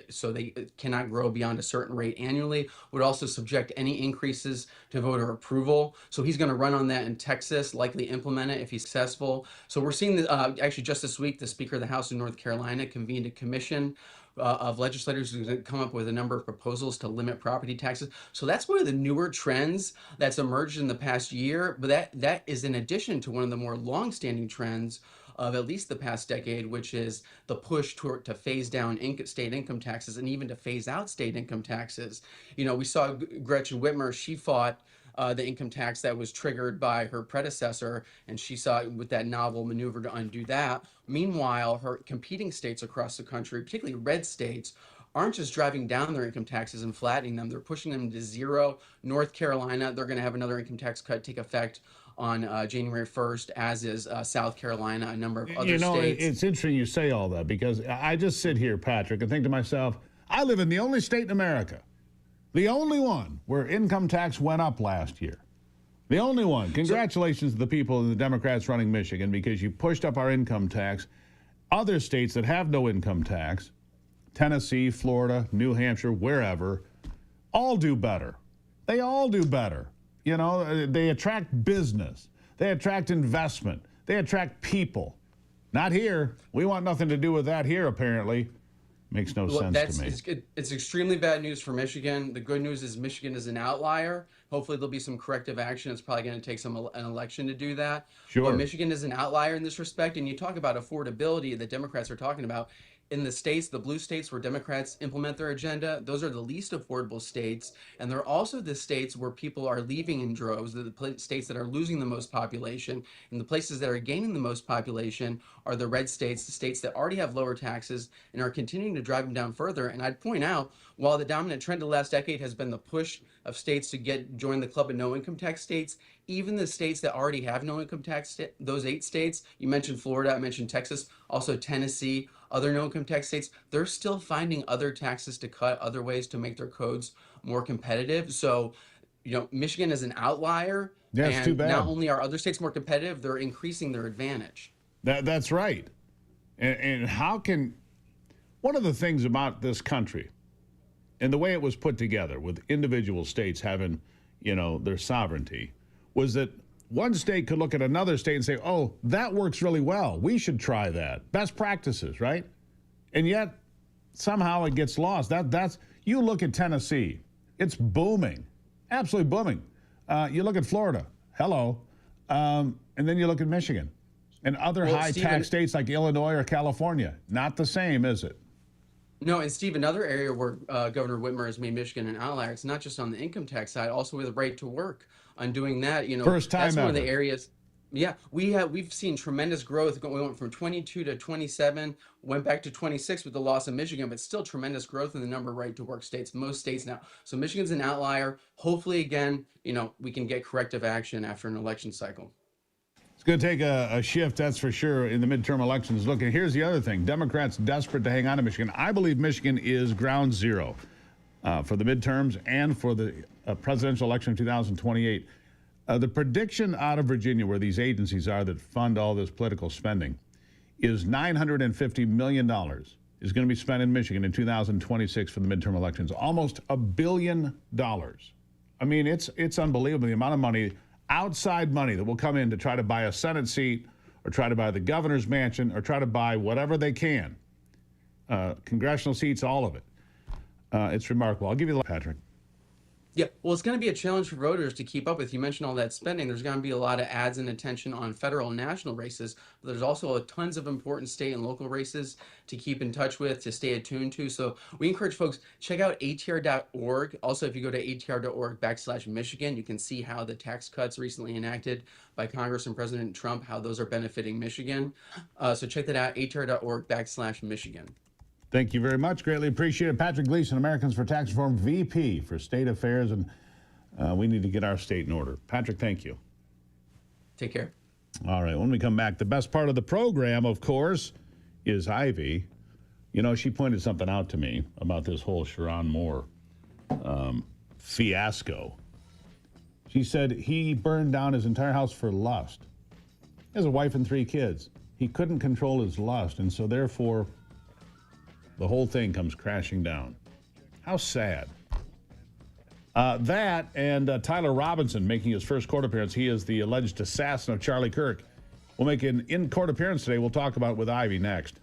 so they cannot grow beyond a certain rate annually. Would also subject any increases to voter approval. So he's going to run on that in Texas, likely implement it if he's successful. So we're seeing actually just this week, the Speaker of the House in North Carolina convened a commission of legislators who's going to come up with a number of proposals to limit property taxes. So that's one of the newer trends that's emerged in the past year. But that is in addition to one of the more longstanding trends of at least the past decade, which is the push to phase down state income taxes and even to phase out state income taxes. We saw Gretchen Whitmer, she fought the income tax that was triggered by her predecessor, and she saw with that novel maneuver to undo that. Meanwhile, her competing states across the country, particularly red states, aren't just driving down their income taxes and flattening them, they're pushing them to zero. North Carolina, they're going to have another income tax cut take effect on January 1st, as is South Carolina, a number of other states. It's interesting you say all that, because I just sit here, Patrick, and think to myself, I live in the only state in America, the only one where income tax went up last year. The only one. Congratulations to the people and the Democrats running Michigan, because you pushed up our income tax. Other states that have no income tax, Tennessee, Florida, New Hampshire, wherever, all do better. They all do better. They attract business. They attract investment. They attract people. Not here. We want nothing to do with that here, apparently. Makes no sense to me. It's extremely bad news for Michigan. The good news is Michigan is an outlier. Hopefully there'll be some corrective action. It's probably going to take an election to do that. Sure. But Michigan is an outlier in this respect. And you talk about affordability that Democrats are talking about. in the states, the blue states where Democrats implement their agenda, those are the least affordable states. And they're also the states where people are leaving in droves, states that are losing the most population. And the places that are gaining the most population are the red states, the states that already have lower taxes and are continuing to drive them down further. And I'd point out, while the dominant trend of the last decade has been the push of states to join the club of no income tax states, even the states that already have no income tax, those 8 states, you mentioned Florida, I mentioned Texas, also Tennessee, other no income tax states, they're still finding other taxes to cut, other ways to make their codes more competitive. So, Michigan is an outlier. Yeah, it's too and bad. not only are other states more competitive, they're increasing their advantage. That's right. And how can, one of the things about this country and the way it was put together with individual states having, their sovereignty, was that one state could look at another state and say, oh, that works really well. We should try that. Best practices, right? And yet, somehow it gets lost. You look at Tennessee. It's booming. Absolutely booming. You look at Florida. Hello. And then you look at Michigan. And other high-tax states like Illinois or California. Not the same, is it? No, and Steve, another area where Governor Whitmer has made Michigan an outlier, it's not just on the income tax side, also with the right to work. On doing that, First time that's one of ever. the areas. Yeah, we've seen tremendous growth. We went from 22 to 27, went back to 26 with the loss of Michigan, but still tremendous growth in the number of right to work states, most states now. So Michigan's an outlier. Hopefully, again, we can get corrective action after an election cycle. It's going to take a shift, that's for sure, in the midterm elections. Look, and here's the other thing. Democrats desperate to hang on to Michigan. I believe Michigan is ground zero for the midterms and for the presidential election in 2028. The prediction out of Virginia, where these agencies are that fund all this political spending, is $950 million is going to be spent in Michigan in 2026 for the midterm elections. Almost $1 billion. I mean, it's unbelievable the amount of money, outside money, that will come in to try to buy a Senate seat or try to buy the governor's mansion or try to buy whatever they can. Congressional seats, all of it. It's remarkable. I'll give you the Patrick. Yeah, well, it's going to be a challenge for voters to keep up with. You mentioned all that spending. There's going to be a lot of ads and attention on federal and national races, but there's also tons of important state and local races to keep in touch with, to stay attuned to. So we encourage folks, check out atr.org. Also, if you go to atr.org/Michigan, you can see how the tax cuts recently enacted by Congress and President Trump, how those are benefiting Michigan. So check that out, atr.org/Michigan. Thank you very much. Greatly appreciated. Patrick Gleason, Americans for Tax Reform VP for State Affairs, and we need to get our state in order. Patrick, thank you. Take care. All right, when we come back, the best part of the program, of course, is Ivy. She pointed something out to me about this whole Sharon Moore fiasco. She said he burned down his entire house for lust. He has a wife and 3 kids. He couldn't control his lust, and so therefore the whole thing comes crashing down. How sad. That and Tyler Robinson making his first court appearance. He is the alleged assassin of Charlie Kirk. We'll make an in-court appearance today. We'll talk about it with Ivy next.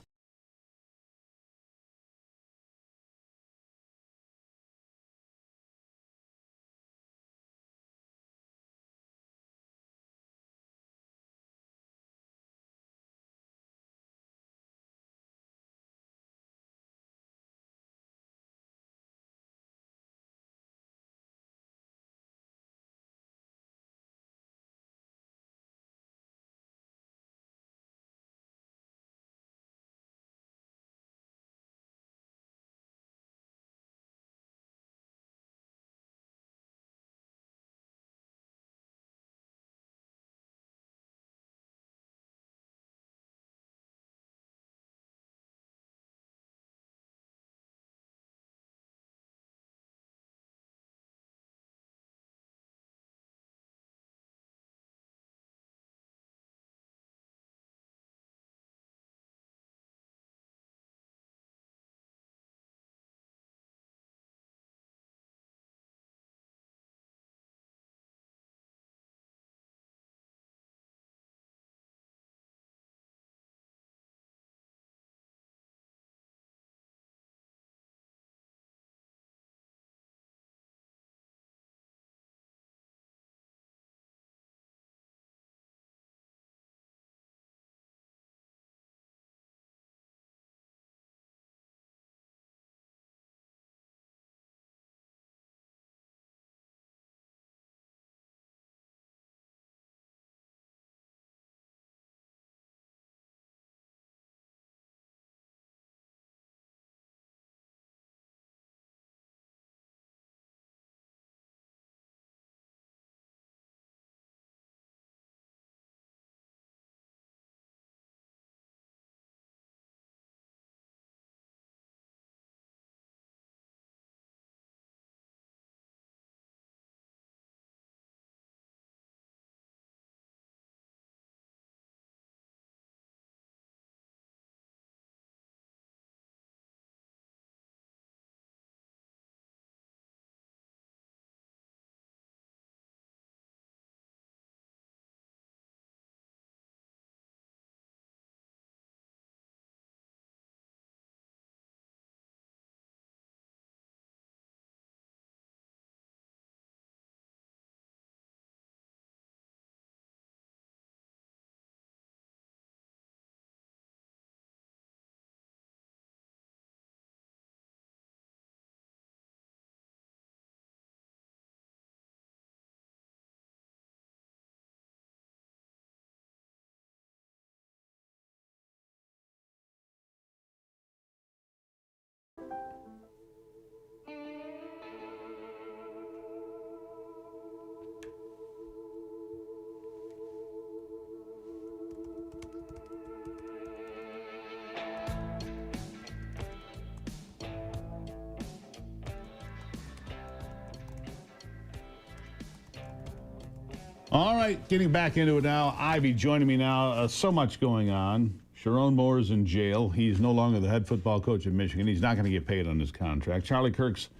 All right, getting back into it now. Ivy joining me now. So much going on. Sharon Moore is in jail. He's no longer the head football coach of Michigan. He's not going to get paid on his contract. Charlie Kirk's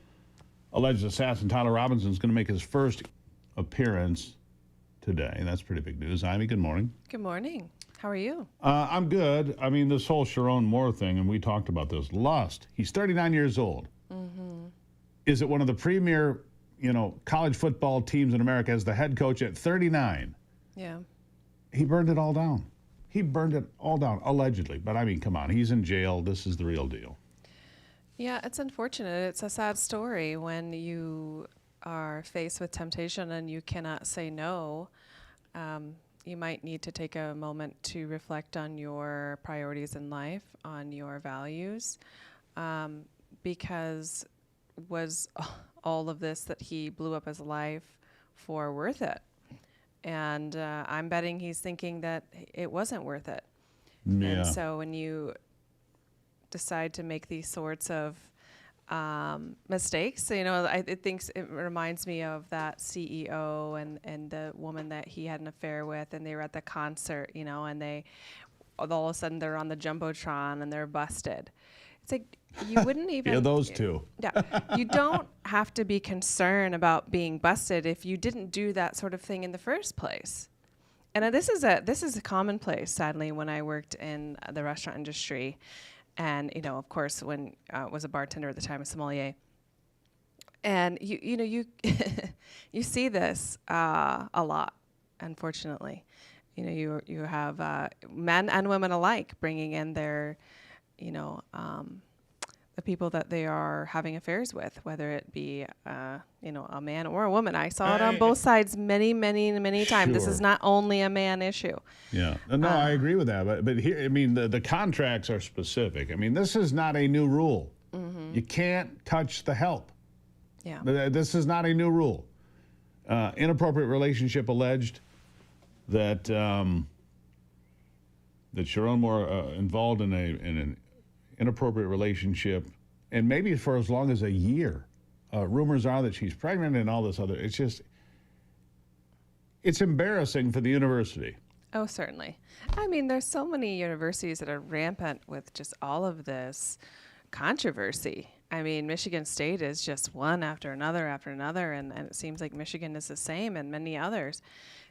alleged assassin, Tyler Robinson, is going to make his first appearance today. That's pretty big news. Ivy, good morning. Good morning. How are you? I'm good. I mean, this whole Sharon Moore thing, and we talked about this. Lust. He's 39 years old. Mm-hmm. Is it one of the premier college football teams in America as the head coach at 39? Yeah. He burned it all down. He burned it all down, allegedly. But I mean, come on, he's in jail. This is the real deal. Yeah, it's unfortunate. It's a sad story when you are faced with temptation and you cannot say no. You might need to take a moment to reflect on your priorities in life, on your values, because was all of this that he blew up his life for worth it? And I'm betting he's thinking that it wasn't worth it. Yeah. And so when you decide to make these sorts of mistakes, it reminds me of that CEO and the woman that he had an affair with, and they were at the concert, and they all of a sudden they're on the Jumbotron and they're busted. It's like, you wouldn't even... Yeah, those two. Yeah. You don't have to be concerned about being busted if you didn't do that sort of thing in the first place. And this is a commonplace, sadly, when I worked in the restaurant industry. And, of course, when I was a bartender at the time, a sommelier. And, you see this a lot, unfortunately. You have men and women alike bringing in their... the people that they are having affairs with, whether it be, a man or a woman. I saw it on both sides many, many, many times. This is not only a man issue. Yeah. No, I agree with that. But here, I mean, the contracts are specific. I mean, this is not a new rule. Mm-hmm. You can't touch the help. Yeah. This is not a new rule. Inappropriate relationship alleged that Sharon Moore involved in an inappropriate relationship, and maybe for as long as a year. Rumors are that she's pregnant and all this other. It's embarrassing for the university. Oh, certainly. I mean, there's so many universities that are rampant with just all of this controversy. I mean, Michigan State is just one after another, and it seems like Michigan is the same, and many others.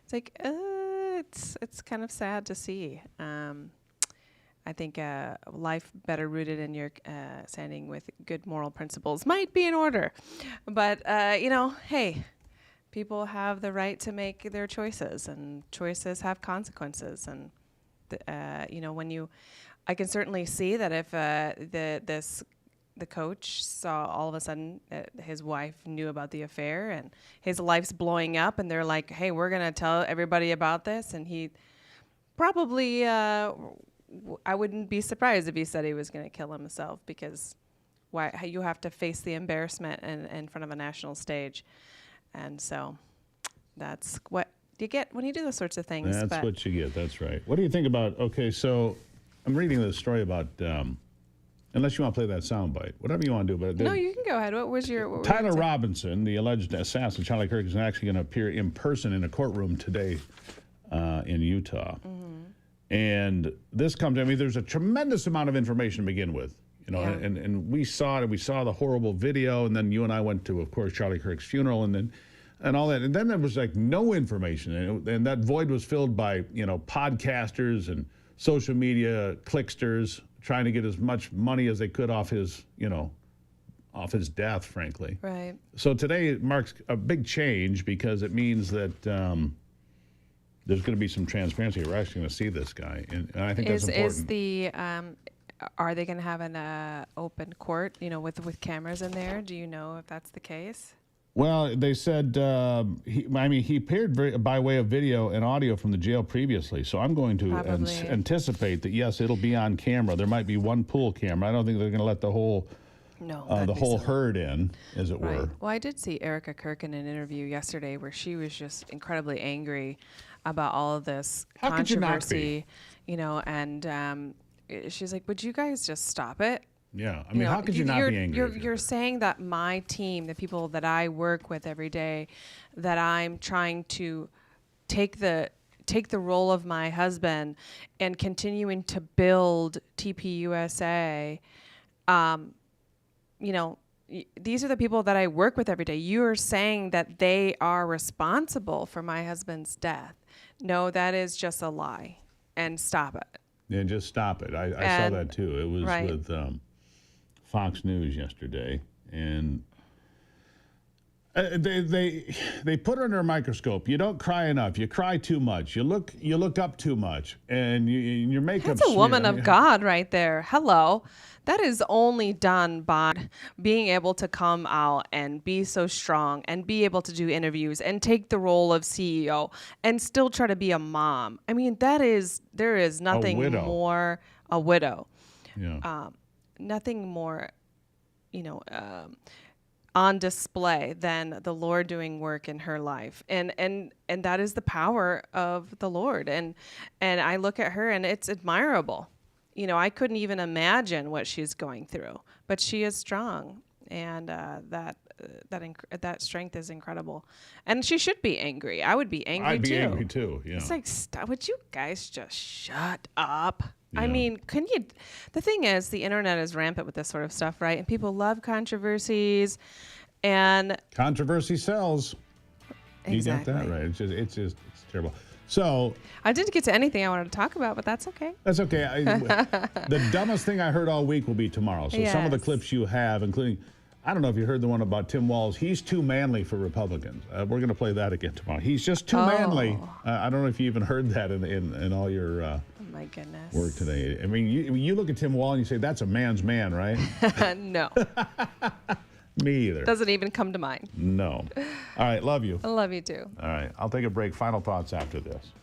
It's like, it's kind of sad to see. I think life better rooted in your standing with good moral principles might be in order. But, hey, people have the right to make their choices, and choices have consequences. And, I can certainly see that if the coach saw all of a sudden his wife knew about the affair and his life's blowing up, and they're like, hey, we're going to tell everybody about this. And he probably... I wouldn't be surprised if he said he was going to kill himself, because you have to face the embarrassment in front of a national stage. And so that's what you get when you do those sorts of things. That's what you get. That's right. What do you think about, so I'm reading this story about, unless you want to play that soundbite, whatever you want to do. But no, you can go ahead. What was your... Tyler Robinson, the alleged assassin, Charlie Kirk, is actually going to appear in person in a courtroom today in Utah. Mm-hmm. And this comes, there's a tremendous amount of information to begin with, and we saw it, and we saw the horrible video, and then you and I went to, of course, Charlie Kirk's funeral, and all that. And then there was like no information, and that void was filled by, podcasters and social media clicksters trying to get as much money as they could off his death, frankly. Right. So today marks a big change, because it means that, there's going to be some transparency. We're actually going to see this guy, and I think that's important. Are they going to have an open court, with cameras in there? Do you know if that's the case? Well, they said he appeared by way of video and audio from the jail previously. So I'm going to anticipate that yes, it'll be on camera. There might be one pool camera. I don't think they're going to let the whole No, the that'd be whole silly. herd in, as it Right. were. Well, I did see Erica Kirk in an interview yesterday where she was just incredibly angry about all of this How could you not be? controversy, and she's like, "Would you guys just stop it?" Yeah, I mean, how could you not be angry? You're saying that my team, the people that I work with every day, that I'm trying to take the role of my husband and continuing to build TPUSA. These are the people that I work with every day. You are saying that they are responsible for my husband's death. No, that is just a lie. And stop it. Yeah, just stop it. I saw that too. It was with Fox News yesterday, and they put her under a microscope. You don't cry enough. You cry too much. You look up too much, and your makeup. That's a woman of God right there. Hello. That is only done by being able to come out and be so strong and be able to do interviews and take the role of CEO and still try to be a mom. I mean, there is nothing more a widow. Yeah. Nothing more, on display than the Lord doing work in her life. And that is the power of the Lord. And I look at her and it's admirable. I couldn't even imagine what she's going through, but she is strong, and that strength is incredible. And she should be angry. I would be angry I'd be too. angry too. Yeah. It's like, would you guys just shut up? Yeah. I mean, the thing is, the internet is rampant with this sort of stuff, right? And people love controversies, and controversy sells. Exactly. You got that right. It's terrible. So I didn't get to anything I wanted to talk about, but that's okay. That's okay. The dumbest thing I heard all week will be tomorrow. So some of the clips you have, including, I don't know if you heard the one about Tim Walz. He's too manly for Republicans. We're going to play that again tomorrow. He's just too manly. I don't know if you even heard that in all your oh my goodness. work today. I mean, you look at Tim Walz and you say, that's a man's man, right? No. Me either. Doesn't even come to mind. No. All right. Love you. I love you too. All right. I'll take a break. Final thoughts after this.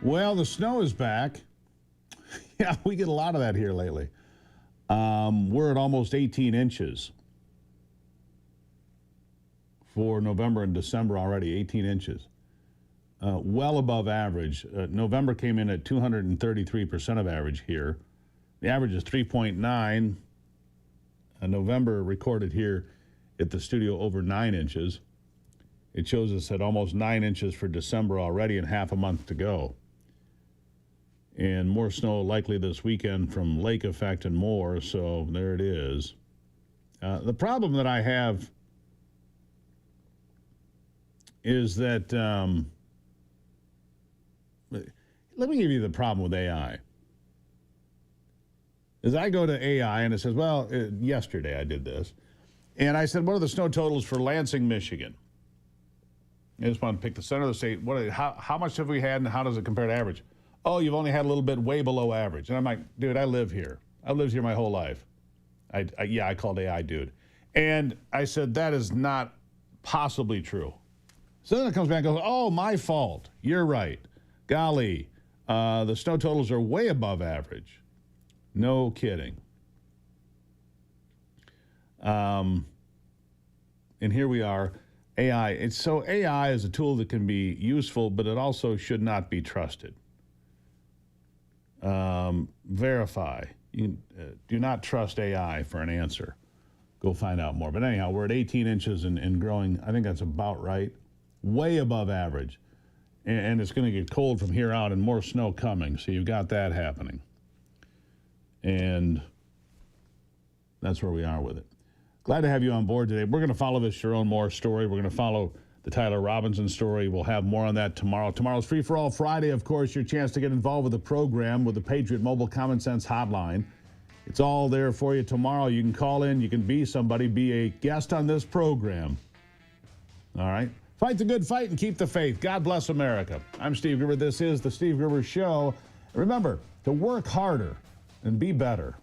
Well, the snow is back. Yeah, we get a lot of that here lately. We're at almost 18 inches for November and December already, 18 inches. Well above average. November came in at 233% of average here. The average is 3.9. November recorded here at the studio over 9 inches. It shows us at almost 9 inches for December already and half a month to go. And more snow likely this weekend from lake effect and more, so there it is. The problem that I have is that, let me give you the problem with AI. Is I go to AI and it says, well, yesterday I did this, and I said, what are the snow totals for Lansing, Michigan? I just want to pick the center of the state. How much have we had and how does it compare to average? Oh, you've only had a little bit way below average. And I'm like, dude, I live here. I've lived here my whole life. I called AI dude. And I said, that is not possibly true. So then it comes back and goes, oh, my fault. You're right. Golly, the snow totals are way above average. No kidding. And here we are, AI. So AI is a tool that can be useful, but it also should not be trusted. Verify. You do not trust AI for an answer. Go find out more. But anyhow, we're at 18 inches and growing. I think that's about right. Way above average. And it's going to get cold from here out and more snow coming. So you've got that happening. And that's where we are with it. Glad to have you on board today. We're going to follow this Sharon Moore story. We're going to follow the Tyler Robinson story. We'll have more on that tomorrow. Tomorrow's Free for All Friday, of course, your chance to get involved with the program with the Patriot Mobile Common Sense Hotline. It's all there for you tomorrow. You can call in. You can be somebody, be a guest on this program. All right? Fight the good fight and keep the faith. God bless America. I'm Steve Gruber. This is The Steve Gruber Show. Remember to work harder and be better.